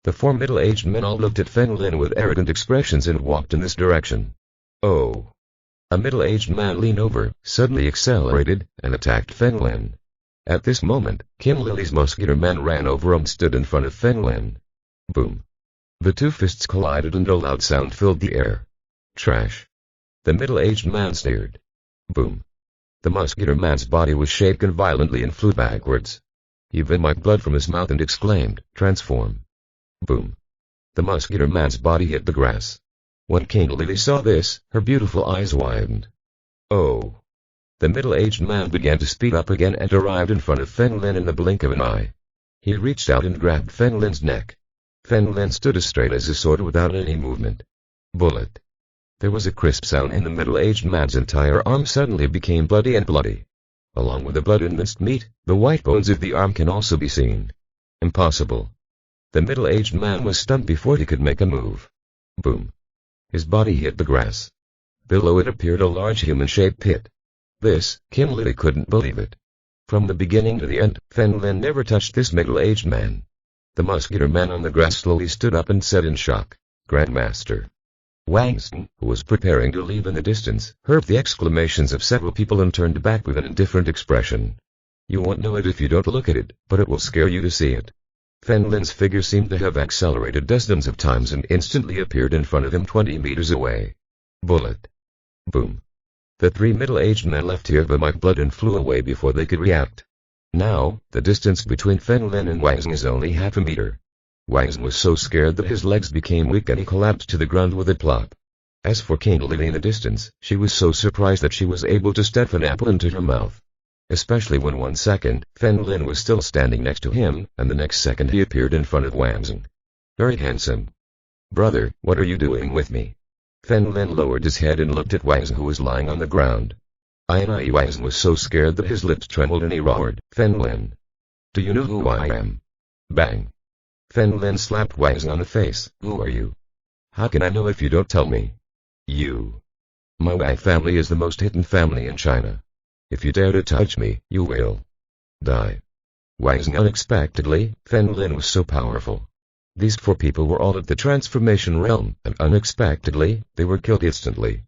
The 4 middle-aged men all looked at Fen Lin with arrogant expressions and walked in this direction. Oh. A middle-aged man leaned over, suddenly accelerated, and attacked Fen Lin. At this moment, Kim Lily's muscular man ran over and stood in front of Fen Lin. Boom. The 2 fists collided and a loud sound filled the air. Trash. The middle-aged man sneered. Boom. The muscular man's body was shaken violently and flew backwards. He vomited blood from his mouth and exclaimed, transform. Boom. The muscular man's body hit the grass. When King Lily saw this, her beautiful eyes widened. Oh. The middle-aged man began to speed up again and arrived in front of Fen Lin in the blink of an eye. He reached out and grabbed Fen Lin's neck. Fen Lin stood as straight as a sword without any movement. Bullet. There was a crisp sound and the middle-aged man's entire arm suddenly became bloody and bloody. Along with the blood and minced meat, the white bones of the arm can also be seen. Impossible. The middle-aged man was stunned before he could make a move. Boom. His body hit the grass. Below it appeared a large human-shaped pit. This, Kim Lily couldn't believe it. From the beginning to the end, Fen Lin never touched this middle-aged man. The muscular man on the grass slowly stood up and said in shock, Grandmaster. Wang Xing, who was preparing to leave in the distance, heard the exclamations of several people and turned back with an indifferent expression. You won't know it if you don't look at it, but it will scare you to see it. Fen Lin's figure seemed to have accelerated dozens of times and instantly appeared in front of him 20 meters away. Bullet. Boom. The 3 middle-aged men left here by my blood and flew away before they could react. Now, the distance between Fen Lin and Wang Xing is only half a meter. Wang Xing was so scared that his legs became weak and he collapsed to the ground with a plop. As for King Lily in the distance, she was so surprised that she was able to stuff an apple into her mouth. Especially when 1 second, Fen Lin was still standing next to him, and the next second he appeared in front of Wang Xing. Very handsome. Brother, what are you doing with me? Fen Lin lowered his head and looked at Wang Xing who was lying on the ground. Wang Xing was so scared that his lips trembled and he roared, Fen Lin. Do you know who I am? Bang. Fen Lin slapped Wang Xing on the face. Who are you? How can I know if you don't tell me? You. My Wang family is the most hidden family in China. If you dare to touch me, you will die. Wang Xing unexpectedly, Fen Lin was so powerful. These 4 people were all at the transformation realm, and unexpectedly, they were killed instantly.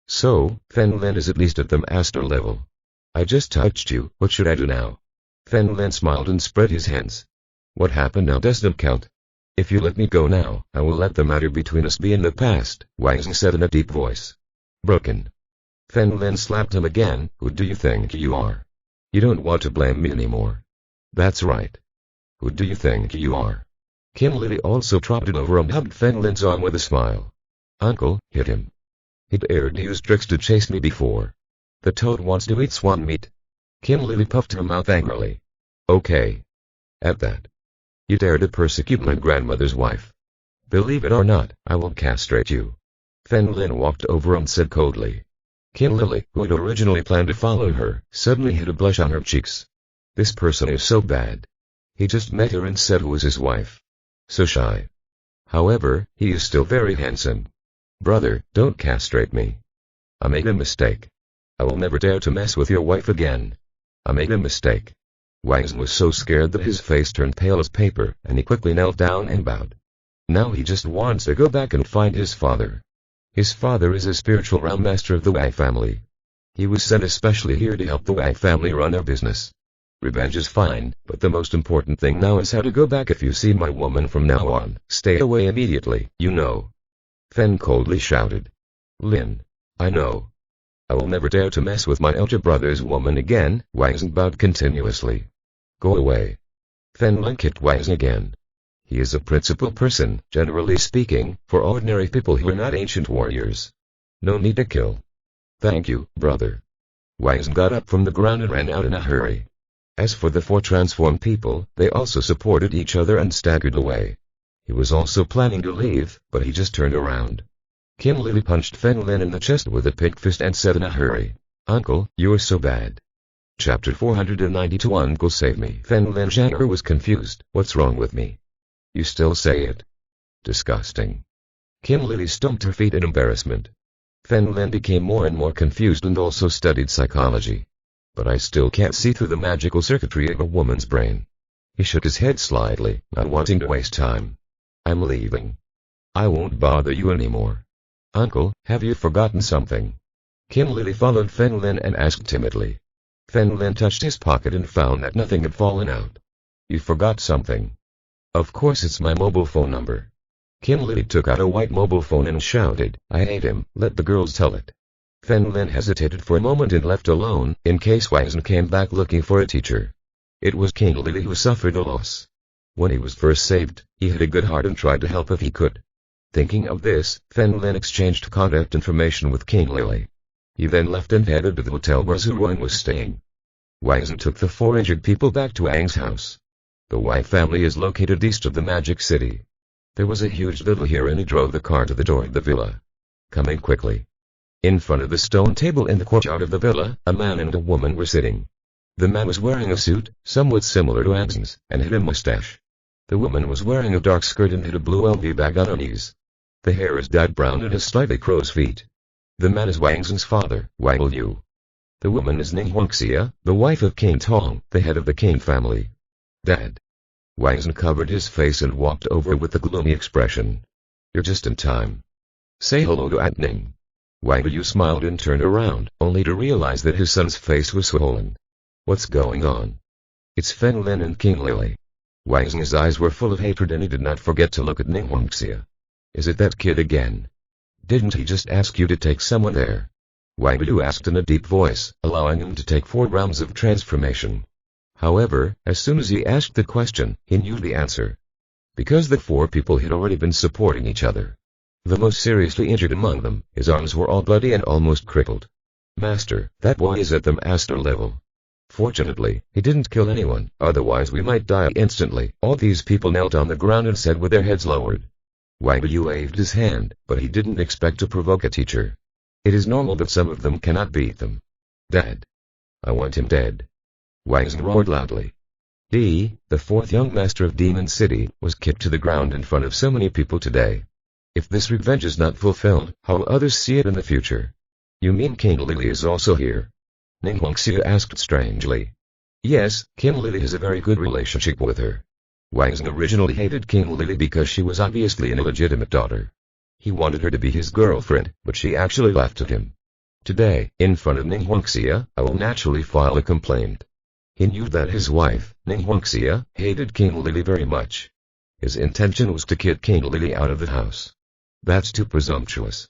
So, Fen Lin is at least at the master level. I just touched you, what should I do now? Fen Lin smiled and spread his hands. What happened now doesn't count. If you let me go now, I will let the matter between us be in the past, Wang Xing said in a deep voice. Broken. Fen Lin slapped him again. Who do you think you are? You don't want to blame me anymore. That's right. Who do you think you are? Kim Lily also trotted over and hugged Fen Lin's arm with a smile. Uncle, hit him. He dared to use tricks to chase me before. The toad wants to eat swan meat. Kim Lily puffed her mouth angrily. Okay. At that. You dare to persecute my grandmother's wife. Believe it or not, I will castrate you. Fen Lin walked over and said coldly. Kim Lily, who had originally planned to follow her, suddenly hid a blush on her cheeks. This person is so bad. He just met her and said who was his wife. So shy. However, he is still very handsome. Brother, don't castrate me. I made a mistake. I will never dare to mess with your wife again. I made a mistake. Wang Xing was so scared that his face turned pale as paper, and he quickly knelt down and bowed. Now he just wants to go back and find his father. His father is a spiritual realm master of the Wang family. He was sent especially here to help the Wang family run their business. Revenge is fine, but the most important thing now is how to go back. If you see my woman from now on, stay away immediately, you know. Feng coldly shouted. Lin. I know. I will never dare to mess with my elder brother's woman again, Wang Zhen bowed continuously. Go away. Feng Lin kicked Wang Zhen again. He is a principal person, generally speaking, for ordinary people who are not ancient warriors. No need to kill. Thank you, brother. Wang Zhen got up from the ground and ran out in a hurry. As for the four transformed people, they also supported each other and staggered away. He was also planning to leave, but he just turned around. Qin Lili punched Feng Lin in the chest with a pink fist and said in a hurry, Uncle, you are so bad. Chapter 492 Uncle save me. Feng Lin Zhanger was confused. What's wrong with me? You still say it. Disgusting. Qin Lili stomped her feet in embarrassment. Feng Lin became more and more confused and also studied psychology. But I still can't see through the magical circuitry of a woman's brain. He shook his head slightly, not wanting to waste time. I'm leaving. I won't bother you anymore. Uncle, have you forgotten something? Qin Lili followed Feng Lin and asked timidly. Feng Lin touched his pocket and found that nothing had fallen out. You forgot something. Of course it's my mobile phone number. Qin Lili took out a white mobile phone and shouted, I hate him, let the girls tell it. Feng Lin hesitated for a moment and left alone, in case Wang Zhen came back looking for a teacher. It was Qin Lili who suffered a loss. When he was first saved, he had a good heart and tried to help if he could. Thinking of this, Feng Lin exchanged contact information with Qin Lili. He then left and headed to the hotel where Zhu Ruan was staying. Wang Zhen took the four injured people back to Wang's house. The Wang family is located east of the Magic City. There was a huge villa here and he drove the car to the door of the villa. Coming quickly. In front of the stone table in the courtyard of the villa, a man and a woman were sitting. The man was wearing a suit, somewhat similar to Wang Zhen's, and had a mustache. The woman was wearing a dark skirt and had a blue LV bag on her knees. The hair is dyed brown and has slightly crow's feet. The man is Wang Zhen's father, Wang Liu. The woman is Ning Huangxia, the wife of King Tong, the head of the King family. Dad. Wang Zhen covered his face and walked over with a gloomy expression. You're just in time. Say hello to Aunt Ning. Wang Liu smiled and turned around, only to realize that his son's face was swollen. What's going on? It's Feng Lin and Qin Lili. Wang Zhen's eyes were full of hatred and he did not forget to look at Ning Huangxia. Is it that kid again? Didn't he just ask you to take someone there? Wang Liu asked in a deep voice, allowing him to take 4 rounds of transformation. However, as soon as he asked the question, he knew the answer. Because the 4 people had already been supporting each other. The most seriously injured among them, his arms were all bloody and almost crippled. Master, that boy is at the master level. Fortunately, he didn't kill anyone, otherwise we might die instantly. All these people knelt on the ground and said with their heads lowered. Wang Liu waved his hand, but he didn't expect to provoke a teacher. It is normal that some of them cannot beat them. Dad. I want him dead. Wang Zhen roared loudly. The 4th young master of Demon City, was kicked to the ground in front of so many people today. If this revenge is not fulfilled, how will others see it in the future? You mean Qin Lili is also here? Ning Huangxia asked strangely. Yes, Qin Lili has a very good relationship with her. Wang Zhen originally hated Qin Lili because she was obviously an illegitimate daughter. He wanted her to be his girlfriend, but she actually laughed at him. Today, in front of Ning Huangxia, I will naturally file a complaint. He knew that his wife, Ning Huangxia, hated Qin Lili very much. His intention was to kick Qin Lili out of the house. That's too presumptuous.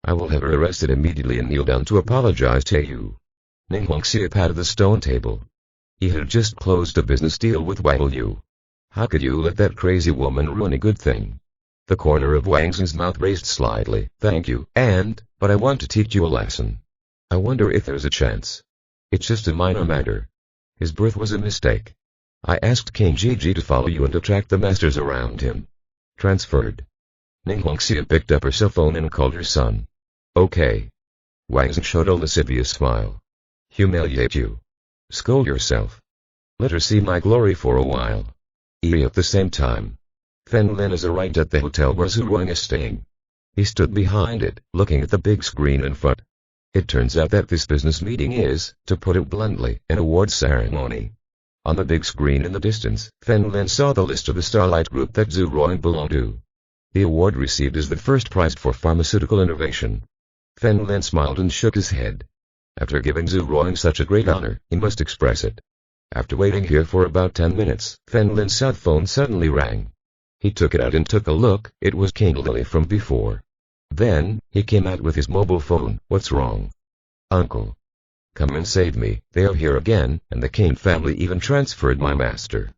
I will have her arrested immediately and kneel down to apologize to you. Ning Huangxia patted the stone table. He had just closed a business deal with Wang Liu. How could you let that crazy woman ruin a good thing? The corner of Wang Zhen's mouth raised slightly. Thank you, but I want to teach you a lesson. I wonder if there's a chance. It's just a minor matter. His birth was a mistake. I asked King Gigi to follow you and attract the masters around him. Transferred. Ning Huangxia picked up her cell phone and called her son. Okay. Wang Zhen showed a lascivious smile. Humiliate you. Scold yourself. Let her see my glory for a while. At the same time, Feng Lin is arrived at the hotel where Zhu Ruan is staying. He stood behind it, looking at the big screen in front. It turns out that this business meeting is, to put it bluntly, an awards ceremony. On the big screen in the distance, Feng Lin saw the list of the Starlight Group that Zhu Ruan belonged to. The award received is the first prize for pharmaceutical innovation. Fen Lin smiled and shook his head. After giving Zhu Ruoying such a great honor, he must express it. After waiting here for about 10 minutes, Fen Lin's cell phone suddenly rang. He took it out and took a look. It was King Lily from before. Then, he came out with his mobile phone. What's wrong? Uncle. Come and save me. They are here again, and the King family even transferred my master.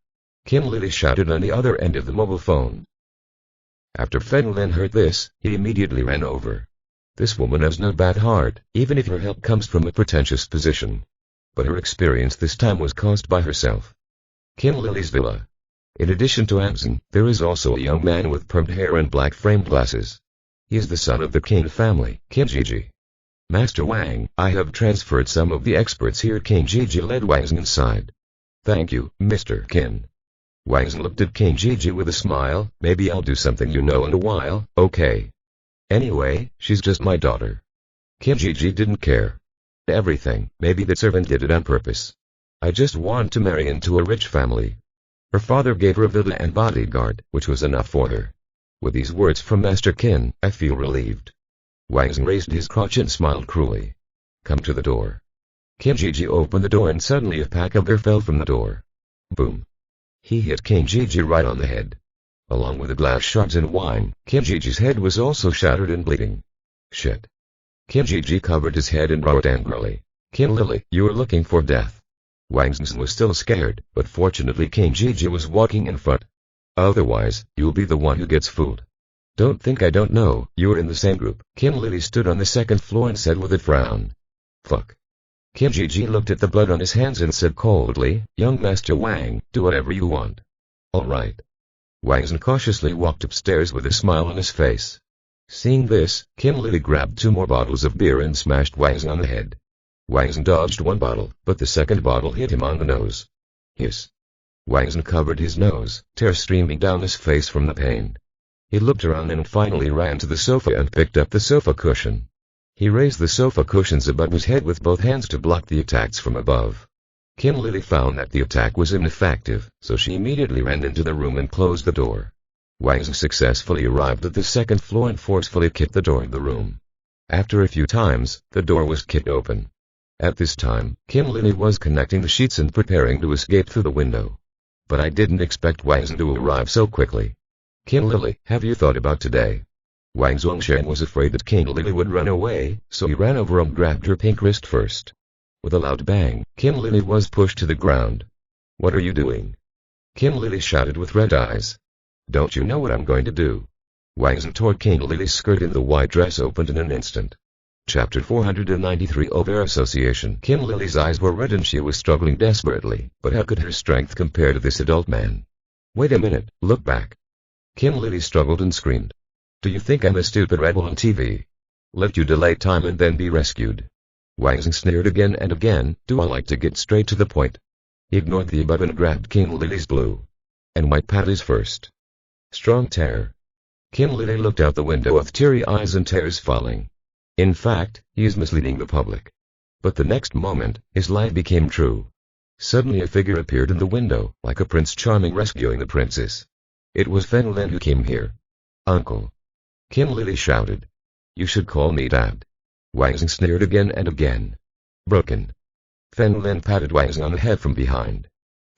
Kim Lily shouted on the other end of the mobile phone. After Fen Lin heard this, he immediately ran over. This woman has no bad heart, even if her help comes from a pretentious position. But her experience this time was caused by herself. Kim Lily's villa. In addition to Anson, there is also a young man with permed hair and black framed glasses. He is the son of the King family, Kim Jiji. Master Wang, I have transferred some of the experts here. King Jiji led Wang Zhen inside. Thank you, Mr. Qin. Wang Zhen looked at King Jiji with a smile. Maybe I'll do something in a while, okay? Anyway, she's just my daughter. Kim Jiji didn't care. Everything, maybe the servant did it on purpose. I just want to marry into a rich family. Her father gave her a villa and bodyguard, which was enough for her. With these words from Master Qin, I feel relieved. Wang Zhen raised his crotch and smiled cruelly. Come to the door. Kim Jiji opened the door and suddenly a pack of air fell from the door. Boom. He hit King Jiji right on the head. Along with the glass shards and wine, Kim Jiji's head was also shattered and bleeding. Shit. Kim Jiji covered his head and roared angrily. Kim Lily, you are looking for death. Wang Zhen was still scared, but fortunately King Jiji was walking in front. Otherwise, you'll be the one who gets fooled. Don't think I don't know, you're in the same group. Kim Lily stood on the second floor and said with a frown. Fuck. Kim Jiji looked at the blood on his hands and said coldly, Young Master Wang, do whatever you want. Alright. Wang Zhen cautiously walked upstairs with a smile on his face. Seeing this, Kim Lily grabbed 2 more bottles of beer and smashed Wang Zhen on the head. Wang Zhen dodged 1 bottle, but the second bottle hit him on the nose. Hiss. Wang Zhen covered his nose, tears streaming down his face from the pain. He looked around and finally ran to the sofa and picked up the sofa cushion. He raised the sofa cushions above his head with both hands to block the attacks from above. Kim Lily found that the attack was ineffective, so she immediately ran into the room and closed the door. Wang Zhen successfully arrived at the second floor and forcefully kicked the door of the room. After a few times, the door was kicked open. At this time, Kim Lily was connecting the sheets and preparing to escape through the window. But I didn't expect Wang Zhen to arrive so quickly. Kim Lily, have you thought about today? Wang Zhongshan was afraid that King Lily would run away, so he ran over and grabbed her pink wrist first. With a loud bang, Kim Lily was pushed to the ground. What are you doing? Kim Lily shouted with red eyes. Don't you know what I'm going to do? Wang Zhen tore King Lily's skirt and the white dress opened in an instant. Chapter 493 Over Association. Kim Lily's eyes were red and she was struggling desperately, but how could her strength compare to this adult man? Wait a minute, look back. Kim Lily struggled and screamed. Do you think I'm a stupid rebel on TV? Let you delay time and then be rescued. Wang Zhen sneered again and again. Do I like to get straight to the point? He ignored the above and grabbed King Lily's blue and white panties first. Strong tear. Kim Lily looked out the window with teary eyes and tears falling. In fact, he is misleading the public. But the next moment, his lie became true. Suddenly a figure appeared in the window, like a Prince Charming rescuing the princess. It was Fen Lin who came here. Uncle. Kim Lily shouted. You should call me Dad. Wang Zhen sneered again and again. Broken. Fen Lin patted Wang Zhen on the head from behind.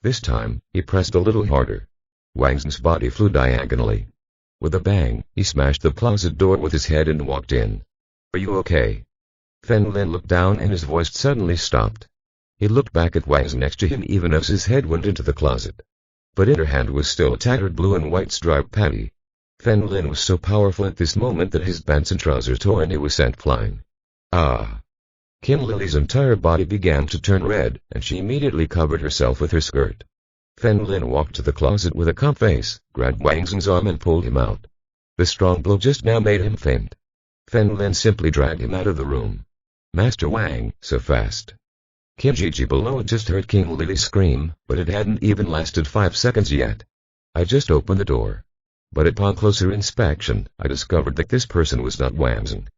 This time, he pressed a little harder. Wang Zhen's body flew diagonally. With a bang, he smashed the closet door with his head and walked in. Are you okay? Fen Lin looked down and his voice suddenly stopped. He looked back at Wang Zhen next to him even as his head went into the closet. But in her hand was still a tattered blue and white striped panty. Fen Lin was so powerful at this moment that his pants and trousers tore and he was sent flying. Ah! Kim Lily's entire body began to turn red, and she immediately covered herself with her skirt. Fen Lin walked to the closet with a calm face, grabbed Wang Zhen's arm and pulled him out. The strong blow just now made him faint. Fen Lin simply dragged him out of the room. Master Wang, so fast. Kim Jiji below had just heard King Lily scream, but it hadn't even lasted 5 seconds yet. I just opened the door. But upon closer inspection, I discovered that this person was not Wang Zhen,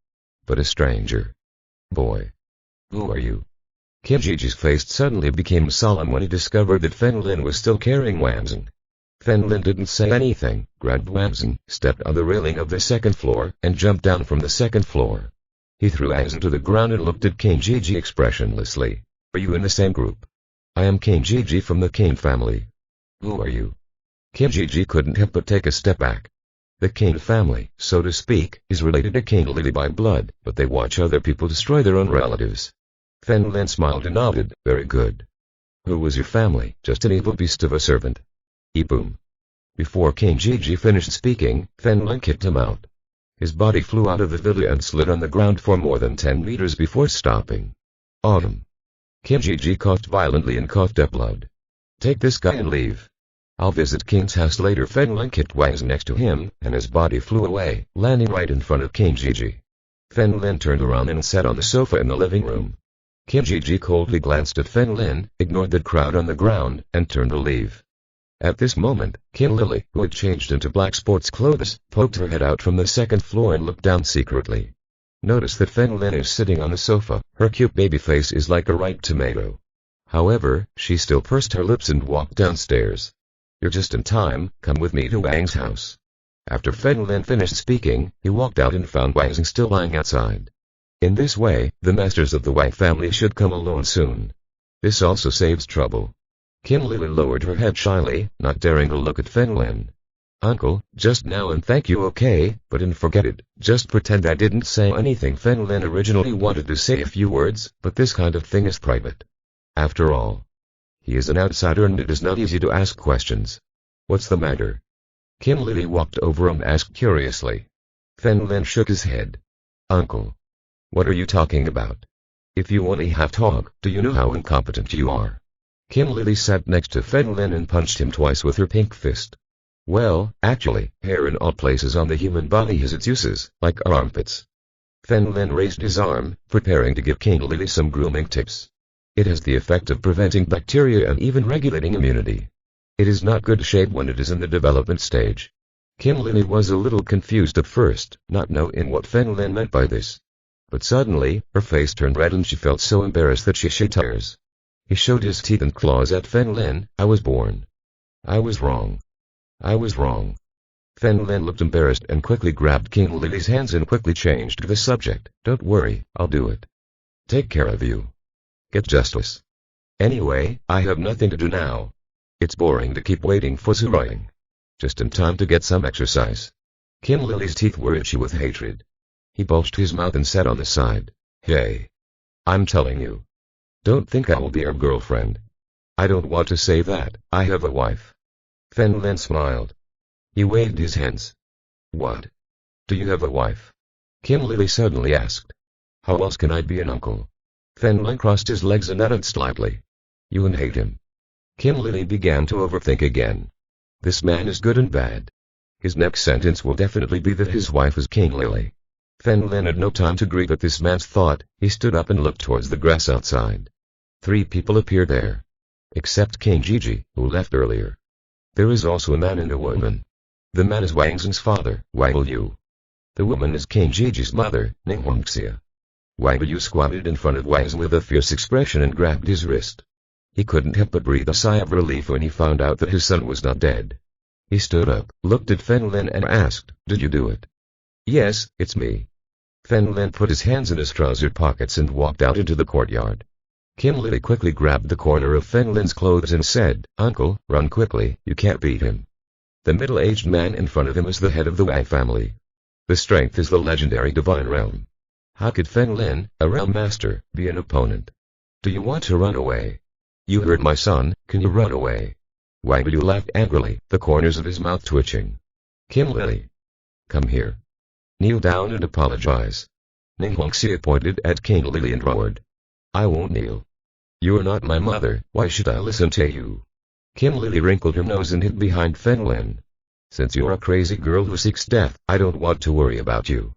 but a stranger. Boy. Who are you? Kim Jiji's face suddenly became solemn when he discovered that Fen Lin was still carrying Wang Zhen. Fen Lin didn't say anything, grabbed Wang Zhen, stepped on the railing of the second floor, and jumped down from the second floor. He threw Wang Zhen to the ground and looked at King Jiji expressionlessly. Are you in the same group? I am King Jiji from the Kane family. Who are you? King Jiji couldn't help but take a step back. The Kane family, so to speak, is related to King Lily by blood, but they watch other people destroy their own relatives. Fen Lin smiled and nodded, very good. Who was your family? Just an evil beast of a servant. Boom. Before King Jiji finished speaking, Fen Lin kicked him out. His body flew out of the villa and slid on the ground for more than 10 meters before stopping. Autumn. King Jiji coughed violently and coughed up blood. Take this guy and leave. I'll visit King's house later. Fen Lin kicked Wang Zhen next to him, and his body flew away, landing right in front of King Jiji. Fen Lin turned around and sat on the sofa in the living room. King Jiji coldly glanced at Fen Lin, ignored the crowd on the ground, and turned to leave. At this moment, King Lily, who had changed into black sports clothes, poked her head out from the second floor and looked down secretly. Notice that Fen Lin is sitting on the sofa. Her cute baby face is like a ripe tomato. However, she still pursed her lips and walked downstairs. You're just in time, come with me to Wang's house. After Fen Lin finished speaking, he walked out and found Wang Zhen still lying outside. In this way, the masters of the Wang family should come alone soon. This also saves trouble. King Lily lowered her head shyly, not daring to look at Fen Lin. Uncle, just now and thank you, okay, but don't forget it, just pretend I didn't say anything. Fen Lin originally wanted to say a few words, but this kind of thing is private. After all, he is an outsider and it is not easy to ask questions. What's the matter? King Lily walked over and asked curiously. Fen Lin shook his head. Uncle. What are you talking about? If you only have talk, do you know how incompetent you are? King Lily sat next to Fen Lin and punched him twice with her pink fist. Well, actually, hair in all places on the human body has its uses, like our armpits. Fen Lin raised his arm, preparing to give King Lily some grooming tips. It has the effect of preventing bacteria and even regulating immunity. It is not good shape when it is in the development stage. King Lily was a little confused at first, not knowing what Fen Lin meant by this. But suddenly, her face turned red and she felt so embarrassed that she shed tears. He showed his teeth and claws at Fen Lin. I was born. I was wrong. I was wrong. Fen Lin looked embarrassed and quickly grabbed King Lily's hands and quickly changed the subject. Don't worry, I'll do it. Take care of you. Get justice. Anyway, I have nothing to do now. It's boring to keep waiting for Zuraying. Just in time to get some exercise. King Lily's teeth were itchy with hatred. He bulged his mouth and sat on the side. Hey. I'm telling you. Don't think I will be your girlfriend. I don't want to say that, I have a wife. Fen Lin smiled. He waved his hands. What? Do you have a wife? King Lily suddenly asked. How else can I be an uncle? Fen Lin crossed his legs and nodded slightly. You and hate him. King Lily began to overthink again. This man is good and bad. His next sentence will definitely be that his wife is King Lily. Fen Lin had no time to grieve at this man's thought. He stood up and looked towards the grass outside. 3 people appeared there. Except King Jiji, who left earlier. There is also a man and a woman. The man is Wang Zhen's father, Wang Liu. The woman is King Jiji's mother, Lin Feng. Wang Liu squatted in front of Wang Zhen with a fierce expression and grabbed his wrist. He couldn't help but breathe a sigh of relief when he found out that his son was not dead. He stood up, looked at Fen Lin and asked, Did you do it? Yes, it's me. Fen Lin put his hands in his trouser pockets and walked out into the courtyard. King Lily quickly grabbed the corner of Fen Lin's clothes and said, Uncle, run quickly, you can't beat him. The middle-aged man in front of him is the head of the Wang family. The strength is the legendary divine realm. How could Fen Lin, a realm master, be an opponent? Do you want to run away? You heard my son, can you run away? Wang Liu laughed angrily, the corners of his mouth twitching. King Lily. Come here. Kneel down and apologize. Ning Hongxia pointed at King Lily and roared. I won't kneel. You are not my mother, why should I listen to you? King Lily wrinkled her nose and hid behind Fen Lin. Since you're a crazy girl who seeks death, I don't want to worry about you.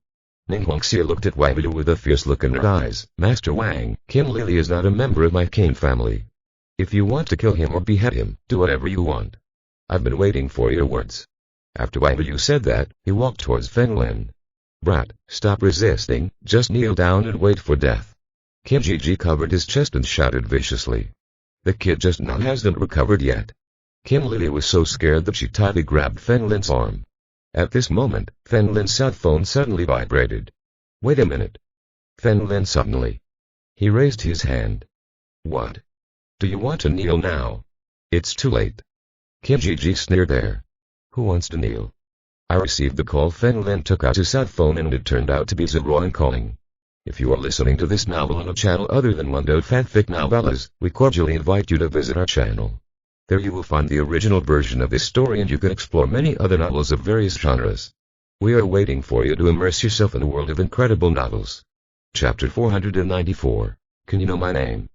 Ning Hongxia looked at Wang Liu with a fierce look in her eyes. Master Wang, King Lily is not a member of my Kane family. If you want to kill him or behead him, do whatever you want. I've been waiting for your words. After Wang Liu said that, he walked towards Fen Lin. Brat, stop resisting, just kneel down and wait for death. King Jiji covered his chest and shouted viciously. The kid just now hasn't recovered yet. Kim Lily was so scared that she tightly grabbed Fen Lin's arm. At this moment, Fen Lin's cell phone suddenly vibrated. Wait a minute. Fen Lin suddenly. He raised his hand. What? Do you want to kneel now? It's too late. Kim Gigi sneered there. Who wants to kneel? I received the call. Fen Lin took out his cell phone and it turned out to be Zeroin calling. If you are listening to this novel on a channel other than Mundo Fanfic Novellas, we cordially invite you to visit our channel. There you will find the original version of this story and you can explore many other novels of various genres. We are waiting for you to immerse yourself in a world of incredible novels. Chapter 494. Can you know my name?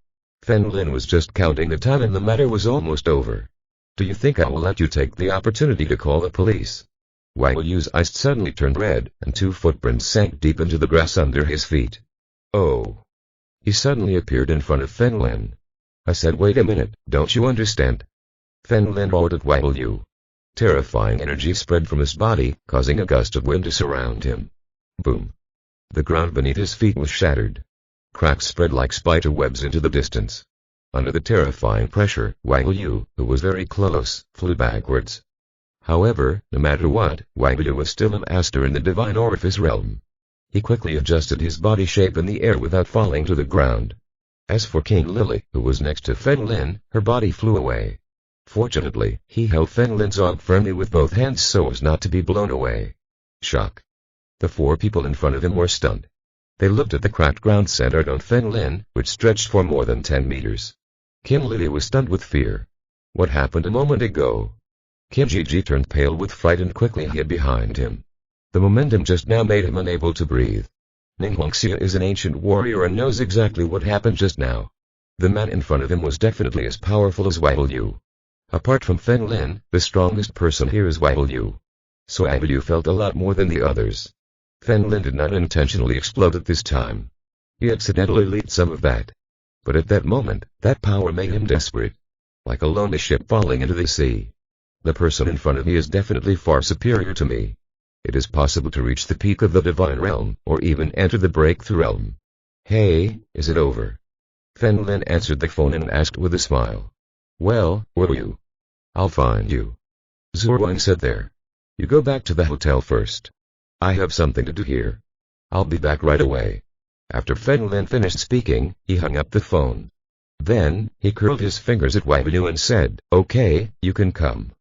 Fen Lin was just counting the time and the matter was almost over. Do you think I will let you take the opportunity to call the police? Wang Yu's eyes suddenly turned red, and 2 footprints sank deep into the grass under his feet. Oh! He suddenly appeared in front of Fen Lin. I said, wait a minute, don't you understand? Fen Lin roared at Wang Yu. Terrifying energy spread from his body, causing a gust of wind to surround him. Boom! The ground beneath his feet was shattered. Cracks spread like spider webs into the distance. Under the terrifying pressure, Wang Yu, who was very close, flew backwards. However, no matter what, Wang Yu was still a master in the divine orifice realm. He quickly adjusted his body shape in the air without falling to the ground. As for King Lily, who was next to Fen Lin, her body flew away. Fortunately, he held Fen Lin's arm firmly with both hands so as not to be blown away. Shock. The 4 people in front of him were stunned. They looked at the cracked ground centered on Fen Lin, which stretched for more than 10 meters. Kim Lily was stunned with fear. What happened a moment ago? Kim Gigi turned pale with fright and quickly hid behind him. The momentum just now made him unable to breathe. Ning Huangxia is an ancient warrior and knows exactly what happened just now. The man in front of him was definitely as powerful as Wang Yu. Apart from Fen Lin, the strongest person here is Wang Yu. So Wang Yu felt a lot more than the others. Fen Lin did not intentionally explode at this time. He accidentally leaked some of that. But at that moment, that power made him desperate. Like a lonely ship falling into the sea. The person in front of me is definitely far superior to me. It is possible to reach the peak of the divine realm, or even enter the breakthrough realm. Hey, is it over? Fen Lin answered the phone and asked with a smile. Well, where are you? I'll find you. Zhuang said there. You go back to the hotel first. I have something to do here. I'll be back right away. After Fen Lin finished speaking, he hung up the phone. Then, he curled his fingers at Wang Yu and said, okay, you can come.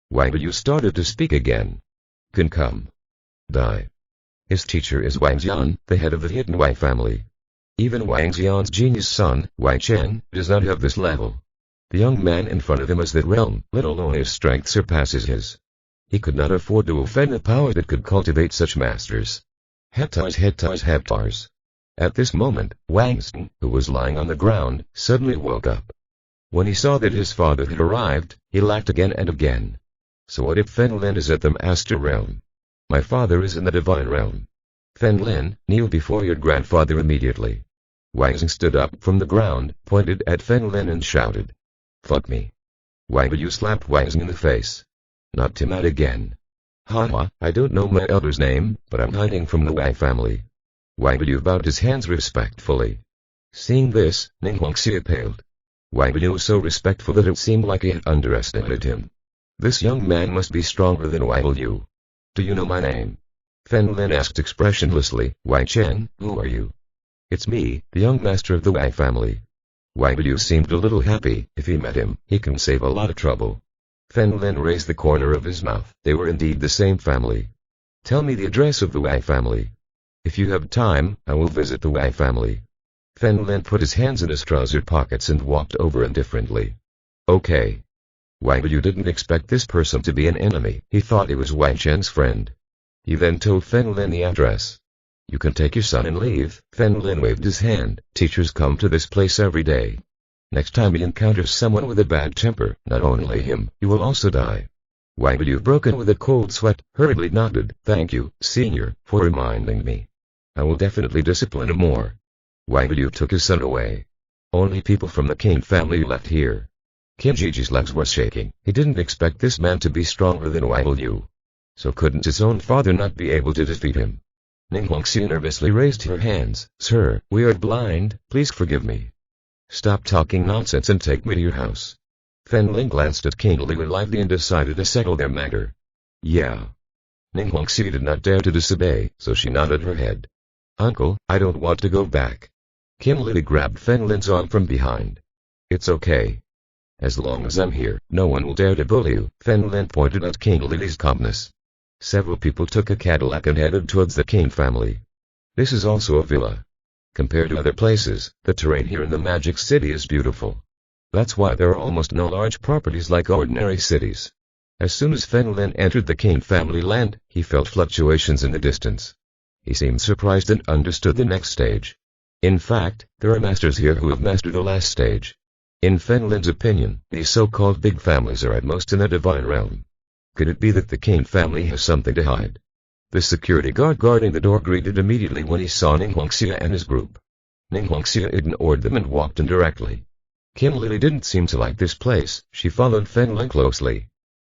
Wang Yu started to speak again. Can come. Die. His teacher is Wang Xian, the head of the hidden Wang family. Even Wang Xian's genius son, Wang Chen, does not have this level. The young man in front of him is that realm, let alone his strength surpasses his. He could not afford to offend a power that could cultivate such masters. Heptars. At this moment, Wang Xing, who was lying on the ground, suddenly woke up. When he saw that his father had arrived, he laughed again and again. So what if Fen Lin is at the master realm? My father is in the divine realm. Fen Lin, kneel before your grandfather immediately. Wang Xing stood up from the ground, pointed at Fen Lin and shouted. Fuck me. Wang Yu slapped Wang Xing in the face. Knocked him out again. Haha, I don't know my elder's name, but I'm hiding from the Wang family. Wang Yu bowed his hands respectfully. Seeing this, Ning Huangxia paled. Wang Yu was so respectful that it seemed like he had underestimated him. This young man must be stronger than Wang Yu. Do you know my name? Fen Lin asked expressionlessly. Wang Chen, who are you? It's me, the young master of the Wang family. Wang Yu seemed a little happy. If he met him, he can save a lot of trouble. Fen Lin raised the corner of his mouth. They were indeed the same family. Tell me the address of the Wang family. If you have time, I will visit the Wang family. Fen Lin put his hands in his trouser pockets and walked over indifferently. Okay. Wang Yu didn't expect this person to be an enemy. He thought it was Wang Chen's friend. He then told Fen Lin the address. You can take your son and leave. Fen Lin waved his hand. Teachers come to this place every day. Next time he encounters someone with a bad temper, not only him, you will also die. Wang Yu, broken with a cold sweat, hurriedly nodded. Thank you, senior, for reminding me. I will definitely discipline him more. Wang Yu took his son away. Only people from the King family left here. Kim Gigi's legs were shaking. He didn't expect this man to be stronger than Wang Yu. So couldn't his own father not be able to defeat him? Ning Huangxia nervously raised her hands. Sir, we are blind, please forgive me. Stop talking nonsense and take me to your house. Fen Lin glanced at King Lili lightly and decided to settle their matter. Yeah. Ning Huangxi did not dare to disobey, so she nodded her head. Uncle, I don't want to go back. King Lili grabbed Fen Lin's arm from behind. It's okay. As long as I'm here, no one will dare to bully you, Fen Lin pointed at King Lili's calmness. Several people took a Cadillac and headed towards the King family. This is also a villa. Compared to other places, the terrain here in the Magic City is beautiful. That's why there are almost no large properties like ordinary cities. As soon as Fen Lin entered the King family land, he felt fluctuations in the distance. He seemed surprised and understood the next stage. In fact, there are masters here who have mastered the last stage. In Fen Lin's opinion, these so-called big families are at most in the divine realm. Could it be that the King family has something to hide? The security guard guarding the door greeted immediately when he saw Ning Huangxia and his group. Ning Huangxia ignored them and walked in directly. Kim Lili didn't seem to like this place. She followed Fen Lin closely.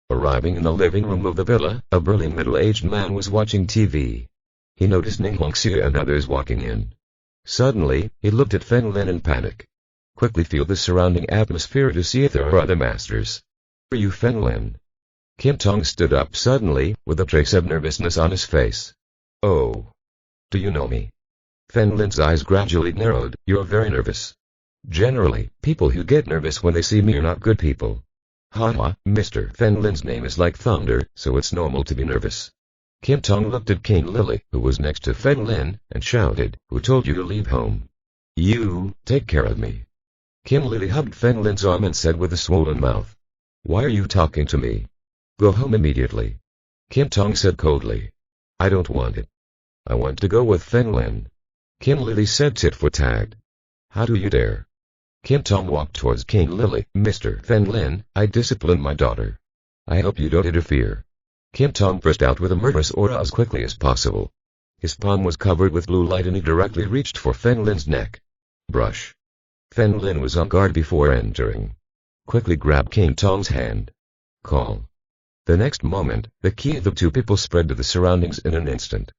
Arriving in the living room of the villa, a burly middle-aged man was watching TV. He noticed Ning Huangxia and others walking in. Suddenly, he looked at Fen Lin in panic. Quickly feel the surrounding atmosphere to see if there are other masters. Are you Fen Lin? Kim Tong stood up suddenly, with a trace of nervousness on his face. Oh. Do you know me? Fen Lin's eyes gradually narrowed. You're very nervous. Generally, people who get nervous when they see me are not good people. Haha, Mr. Fen Lin's name is like thunder, so it's normal to be nervous. Kim Tong looked at King Lili, who was next to Fen Lin, and shouted, Who told you to leave home? You, take care of me. Kim Lili hugged Fen Lin's arm and said with a swollen mouth. Why are you talking to me? Go home immediately. Kim Tong said coldly. I don't want it. I want to go with Fen Lin. Kim Lili said tit for tat. How do you dare? Kim Tong walked towards King Lili. Mr. Fen Lin, I disciplined my daughter. I hope you don't interfere. Kim Tong burst out with a murderous aura as quickly as possible. His palm was covered with blue light and he directly reached for Fen Lin's neck. Brush. Fen Lin was on guard before entering. Quickly grabbed King Tong's hand. Call. The next moment, the ki of the two people spread to the surroundings in an instant.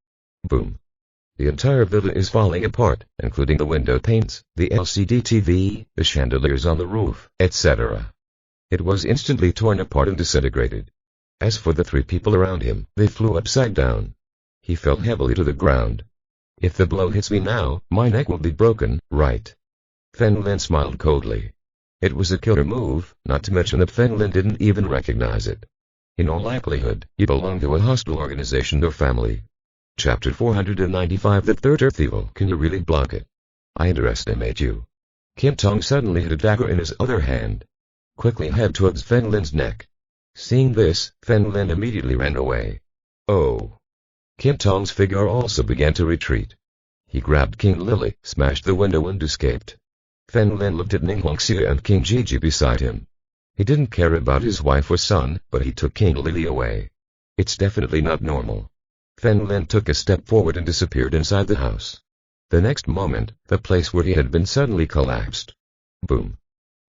Boom. The entire villa is falling apart, including the window panes, the LCD TV, the chandeliers on the roof, etc. It was instantly torn apart and disintegrated. As for the three people around him, they flew upside down. He fell heavily to the ground. If the blow hits me now, my neck will be broken, right? Fen Lin smiled coldly. It was a killer move, not to mention that Fen Lin didn't even recognize it. In all likelihood, he belonged to a hostile organization or family. Chapter 495 The Third Earth Evil. Can you really block it? I underestimate you. Kim Tong suddenly had a dagger in his other hand. Quickly head towards Fen Lin's neck. Seeing this, Fen Lin immediately ran away. Oh. Kim Tong's figure also began to retreat. He grabbed King Lili, smashed the window and escaped. Fen Lin looked at Ning Huangxia and King Jiji beside him. He didn't care about his wife or son, but he took King Lili away. It's definitely not normal. Fen Lin took a step forward and disappeared inside the house. The next moment, the place where he had been suddenly collapsed. Boom.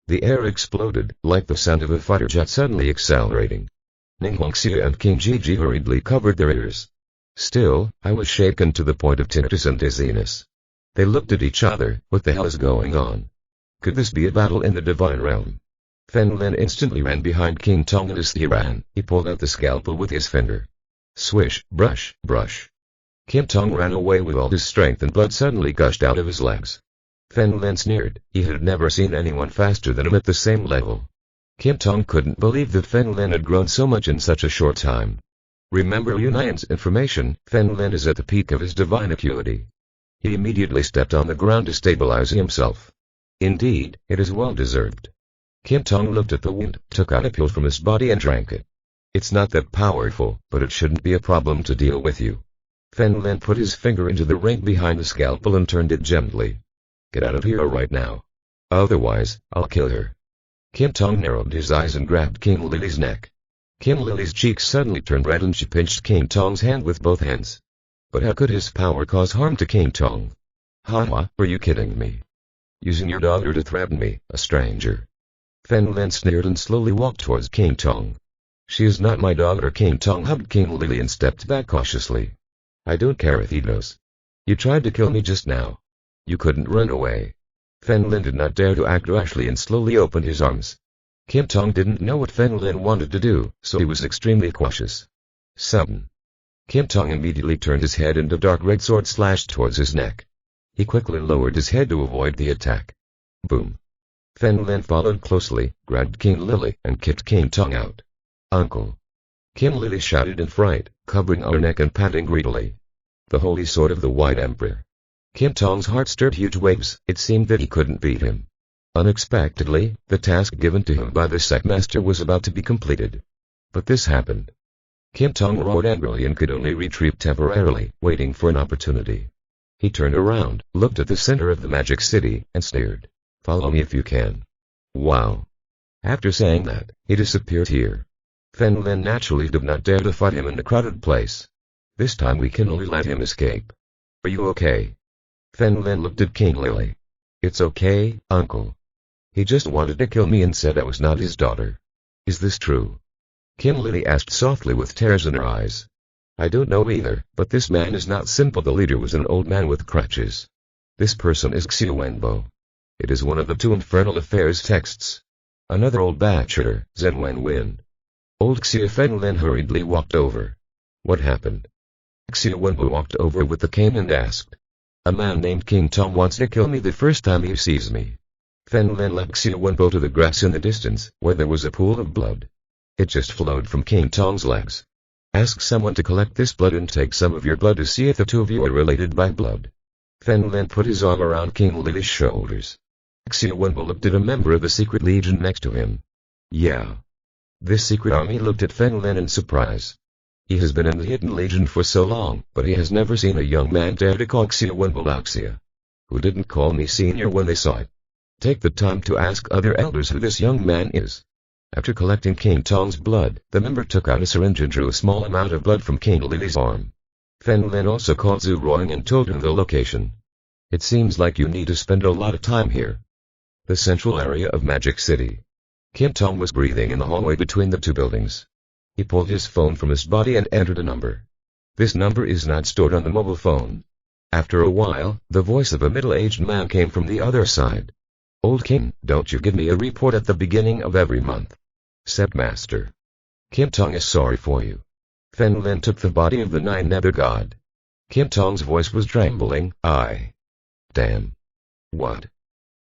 The air exploded, like the sound of a fighter jet suddenly accelerating. Ning Huangxia and King Jiji hurriedly covered their ears. Still, I was shaken to the point of tinnitus and dizziness. They looked at each other. What the hell is going on? Could this be a battle in the divine realm? Fen Lin instantly ran behind King Tong and as he ran, he pulled out the scalpel with his finger. Swish, brush, brush. Kim Tong ran away with all his strength and blood suddenly gushed out of his legs. Fen Lin sneered. He had never seen anyone faster than him at the same level. Kim Tong couldn't believe that Fen Lin had grown so much in such a short time. Remember Yunyan's information, Fen Lin is at the peak of his divine acuity. He immediately stepped on the ground to stabilize himself. Indeed, it is well deserved. Kim Tong looked at the wound, took out a pill from his body and drank it. It's not that powerful, but it shouldn't be a problem to deal with you. Fen Lin put his finger into the ring behind the scalpel and turned it gently. Get out of here right now. Otherwise, I'll kill her. Kim Tong narrowed his eyes and grabbed King Lili's neck. King Lili's cheeks suddenly turned red and she pinched King Tong's hand with both hands. But how could his power cause harm to King Tong? Haha, are you kidding me? Using your daughter to threaten me, a stranger. Fen Lin sneered and slowly walked towards King Tong. She is not my daughter. King Tong hugged King Lili and stepped back cautiously. I don't care if he knows. You tried to kill me just now. You couldn't run away. Fen Lin did not dare to act rashly and slowly opened his arms. Kim Tong didn't know what Fen Lin wanted to do, so he was extremely cautious. Sudden. Kim Tong immediately turned his head and a dark red sword slashed towards his neck. He quickly lowered his head to avoid the attack. Boom. Fen Lin followed closely, grabbed King Lily, and kicked Kim Tong out. Uncle! Kim Lily shouted in fright, covering her neck and panting greedily. The holy sword of the White Emperor. Kim Tong's heart stirred huge waves. It seemed that he couldn't beat him. Unexpectedly, the task given to him by the sect master was about to be completed. But this happened. Kim Tong roared angrily and could only retreat temporarily, waiting for an opportunity. He turned around, looked at the center of the magic city, and sneered. Follow me if you can. Wow. After saying that, he disappeared here. Fen Lin naturally did not dare to fight him in a crowded place. This time we can only let him escape. Are you okay? Fen Lin looked at King Lily. It's okay, uncle. He just wanted to kill me and said I was not his daughter. Is this true? Kim Lily asked softly with tears in her eyes. I don't know either, but this man is not simple. The leader was an old man with crutches. This person is Xiu Wenbo. It is one of the two infernal affairs texts. Another old bachelor, Zhen Wenwin. Old Xiu Fen Lin hurriedly walked over. What happened? Xiu Wenbo walked over with the cane and asked. A man named King Tong wants to kill me the first time he sees me. Fen Lin led Xiu Wenbo to the grass in the distance, where there was a pool of blood. It just flowed from King Tong's legs. Ask someone to collect this blood and take some of your blood to see if the two of you are related by blood. Fen Lin put his arm around King Lily's shoulders. Xiu Wenbo looked at a member of the secret legion next to him. Yeah. This secret army looked at Fen Lin in surprise. He has been in the hidden legion for so long, but he has never seen a young man dare to call Xiu Wenbo Laoxia. Who didn't call me senior when they saw it? Take the time to ask other elders who this young man is. After collecting King Tong's blood, the member took out a syringe and drew a small amount of blood from King Lily's arm. Fen Lin also called Zhu Ruoying and told him the location. It seems like you need to spend a lot of time here. The central area of Magic City. Kim Tong was breathing in the hallway between the two buildings. He pulled his phone from his body and entered a number. This number is not stored on the mobile phone. After a while, the voice of a middle-aged man came from the other side. Old King, don't you give me a report at the beginning of every month. Sect Master. Kim Tong is sorry for you. Fen Lin took the body of the Nine-Nether God. Kim Tong's voice was trembling. Damn. What?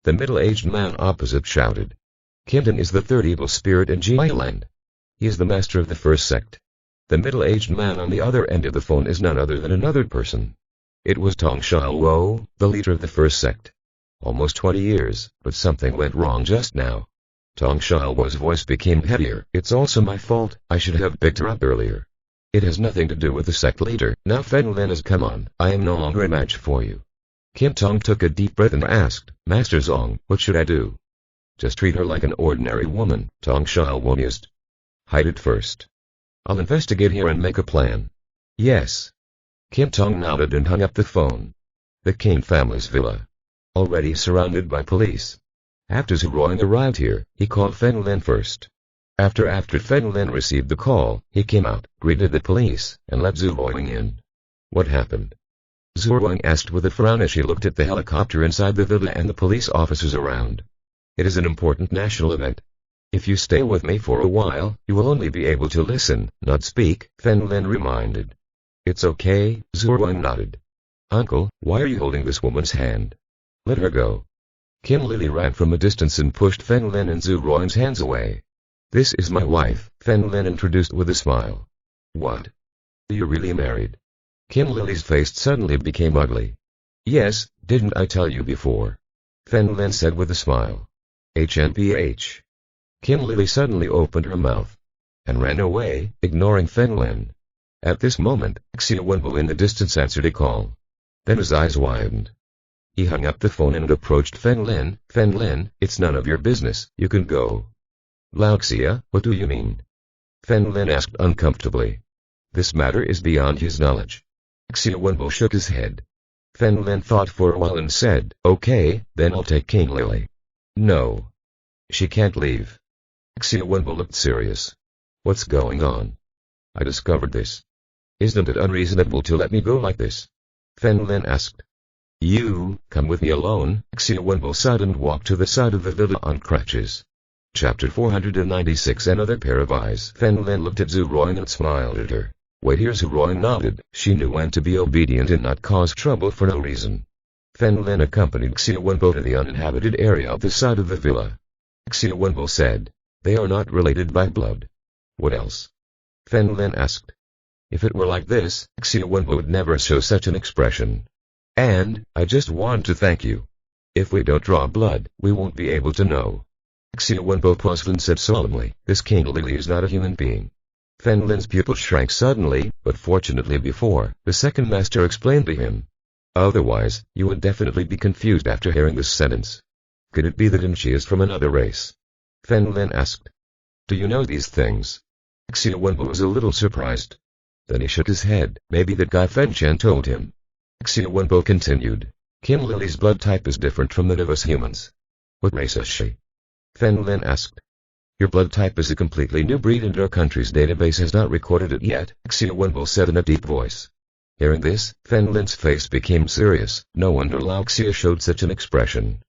The middle-aged man opposite shouted. Kimton is the third evil spirit in Jialand. He is the master of the first sect. The middle-aged man on the other end of the phone is none other than another person. It was Tong Xiaoluo, the leader of the first sect. Almost 20 years, but something went wrong just now. Tong Xiaoluo's voice became heavier. It's also my fault, I should have picked her up earlier. It has nothing to do with the sect leader. Now Fen Lin has come on, I am no longer a match for you. Kim Tong took a deep breath and asked, Master Zong, what should I do? Just treat her like an ordinary woman, Tong Xiaoluo mused. Hide it first. I'll investigate here and make a plan. Yes. Kim Tong nodded and hung up the phone. The King family's villa. Already surrounded by police. After Zhu Ruoying arrived here, he called Fen Lin first. After Fen Lin received the call, he came out, greeted the police, and let Zhu Ruoying in. What happened? Zhu Ruoying asked with a frown as she looked at the helicopter inside the villa and the police officers around. It is an important national event. If you stay with me for a while, you will only be able to listen, not speak, Fen Lin reminded. It's okay, Zhu Ruoying nodded. Uncle, why are you holding this woman's hand? Let her go. Kim Lily ran from a distance and pushed Fen Lin and Zhu Ruoying's hands away. This is my wife, Fen Lin introduced with a smile. What? Are you really married? Kim Lily's face suddenly became ugly. Yes, didn't I tell you before? Fen Lin said with a smile. HMPH. Kim Lily suddenly opened her mouth and ran away, ignoring Fen Lin. At this moment, Xiu Wenbo in the distance answered a call. Then his eyes widened. He hung up the phone and approached Fen Lin. Fen Lin, it's none of your business, you can go. Laoxia, what do you mean? Fen Lin asked uncomfortably. This matter is beyond his knowledge. Xiu Wenbo shook his head. Fen Lin thought for a while and said, okay, then I'll take King Lily. No. She can't leave. Xiu Wenbo looked serious. What's going on? I discovered this. Isn't it unreasonable to let me go like this? Fen Lin asked. You, come with me alone, Xiu Wenbo sighed and walked to the side of the villa on crutches. Chapter 496 Another pair of eyes. Fen Lin looked at Zhu Ruoying and smiled at her. Wait here. Zhu Ruoying nodded. She knew when to be obedient and not cause trouble for no reason. Fen Lin accompanied Xia Wenbo to the uninhabited area of the side of the villa. Xia Wenbo said, "They are not related by blood." "What else?" Fen Lin asked. If it were like this, Xia Wenbo would never show such an expression. "And, I just want to thank you. If we don't draw blood, we won't be able to know." Xia Wenbo paused and said solemnly, "This King Lily is not a human being." Fen Lin's pupil shrank suddenly, but fortunately before the second master explained to him. Otherwise, you would definitely be confused after hearing this sentence. Could it be that she is from another race? Fen Lin asked. "Do you know these things?" Xia Wenbo was a little surprised. Then he shook his head. Maybe that guy Fen Chen told him. Xia Wenbo continued. "Kim Lily's blood type is different from that of us humans." "What race is she?" Fen Lin asked. "Your blood type is a completely new breed and our country's database has not recorded it yet," Xia Wenbo said in a deep voice. Hearing this, Fen Lin's face became serious. No wonder Lao Xia showed such an expression.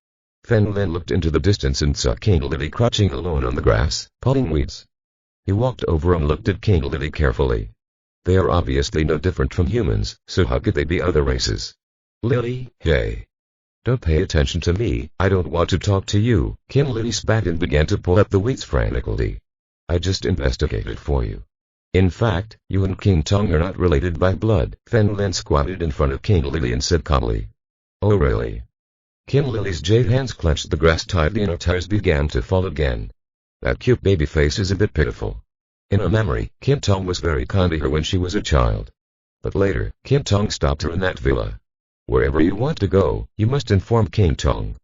Fen Lin looked into the distance and saw King Lily crouching alone on the grass, pulling weeds. He walked over and looked at King Lily carefully. They are obviously no different from humans, so how could they be other races? "Lily, hey. Don't pay attention to me, I don't want to talk to you." Kim Lily spat and began to pull up the weeds frantically. "I just investigated for you. In fact, you and King Tong are not related by blood." Fen Lin squatted in front of King Lily and said calmly. "Oh really?" Kim Lily's jade hands clenched the grass tightly and her tears began to fall again. "That cute baby face is a bit pitiful." In her memory, Kim Tong was very kind to her when she was a child. But later, Kim Tong stopped her in that villa. "Wherever you want to go, you must inform King Tong."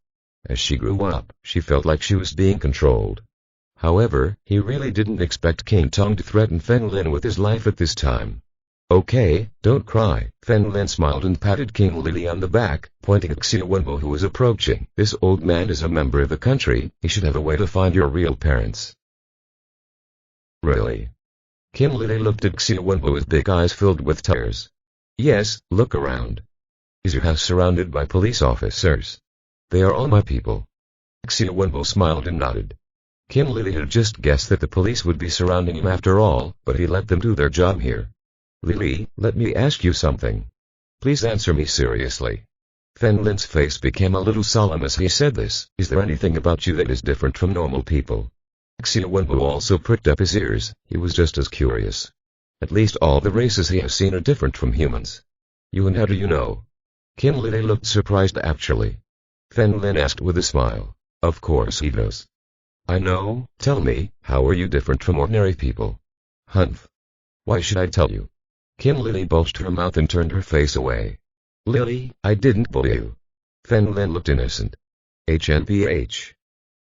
As she grew up, she felt like she was being controlled. However, he really didn't expect King Tong to threaten Fen Lin with his life at this time. "Okay, don't cry." Fen Lin smiled and patted King Lily on the back, pointing at Xia Wenbo who was approaching. "This old man is a member of the country, he should have a way to find your real parents." "Really?" Kim Lily looked at Xia Wenbo with big eyes filled with tears. "Yes, look around. Is your house surrounded by police officers?" "They are all my people." Xia Wenbo smiled and nodded. Kim Lily had just guessed that the police would be surrounding him after all, but he let them do their job here. "Lily, let me ask you something. Please answer me seriously." Fen Lin's face became a little solemn as he said this. "Is there anything about you that is different from normal people?" Xia Wenbo also pricked up his ears. He was just as curious. "At least all the races he has seen are different from humans." "You and how do you know?" Kim Lily looked surprised actually. Fen Lin asked with a smile. "Of course he knows." "I know. Tell me, how are you different from ordinary people?" "Humph. Why should I tell you?" Kim Lily bulged her mouth and turned her face away. "Lily, I didn't bully you." Fen Lin looked innocent. "HNPH.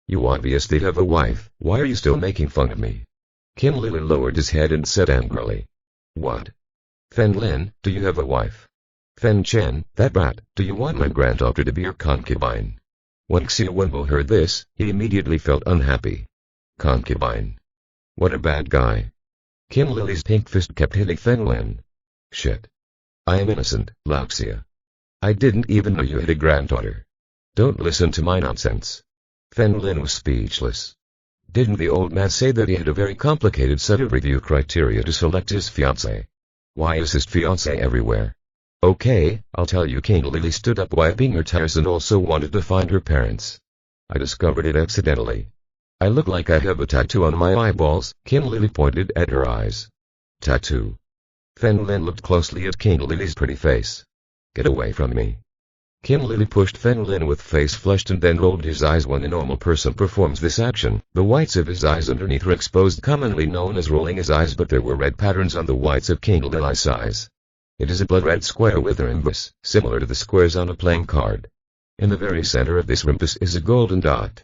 You obviously have a wife, why are you still making fun of me?" Kim Lily lowered his head and said angrily. "What? Fen Lin, do you have a wife?" "Fen Chen, that brat, do you want my granddaughter to be your concubine?" When Xia Wenbo heard this, he immediately felt unhappy. Concubine. What a bad guy. Kim Lily's pink fist kept hitting Fen Lin. "Shit. I am innocent, Lao Xia. I didn't even know you had a granddaughter. Don't listen to my nonsense." Fen Lin was speechless. Didn't the old man say that he had a very complicated set of review criteria to select his fiancée? Why is his fiancée everywhere? "Okay, I'll tell you." King Lily stood up wiping her tears and also wanted to find her parents. "I discovered it accidentally. I look like I have a tattoo on my eyeballs." Kim Lily pointed at her eyes. "Tattoo?" Fen Lin looked closely at King Lily's pretty face. "Get away from me." Kim Lily pushed Fen Lin with face flushed and then rolled his eyes. When a normal person performs this action, the whites of his eyes underneath are exposed, commonly known as rolling his eyes, but there were red patterns on the whites of King Lily's eyes. It is a blood-red square with a rhombus, similar to the squares on a playing card. In the very center of this rhombus is a golden dot.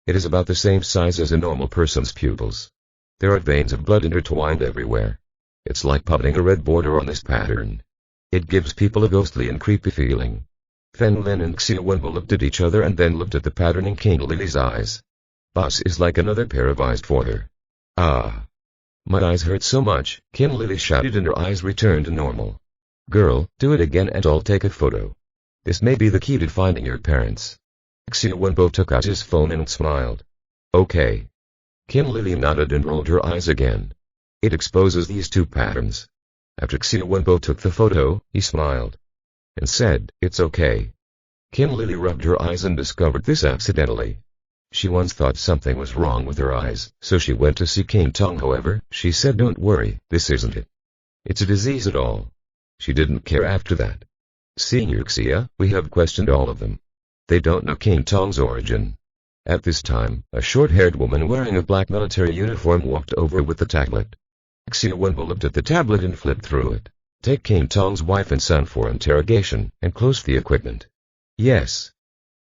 It is about the same size as a normal person's pupils. There are veins of blood intertwined everywhere. It's like putting a red border on this pattern. It gives people a ghostly and creepy feeling. Fen Lin and Xia Wenbo looked at each other and then looked at the pattern in King Lily's eyes. Boss is like another pair of eyes for her. "Ah. My eyes hurt so much," Kim Lily shouted and her eyes returned to normal. "Girl, do it again and I'll take a photo. This may be the key to finding your parents." Xia Wenbo took out his phone and smiled. "Okay." Kim Lily nodded and rolled her eyes again. It exposes these two patterns. After Xia Wenbo took the photo, he smiled and said, "It's okay." Kim Lily rubbed her eyes and discovered this accidentally. She once thought something was wrong with her eyes, so she went to see King Tong. However, she said, "Don't worry, this isn't it. It's a disease at all." She didn't care after that. Senior Xia, we have questioned all of them. They don't know King Tong's origin. At this time, a short-haired woman wearing a black military uniform walked over with the tablet. Xia Wenbo looked at the tablet and flipped through it. Take King Tong's wife and son for interrogation, and close the equipment. Yes.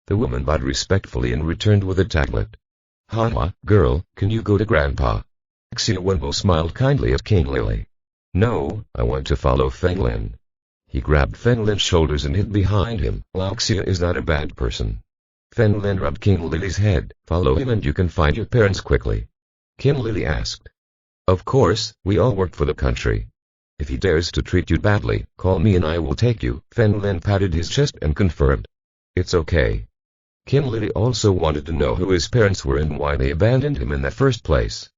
The woman bowed respectfully and returned with a tablet. Hanhua, girl, can you go to Grandpa? Xia Wenbo smiled kindly at King Lily. No, I want to follow Feng Lin. He grabbed Feng Lin's shoulders and hid behind him. Lao Xia is not a bad person. Feng Lin rubbed King Lily's head. Follow him and you can find your parents quickly. Kim Lily asked. Of course, we all work for the country. If he dares to treat you badly, call me and I will take you. Feng Lin patted his chest and confirmed. It's okay. Kim Lily also wanted to know who his parents were and why they abandoned him in the first place.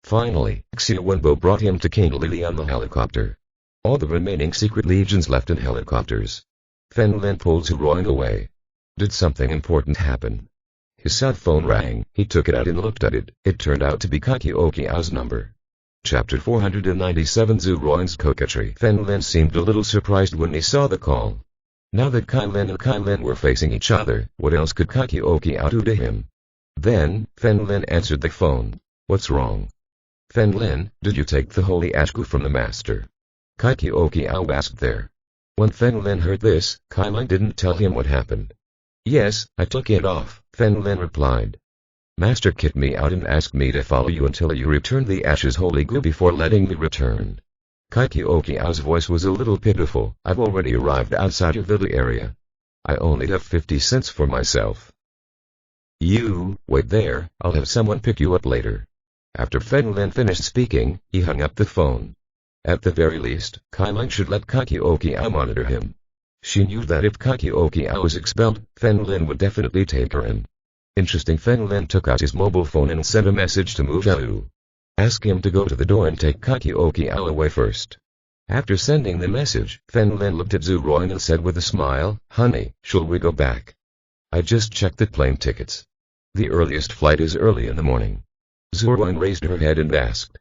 Finally, Xia Wenbo brought him to King Lily on the helicopter. All the remaining secret legions left in helicopters. Feng Lin pulled Zuroing away. Did something important happen? His cell phone rang. He took it out and looked at it. It turned out to be Okiao's number. Chapter 497 Zuroing's coquetry. Feng Lin seemed a little surprised when he saw the call. Now that Kai Lin and Kai Lin were facing each other, what else could Okiao do to him? Then, Feng Lin answered the phone. What's wrong? Feng Lin, did you take the holy ashku from the master? Okiao asked there. When Feng Lin heard this, Kai Lin didn't tell him what happened. Yes, I took it off, Feng Lin replied. Master kicked me out and asked me to follow you until you returned the ashes holy glue before letting me return. Okiao's voice was a little pitiful. I've already arrived outside your villa area. I only have 50 cents for myself. You, wait there, I'll have someone pick you up later. After Feng Lin finished speaking, he hung up the phone. At the very least, Kai Lin should let Okiao monitor him. She knew that if Okiao was expelled, Feng Lin would definitely take her in. Interesting. Feng Lin took out his mobile phone and sent a message to Mu Zhao. Ask him to go to the door and take Okiao away first. After sending the message, Feng Lin looked at Zuroing and said with a smile, Honey, shall we go back? I just checked the plane tickets. The earliest flight is early in the morning. Zuroing raised her head and asked.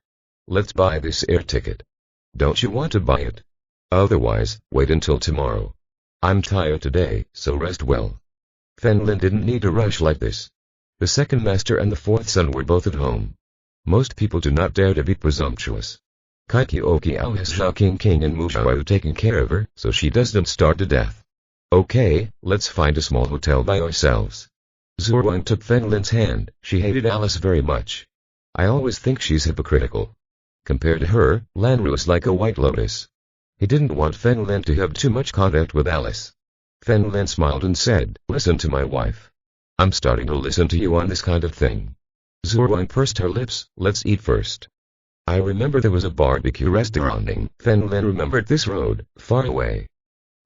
Let's buy this air ticket. Don't you want to buy it? Otherwise, wait until tomorrow. I'm tired today, so rest well. Feng Lin didn't need to rush like this. The second master and the fourth son were both at home. Most people do not dare to be presumptuous. Okiao has Zhao King and Mu Zhao taking care of her, so she doesn't starve to death. Okay, let's find a small hotel by ourselves. Zuroing took Feng Lin's hand. She hated Alice very much. I always think she's hypocritical. Compared to her, Lanru is like a white lotus. He didn't want Feng Lin to have too much contact with Alice. Feng Lin smiled and said, Listen to my wife. I'm starting to listen to you on this kind of thing. Zuroing pursed her lips. Let's eat first. I remember there was a barbecue restaurant. Feng Lin remembered this road, far away.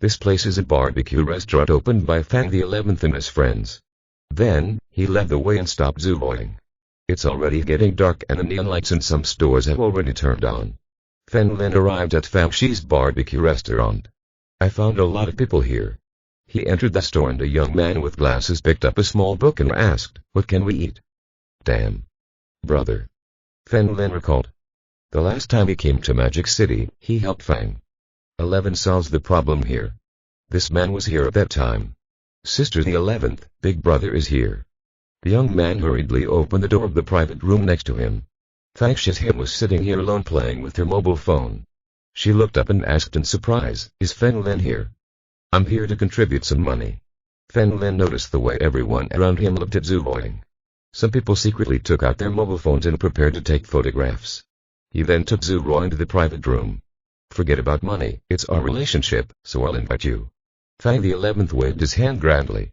This place is a barbecue restaurant opened by Fang the 11th and his friends. Then, he led the way and stopped Zuroing. It's already getting dark and the neon lights in some stores have already turned on. Feng Lin arrived at Fang Shi's barbecue restaurant. I found a lot of people here. He entered the store and a young man with glasses picked up a small book and asked, What can we eat? Damn. Brother. Feng Lin recalled. The last time he came to Magic City, he helped Fang 11 solves the problem here. This man was here at that time. Sister the 11th, big brother is here. The young man hurriedly opened the door of the private room next to him. Fang Shihim was sitting here alone playing with her mobile phone. She looked up and asked in surprise, Is Feng Lin here? I'm here to contribute some money. Feng Lin noticed the way everyone around him looked at Zuroing. Some people secretly took out their mobile phones and prepared to take photographs. He then took Zuroing to the private room. Forget about money, it's our relationship, so I'll invite you. Fang the 11th waved his hand grandly.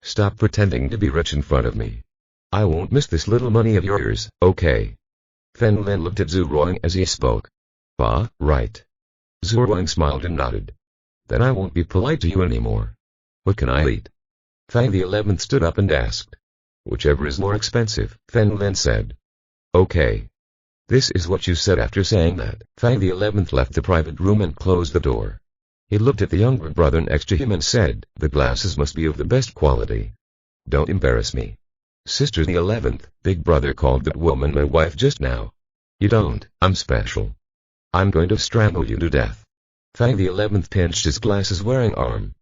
Stop pretending to be rich in front of me. I won't miss this little money of yours, okay? Feng Lin looked at Zuroing as he spoke. Ah, right. Zuroing smiled and nodded. Then I won't be polite to you anymore. What can I eat? Fang the 11th stood up and asked. Whichever is more expensive, Feng Lin said. Okay. This is what you said. After saying that, Fang the 11th left the private room and closed the door. He looked at the younger brother next to him and said, the glasses must be of the best quality. Don't embarrass me. Sister the 11th, big brother called that woman my wife just now. You don't, I'm special. I'm going to strangle you to death. Fang the 11th pinched his glasses-wearing arm.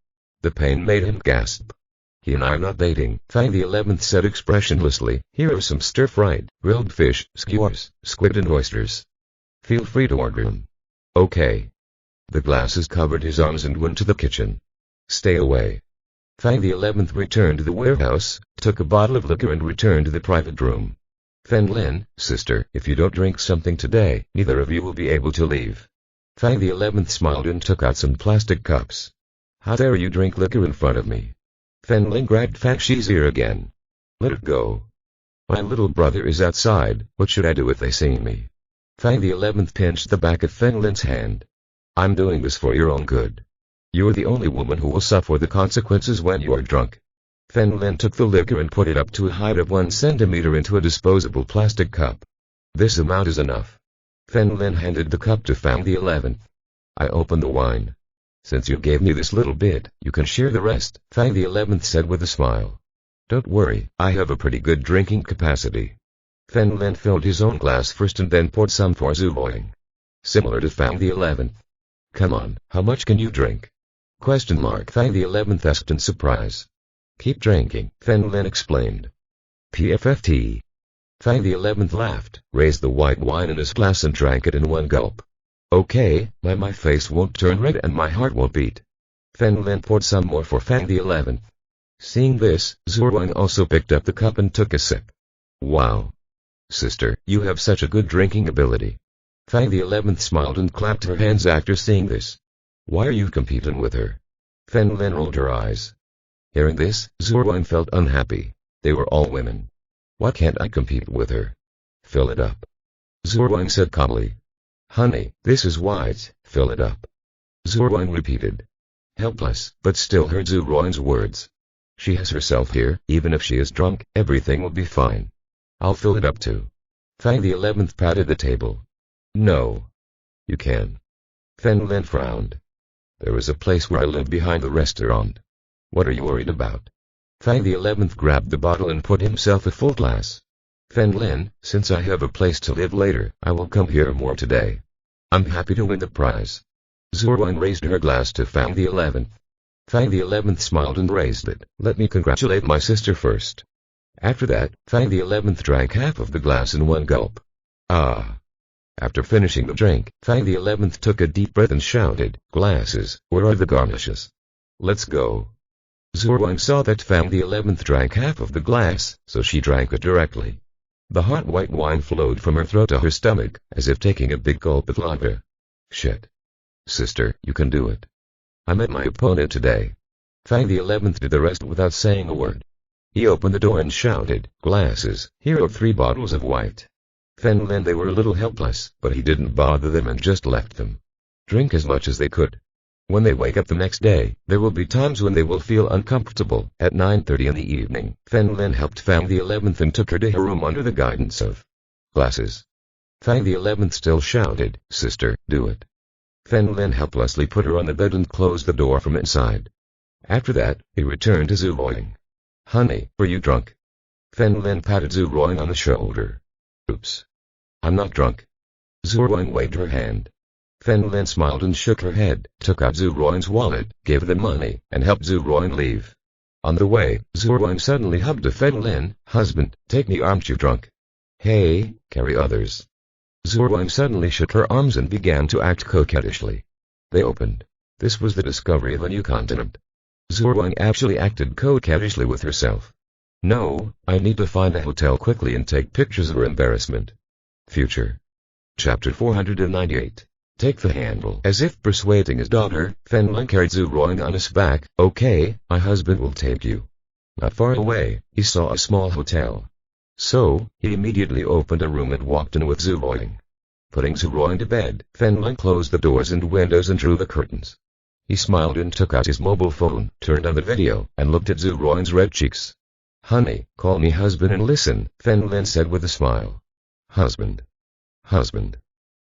The pain made him gasp. He and I are not dating, Fang the 11th said expressionlessly. Here are some stir-fried, grilled fish, skewers, squid and oysters. Feel free to order them. Okay. The glasses covered his arms and went to the kitchen. Stay away. Fang the 11th returned to the warehouse, took a bottle of liquor and returned to the private room. Fen Lin, sister, if you don't drink something today, neither of you will be able to leave. Fang the 11th smiled and took out some plastic cups. How dare you drink liquor in front of me? Fen Lin grabbed Fang Shi's ear again. Let it go. My little brother is outside, what should I do if they see me? Fang the 11th pinched the back of Fen Lin's hand. I'm doing this for your own good. You're the only woman who will suffer the consequences when you are drunk. Fen Lin took the liquor and put it up to a height of 1 centimeter into a disposable plastic cup. This amount is enough. Fen Lin handed the cup to Fang the 11th. I opened the wine. Since you gave me this little bit, you can share the rest, Fang the 11th said with a smile. Don't worry, I have a pretty good drinking capacity. Fen Lin filled his own glass first and then poured some for Zhu Boing. Similar to Fang the 11th. Come on, how much can you drink? Fang the 11th asked in surprise. Keep drinking, Fen Lin explained. PFFT. Fang the 11th laughed, raised the white wine in his glass and drank it in one gulp. Okay, my face won't turn red and my heart won't beat. Fen Lin poured some more for Fang the 11th. Seeing this, Zhu Boing also picked up the cup and took a sip. Wow. Sister, you have such a good drinking ability. Fang the 11th smiled and clapped her hands after seeing this. Why are you competing with her? Fen Lin rolled her eyes. Hearing this, Zhu Boing felt unhappy. They were all women. Why can't I compete with her? Fill it up. Zhu Boing said calmly. Honey, this is wise, fill it up. Zhu Boing repeated. Helpless, but still heard Zhu Boing's words. She has herself here, even if she is drunk, everything will be fine. I'll fill it up too. Fang the 11th patted the table. No. You can. Fen Lin frowned. There is a place where I live behind the restaurant. What are you worried about? Fang the 11th grabbed the bottle and put himself a full glass. Fen Lin, since I have a place to live later, I will come here more today. I'm happy to win the prize. Zhu Boing raised her glass to Fang the 11th. Fang the 11th smiled and raised it. Let me congratulate my sister first. After that, Fang the 11th drank half of the glass in one gulp. Ah. After finishing the drink, Fang the 11th took a deep breath and shouted, Glasses, where are the garnishes? Let's go. Zhu Boing saw that Fang the 11th drank half of the glass, so she drank it directly. The hot white wine flowed from her throat to her stomach, as if taking a big gulp of lava. Shit. Sister, you can do it. I met my opponent today. Fang the 11th did the rest without saying a word. He opened the door and shouted, Glasses, here are 3 bottles of white. Fen Lin, they were a little helpless, but he didn't bother them and just left them. Drink as much as they could. When they wake up the next day, there will be times when they will feel uncomfortable. At 9:30 in the evening, Fen Lin helped Fang the 11th and took her to her room under the guidance of Glasses. Fang the 11th still shouted, Sister, do it. Fen Lin helplessly put her on the bed and closed the door from inside. After that, he returned to Zhu Boing. Honey, were you drunk? Fen Lin patted Zhu Boing on the shoulder. Oops. I'm not drunk. Zhu Boing waved her hand. Fen Lin smiled and shook her head, took out Zhu Boing's wallet, gave them money, and helped Zhu Boing leave. On the way, Zhu Boing suddenly hugged Fen Lin. Husband, take me, aren't you drunk? Hey, carry others. Zhu Boing suddenly shook her arms and began to act coquettishly. They opened. This was the discovery of a new continent. Zhu Boing actually acted coquettishly with herself. No, I need to find a hotel quickly and take pictures of her embarrassment. Future. Chapter 498. Take the handle. As if persuading his daughter, Fen Lin carried Zhu Boing on his back. Okay, my husband will take you. Not far away, he saw a small hotel. So, he immediately opened a room and walked in with Zhu Boing. Putting Zhu Boing to bed, Fen Lin closed the doors and windows and drew the curtains. He smiled and took out his mobile phone, turned on the video, and looked at Zhu Boing's red cheeks. Honey, call me husband and listen, Fen Lin said with a smile. Husband. Husband.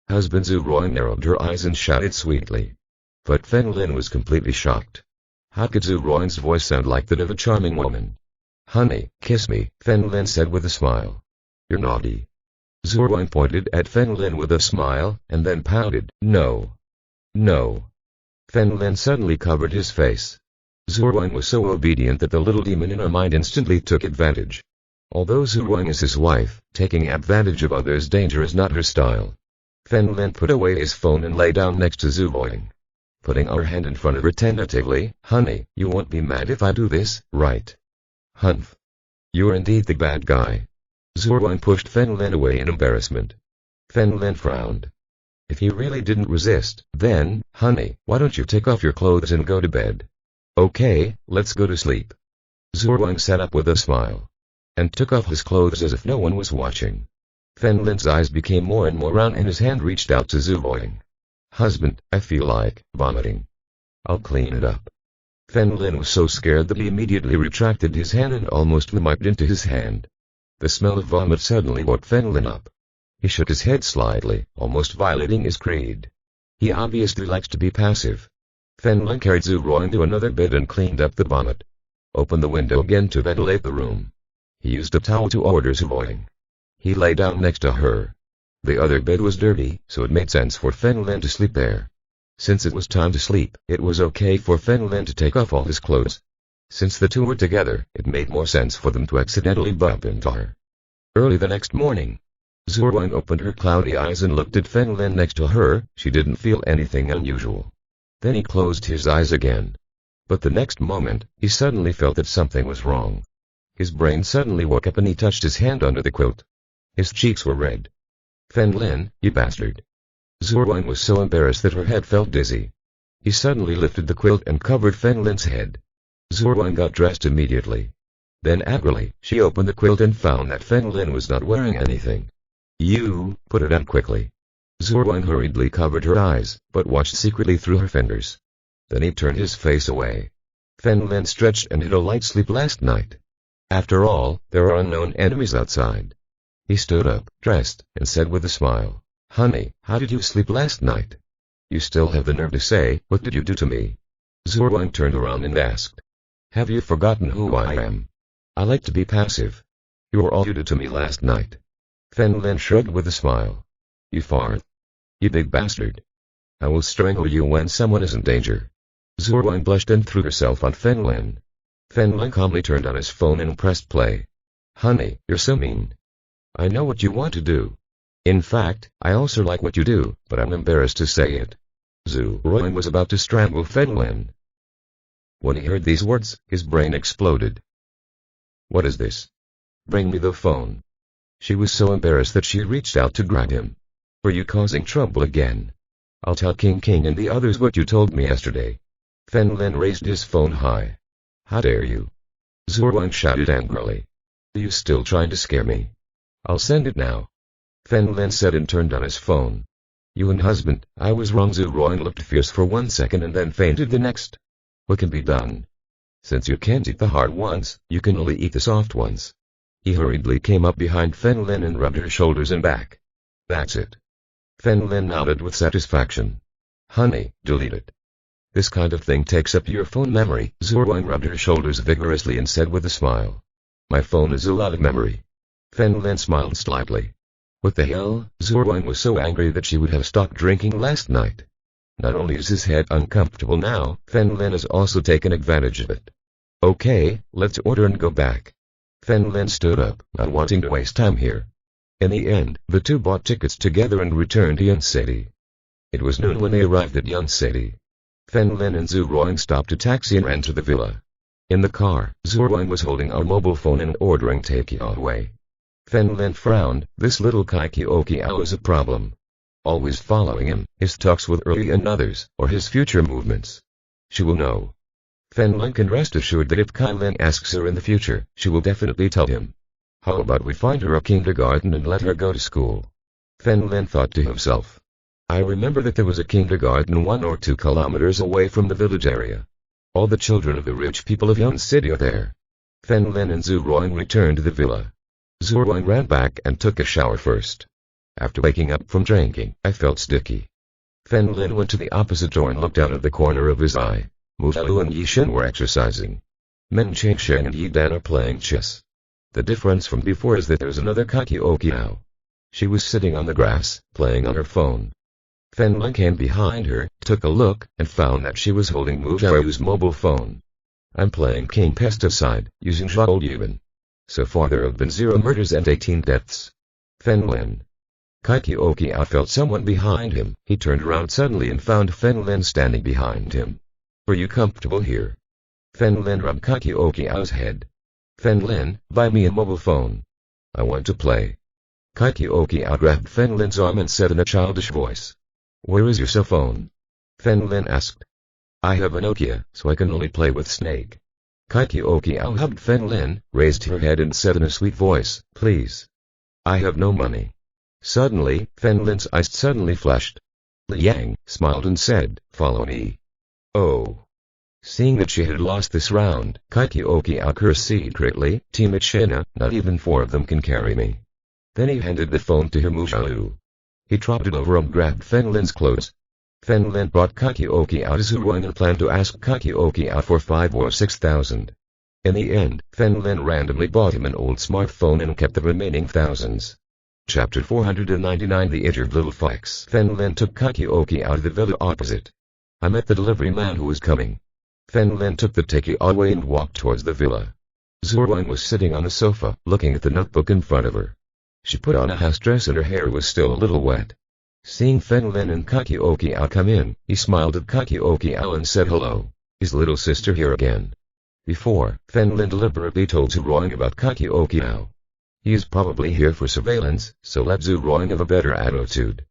Husband. Zhu Ruang narrowed her eyes and shouted sweetly. But Feng Lin was completely shocked. How could Zhu Ruang's voice sound like that of a charming woman? Honey, kiss me, Feng Lin said with a smile. You're naughty. Zhu Ruang pointed at Feng Lin with a smile, and then pouted, No. No. Feng Lin suddenly covered his face. Zhu Ruang was so obedient that the little demon in her mind instantly took advantage. Although Zhu Ruang is his wife, taking advantage of others' danger is not her style. Feng Lin put away his phone and lay down next to Zhu Ruang. Putting her hand in front of her tentatively, Honey, you won't be mad if I do this, right? Humph. You're indeed the bad guy. Zhu Ruang pushed Feng Lin away in embarrassment. Feng Lin frowned. If he really didn't resist, then, honey, why don't you take off your clothes and go to bed? Okay, let's go to sleep. Zhu Ruang sat up with a smile. And took off his clothes as if no one was watching. Feng Lin's eyes became more and more round and his hand reached out to Zhu Ruang. Husband, I feel like vomiting. I'll clean it up. Feng Lin was so scared that he immediately retracted his hand and almost vomited into his hand. The smell of vomit suddenly woke Feng Lin up. He shook his head slightly, almost violating his creed. He obviously likes to be passive. Feng Lin carried Zhu Ruang to another bed and cleaned up the vomit. Opened the window again to ventilate the room. He used a towel to order Zhu Ruang. He lay down next to her. The other bed was dirty, so it made sense for Feng Lin to sleep there. Since it was time to sleep, it was okay for Feng Lin to take off all his clothes. Since the two were together, it made more sense for them to accidentally bump into her. Early the next morning, Zhu Ruang opened her cloudy eyes and looked at Feng Lin next to her. She didn't feel anything unusual. Then he closed his eyes again. But the next moment, he suddenly felt that something was wrong. His brain suddenly woke up and he touched his hand under the quilt. His cheeks were red. Feng Lin, you bastard. Zhu Ruang was so embarrassed that her head felt dizzy. He suddenly lifted the quilt and covered Feng Lin's head. Zhu Ruang got dressed immediately. Then angrily, she opened the quilt and found that Feng Lin was not wearing anything. You, put it on quickly. Zhu Ruang hurriedly covered her eyes, but watched secretly through her fingers. Then he turned his face away. Feng Lin stretched and had a light sleep last night. After all, there are unknown enemies outside. He stood up, dressed, and said with a smile, Honey, how did you sleep last night? You still have the nerve to say, what did you do to me? Zhu Ruang turned around and asked, Have you forgotten who I am? I like to be passive. You were all you did to me last night. Feng Lin shrugged with a smile. You fart. You big bastard. I will strangle you when someone is in danger. Zhu Ruang blushed and threw herself on Feng Lin. Feng Lin calmly turned on his phone and pressed play. Honey, you're so mean. I know what you want to do. In fact, I also like what you do, but I'm embarrassed to say it. Zhu Ruang was about to strangle Feng Lin. When he heard these words, his brain exploded. What is this? Bring me the phone. She was so embarrassed that she reached out to grab him. Were you causing trouble again? I'll tell King and the others what you told me yesterday. Feng Lin raised his phone high. How dare you? Zhu Ruang shouted angrily. Are you still trying to scare me? I'll send it now. Feng Lin said and turned on his phone. You and husband, I was wrong. Zhu Ruang looked fierce for 1 second and then fainted the next. What can be done? Since you can't eat the hard ones, you can only eat the soft ones. He hurriedly came up behind Feng Lin and rubbed her shoulders and back. That's it. Feng Lin nodded with satisfaction. Honey, delete it. This kind of thing takes up your phone memory. Zhu Ruang rubbed her shoulders vigorously and said with a smile. My phone is a lot of memory. Feng Lin smiled slightly. What the hell? Zhu Ruang was so angry that she would have stopped drinking last night. Not only is his head uncomfortable now, Feng Lin has also taken advantage of it. Okay, let's order and go back. Feng Lin stood up, not wanting to waste time here. In the end, the two bought tickets together and returned to Yun City. It was noon when they arrived at Yun City. Feng Lin and Zhu Ruang stopped a taxi and ran to the villa. In the car, Zhu Ruang was holding our mobile phone and ordering takeaway. Feng Lin frowned. This little Kaikiokiao is a problem. Always following him, his talks with Early and others, or his future movements. She will know. Feng Lin can rest assured that if Kai Lin asks her in the future, she will definitely tell him. How about we find her a kindergarten and let her go to school? Feng Lin thought to himself. I remember that there was a kindergarten 1 or 2 kilometers away from the village area. All the children of the rich people of Yun City are there. Feng Lin and Zhu Ruang returned to the villa. Zhu Ruang ran back and took a shower first. After waking up from drinking, I felt sticky. Fen Lin went to the opposite door and looked out of the corner of his eye. Mu Xiaolu and Yi Shen were exercising. Men Cheng Sheng and Yi Dan are playing chess. The difference from before is that there's another Kakioki now. She was sitting on the grass, playing on her phone. Fen Lin came behind her, took a look, and found that she was holding Mu Xiaolu's mobile phone. I'm playing King Pesticide, using Zhao Yuan. So far there have been 0 murders and 18 deaths. Fen Lin. Kakioki felt someone behind him. He turned around suddenly and found Fen Lin standing behind him. Are you comfortable here? Fen Lin rubbed Kakioki's head. Fen Lin, buy me a mobile phone. I want to play. Kakioki grabbed Fen Lin's arm and said in a childish voice. Where is your cell phone? Fen Lin asked. I have a Nokia, so I can only play with Snake. Kakioki hugged Fen Lin, raised her head and said in a sweet voice, please. I have no money. Suddenly, Fen Lin's eyes suddenly flashed. Li Yang smiled and said, follow me. Oh. Seeing that she had lost this round, Kakioki cursed secretly, Team China, not even 4 of them can carry me. Then he handed the phone to Mu Xiaolu. He trotted over and grabbed Fen Lin's clothes. Fen Lin brought Kakioki to Zuruan and planned to ask Kakioki for 5 or 6,000. In the end, Fen Lin randomly bought him an old smartphone and kept the remaining thousands. Chapter 499 The Injured Little Fox. Fen Lin took Kakioki out of the villa opposite. I met the delivery man who was coming. Fen Lin took the takeaway and walked towards the villa. Zuruan was sitting on a sofa, looking at the notebook in front of her. She put on a house dress and her hair was still a little wet. Seeing Fen Lin and Kakioki come in, he smiled at Kakioki and said hello. Is little sister here again? Before, Fen Lin deliberately told Zuruan about Kakioki. He is probably here for surveillance, so let Zuruan have a better attitude.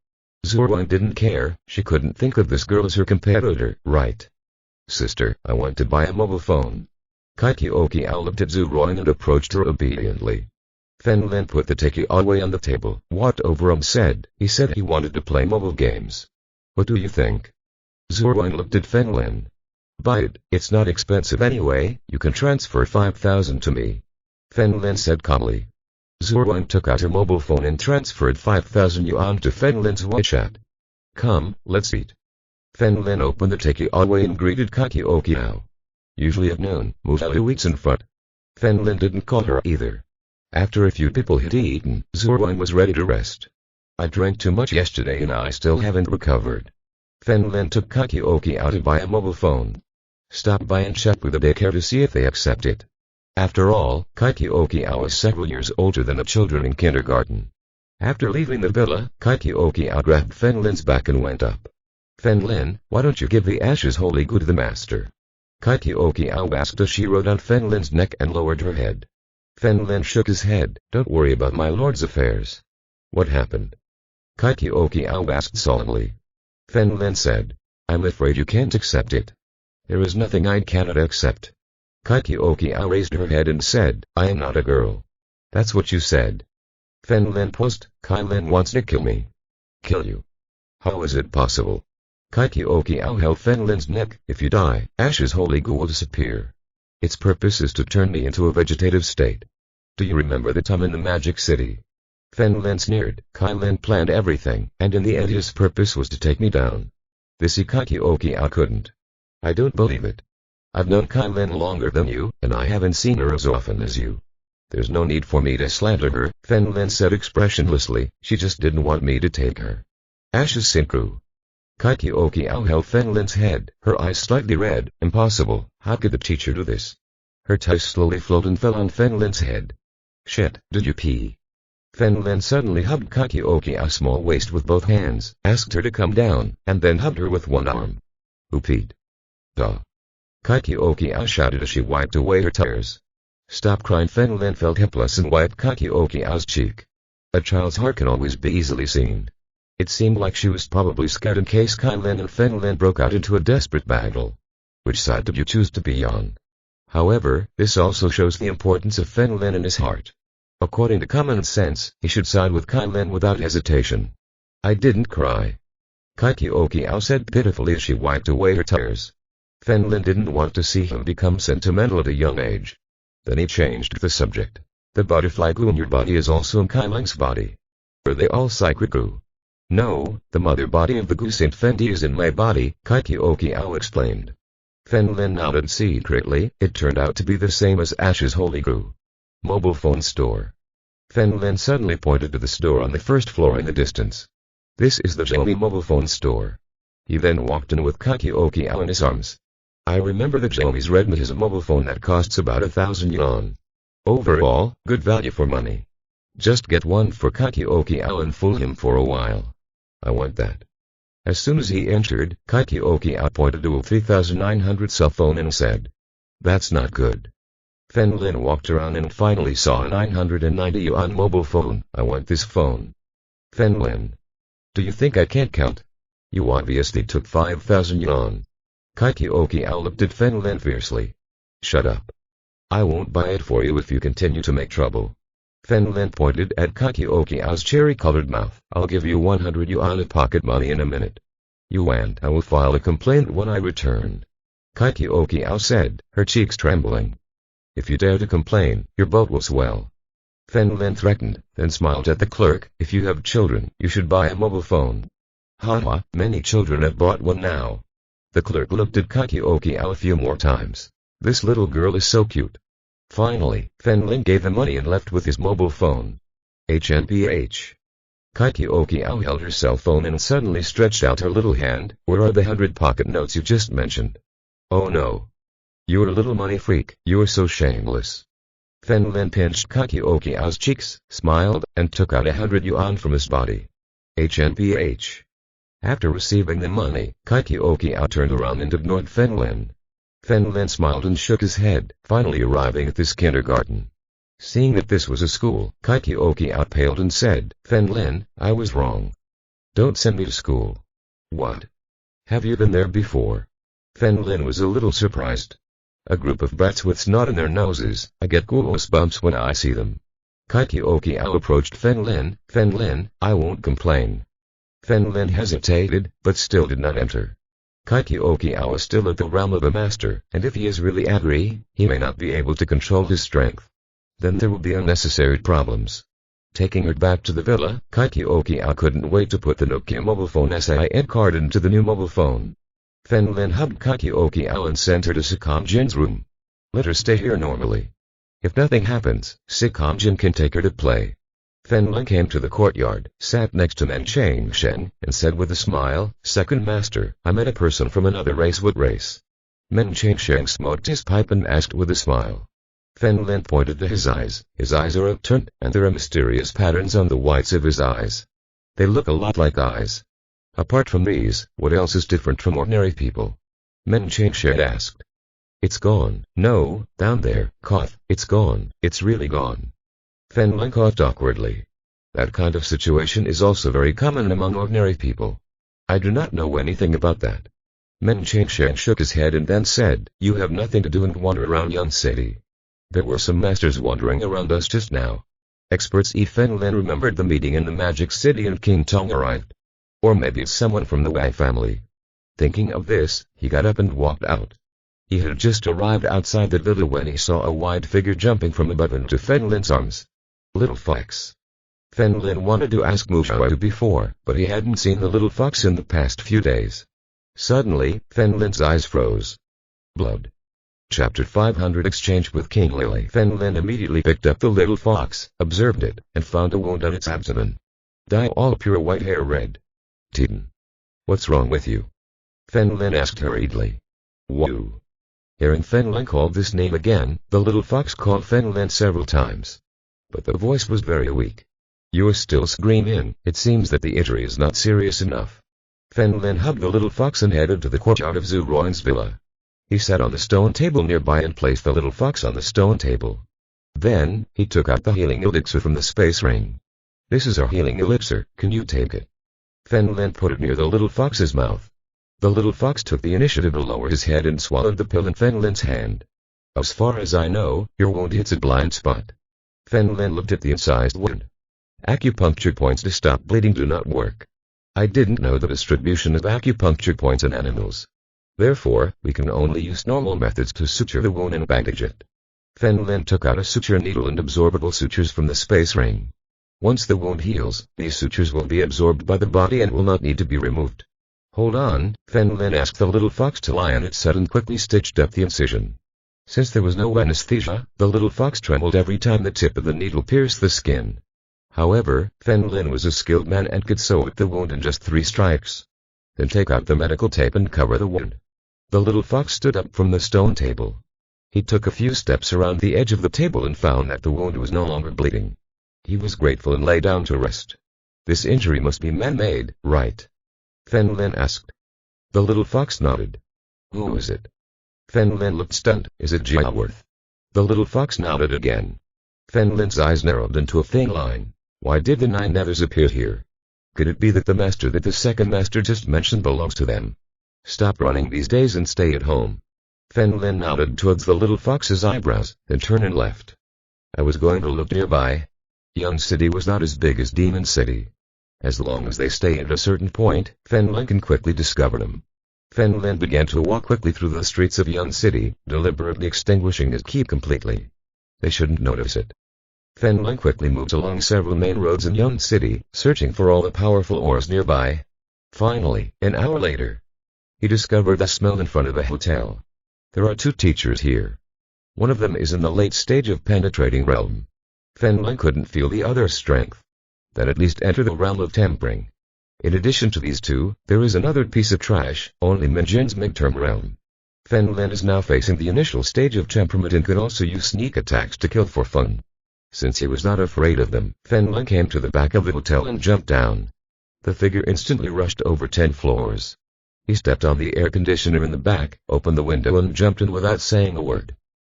Zuruan didn't care, she couldn't think of this girl as her competitor, right? Sister, I want to buy a mobile phone. Kakioki looked at Zuruan and approached her obediently. Fen Lin put the takeaway on the table, walked over and said, he said he wanted to play mobile games. What do you think? Zuruan looked at Fen Lin. Buy it, it's not expensive anyway, you can transfer 5,000 to me. Fen Lin said calmly. Zuruan took out her mobile phone and transferred 5,000 yuan to Fen Lin's WeChat. Come, let's eat. Fen Lin opened the takeaway and greeted Kakioki. Usually at noon, Mu Xiaolu eats in front. Fen Lin didn't call her either. After a few people had eaten, Zuruan was ready to rest. I drank too much yesterday and I still haven't recovered. Fen Lin took Kakioki to buy a mobile phone. Stop by and check with the daycare to see if they accept it. After all, Kakioki was several years older than the children in kindergarten. After leaving the villa, Kakioki grabbed Fen Lin's back and went up. Fen Lin, why don't you give the ashes holy good to the master? Kakioki asked as she rode on Fen Lin's neck and lowered her head. Fen Lin shook his head, don't worry about my lord's affairs. What happened? Kakioki asked solemnly. Fen Lin said, I'm afraid you can't accept it. There is nothing I cannot accept. Kakioki raised her head and said, I am not a girl. That's what you said. Fen Lin paused, Kai Lin wants to kill me. Kill you? How is it possible? Kakioki held Fen Lin's neck, if you die, Ash's holy goo will disappear. Its purpose is to turn me into a vegetative state. Do you remember the time in the Magic City? Fen Lin sneered, Kai Lin planned everything, and in the end his purpose was to take me down. This Kakioki couldn't. I don't believe it. I've known Kai Lin longer than you, and I haven't seen her as often as you. There's no need for me to slander her, Fen Lin said expressionlessly, she just didn't want me to take her. Ash's synchro. Kakioki held Fen Lin's head, her eyes slightly red. Impossible, how could the teacher do this? Her ties slowly flowed and fell on Fen Lin's head. Shit, did you pee? Fen Lin suddenly hugged Kakioki's small waist with both hands, asked her to come down, and then hugged her with one arm. Who peed? Duh. Kakioki shouted as she wiped away her tears. Stop crying. Fen Lin felt helpless and wiped Kakioki's cheek. A child's heart can always be easily seen. It seemed like she was probably scared in case Kai Lin and Fen Lin broke out into a desperate battle. Which side did you choose to be on? However, this also shows the importance of Fen Lin in his heart. According to common sense, he should side with Kai Lin without hesitation. I didn't cry. Kakioki said pitifully as she wiped away her tears. Fen Lin didn't want to see him become sentimental at a young age. Then he changed the subject. The butterfly glue in your body is also in Kai Lin's body. Are they all sacred goo? No, the mother body of the goo Saint Fendi is in my body, Kaikiokiao explained. Fen Lin nodded secretly. It turned out to be the same as Ash's holy goo. Mobile phone store. Fen Lin suddenly pointed to the store on the first floor in the distance. This is the Xiaomi mobile phone store. He then walked in with Kaikiokiao in his arms. I remember that Xiaomi's Redmi is a mobile phone that costs about 1,000 yuan. Overall, good value for money. Just get one for Kaikiokiao and fool him for a while. I want that. As soon as he entered, Kaikiokiao pointed to a 3,900 cell phone and said, "That's not good." Fen Lin walked around and finally saw a 990 yuan mobile phone. I want this phone. Fen Lin. Do you think I can't count? You obviously took 5,000 yuan. Kaikiokiao looked at Fen Lin fiercely. Shut up. I won't buy it for you if you continue to make trouble. Fen Lin pointed at Kaikiokiao's cherry-colored mouth. I'll give you 100 yuan of pocket money in a minute. You and I will file a complaint when I return. Kaikiokiao said, her cheeks trembling. If you dare to complain, your boat will swell. Fen Lin threatened, then smiled at the clerk. If you have children, you should buy a mobile phone. Haha, many children have bought one now. The clerk looked at Kaikiokiao a few more times. This little girl is so cute. Finally, Fen Lin gave him money and left with his mobile phone. HNPH. Kaikiokiao held her cell phone and suddenly stretched out her little hand. Where are the 100 pocket notes you just mentioned? Oh no. You're a little money freak, you're so shameless. Fen Lin pinched Kaikiokiao's cheeks, smiled, and took out 100 yuan from his body. HNPH. After receiving the money, Kaikiokiao turned around and ignored Fen Lin. Fen Lin smiled and shook his head, finally arriving at this kindergarten. Seeing that this was a school, Kaikiokiao paled and said, Fen Lin, I was wrong. Don't send me to school. What? Have you been there before? Fen Lin was a little surprised. A group of brats with snot in their noses, I get goosebumps when I see them. Kaikiokiao approached Fen Lin, I won't complain. Fen Lin hesitated, but still did not enter. Kaikiokiao is still at the realm of a master, and if he is really angry, he may not be able to control his strength. Then there will be unnecessary problems. Taking her back to the villa, Kaikiokiao couldn't wait to put the Nokia mobile phone SIM card into the new mobile phone. Fen Lin hugged Kaikiokiao and sent her to Sikamjin's room. Let her stay here normally. If nothing happens, Sikamjin can take her to play. Fen Lin came to the courtyard, sat next to Men Changshen, and said with a smile, Second Master, I met a person from another race. What race? Men Changshen smoked his pipe and asked with a smile. Fen Lin pointed to his eyes. His eyes are upturned, and there are mysterious patterns on the whites of his eyes. They look a lot like eyes. Apart from these, what else is different from ordinary people? Men Changshen asked. It's gone. No, down there, cough, it's gone, it's really gone. Fen Lin coughed awkwardly. That kind of situation is also very common among ordinary people. I do not know anything about that. Men Changshen shook his head and then said, You have nothing to do and wander around Yun City. There were some masters wandering around us just now. Experts. Fen Lin remembered the meeting in the Magic City and King Tong arrived. Or maybe it's someone from the Wei family. Thinking of this, he got up and walked out. He had just arrived outside the villa when he saw a wide figure jumping from above into Fen Lin's arms. Little fox. Fen Lin wanted to ask Mu Xiaoyu before, but he hadn't seen the little fox in the past few days. Suddenly, Fen Lin's eyes froze. Blood. Chapter 500 Exchange with King Lily. Fen Lin immediately picked up the little fox, observed it, and found a wound on its abdomen. Dye all pure white hair red. Titan. What's wrong with you? Fen Lin asked hurriedly. Wu. Hearing Fen Lin called this name again, the little fox called Fen Lin several times. But the voice was very weak. You're still screaming. It seems that the injury is not serious enough. Fen Lin hugged the little fox and headed to the courtyard of Zhu Ruan's villa. He sat on the stone table nearby and placed the little fox on the stone table. Then, he took out the healing elixir from the space ring. This is our healing elixir, can you take it? Fen Lin put it near the little fox's mouth. The little fox took the initiative to lower his head and swallowed the pill in Fen Lin's hand. As far as I know, your wound hits a blind spot. Fen Lin looked at the incised wound. Acupuncture points to stop bleeding do not work. I didn't know the distribution of acupuncture points in animals. Therefore, we can only use normal methods to suture the wound and bandage it. Fen Lin took out a suture needle and absorbable sutures from the space ring. Once the wound heals, these sutures will be absorbed by the body and will not need to be removed. Hold on, Fen Lin asked the little fox to lie on its side and quickly stitched up the incision. Since there was no anesthesia, the little fox trembled every time the tip of the needle pierced the skin. However, Fen Lin was a skilled man and could sew up the wound in just 3 strikes. Then take out the medical tape and cover the wound. The little fox stood up from the stone table. He took a few steps around the edge of the table and found that the wound was no longer bleeding. He was grateful and lay down to rest. This injury must be man-made, right? Fen Lin asked. The little fox nodded. Who is it? Fen Lin looked stunned. Is it Jiaworth? The little fox nodded again. Fen Lin's eyes narrowed into a thin line. Why did the 9 others appear here? Could it be that the master that the second master just mentioned belongs to them? Stop running these days and stay at home. Fen Lin nodded towards the little fox's eyebrows, then turned and left. I was going to look nearby. Young City was not as big as Demon City. As long as they stay at a certain point, Fen Lin can quickly discover them. Fen Lin began to walk quickly through the streets of Young City, deliberately extinguishing his key completely. They shouldn't notice it. Fen Lin quickly moved along several main roads in Young City, searching for all the powerful ores nearby. Finally, an hour later, he discovered a smell in front of a hotel. There are 2 teachers here. One of them is in the late stage of penetrating realm. Fen Lin couldn't feel the other's strength. That at least enter the realm of tempering. In addition to these 2, there is another piece of trash, only Minjin's midterm realm. Fen Lin is now facing the initial stage of temperament and can also use sneak attacks to kill for fun. Since he was not afraid of them, Fen Lin came to the back of the hotel and jumped down. The figure instantly rushed over 10 floors. He stepped on the air conditioner in the back, opened the window and jumped in without saying a word.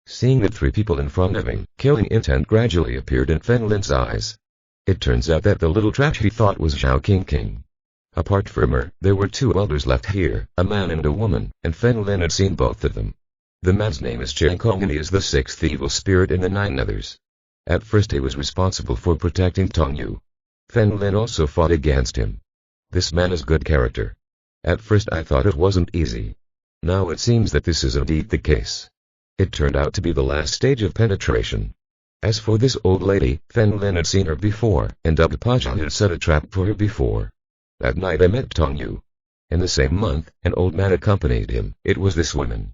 Seeing that 3 people in front of him, killing intent gradually appeared in Fen Lin's eyes. It turns out that the little trash he thought was Zhao King. Apart from her, there were 2 elders left here, a man and a woman, and Fen Lin had seen both of them. The man's name is Cheng Kong and he is the 6th evil spirit in the 9 others. At first he was responsible for protecting Tongyu. Fen Lin also fought against him. This man is good character. At first I thought it wasn't easy. Now it seems that this is indeed the case. It turned out to be the last stage of penetration. As for this old lady, Fen Lin had seen her before, and Paja had set a trap for her before. That night I met Tongyu. In the same month, an old man accompanied him. It was this woman.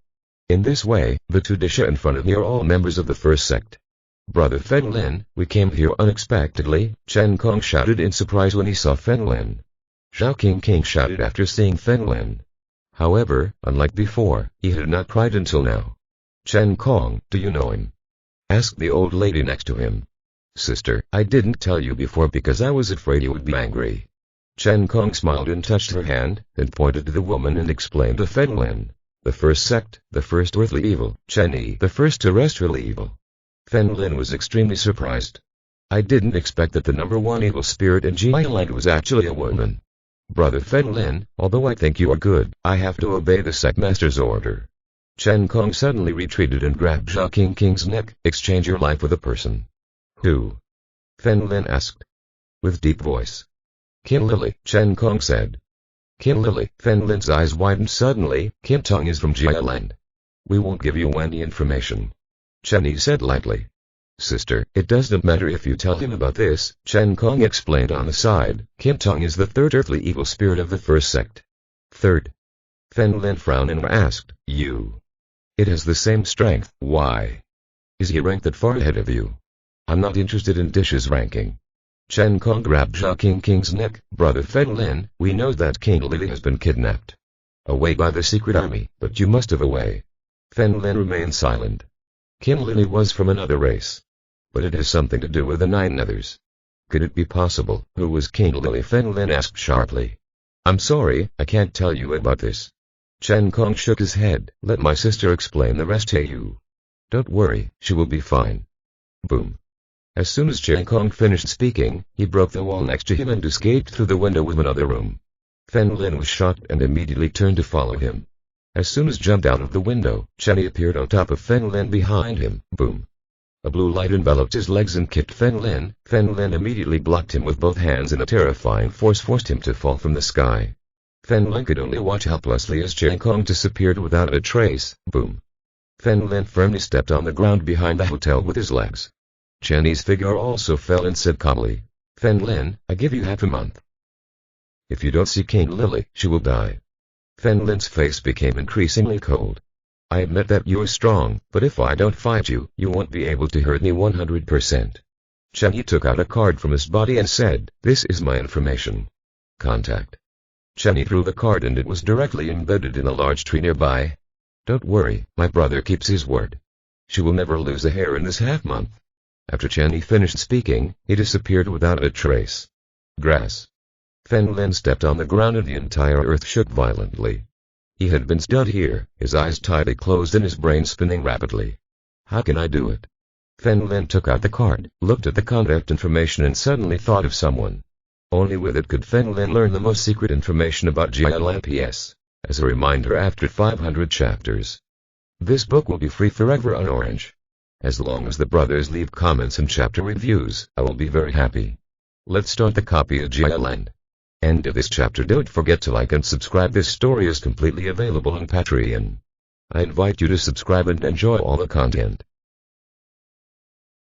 In this way, the 2 Disha in front of me are all members of the first sect. Brother Fen Lin, we came here unexpectedly, Chen Kong shouted in surprise when he saw Fen Lin. Zhao King shouted after seeing Fen Lin. However, unlike before, he had not cried until now. Chen Kong, do you know him? Asked the old lady next to him. Sister, I didn't tell you before because I was afraid you would be angry. Chen Kong smiled and touched her hand, then pointed to the woman and explained to Fen Lin. The first sect, the first earthly evil, Chen Yi, the first terrestrial evil. Fen Lin was extremely surprised. I didn't expect that the number 1 evil spirit in Jialand was actually a woman. Brother Fen Lin, although I think you are good, I have to obey the sect master's order. Chen Kong suddenly retreated and grabbed Zhao King's neck. Exchange your life with a person. Who? Fen Lin asked. With deep voice. Qin Lily, Chen Kong said. Qin Lily, Fen Lin's eyes widened suddenly. Qin Tong is from Jialand. We won't give you any information. Chen Yi said lightly. Sister, it doesn't matter if you tell him about this, Chen Kong explained on the side. Qin Tong is the 3rd earthly evil spirit of the first sect. 3rd. Fen Lin frowned and asked, you. It has the same strength, why? Is he ranked that far ahead of you? I'm not interested in Dish's ranking. Chen Kong grabbed Zhao King's neck. Brother Fen Lin, we know that King Lily has been kidnapped. Away by the secret army, but you must have away. Fen Lin remained silent. Qin Lily was from another race. But it has something to do with the 9 others. Could it be possible? Who was King Lily? Fen Lin asked sharply. I'm sorry, I can't tell you about this. Chen Kong shook his head. Let my sister explain the rest to you. Don't worry, she will be fine. Boom. As soon as Chen Kong finished speaking, he broke the wall next to him and escaped through the window of another room. Fen Lin was shocked and immediately turned to follow him. As soon as jumped out of the window, Chen Yi appeared on top of Fen Lin behind him. Boom. A blue light enveloped his legs and kicked Fen Lin. Fen Lin immediately blocked him with both hands and a terrifying force forced him to fall from the sky. Fen Lin could only watch helplessly as Chen Kong disappeared without a trace. Boom. Fen Lin firmly stepped on the ground behind the hotel with his legs. Chen Yi's figure also fell and said calmly. Fen Lin, I give you half a month. If you don't see King Lily, she will die. Fen Lin's face became increasingly cold. I admit that you're strong, but if I don't fight you, you won't be able to hurt me 100%. Chen Yi took out a card from his body and said, this is my information. Contact. Chen Yi threw the card and it was directly embedded in a large tree nearby. Don't worry, my brother keeps his word. She will never lose a hair in this half-month. After Chen Yi finished speaking, he disappeared without a trace. Grass. Fen Lin stepped on the ground and the entire earth shook violently. He had been stunned here, his eyes tightly closed and his brain spinning rapidly. How can I do it? Fen Lin took out the card, looked at the contact information and suddenly thought of someone. Only with it could Fen Lin learn the most secret information about Jialan PS. As a reminder, after 500 chapters, this book will be free forever on Orange. As long as the brothers leave comments and chapter reviews, I will be very happy. Let's start the copy of Jialan. End of this chapter. Don't forget to like and subscribe. This story is completely available on Patreon. I invite you to subscribe and enjoy all the content.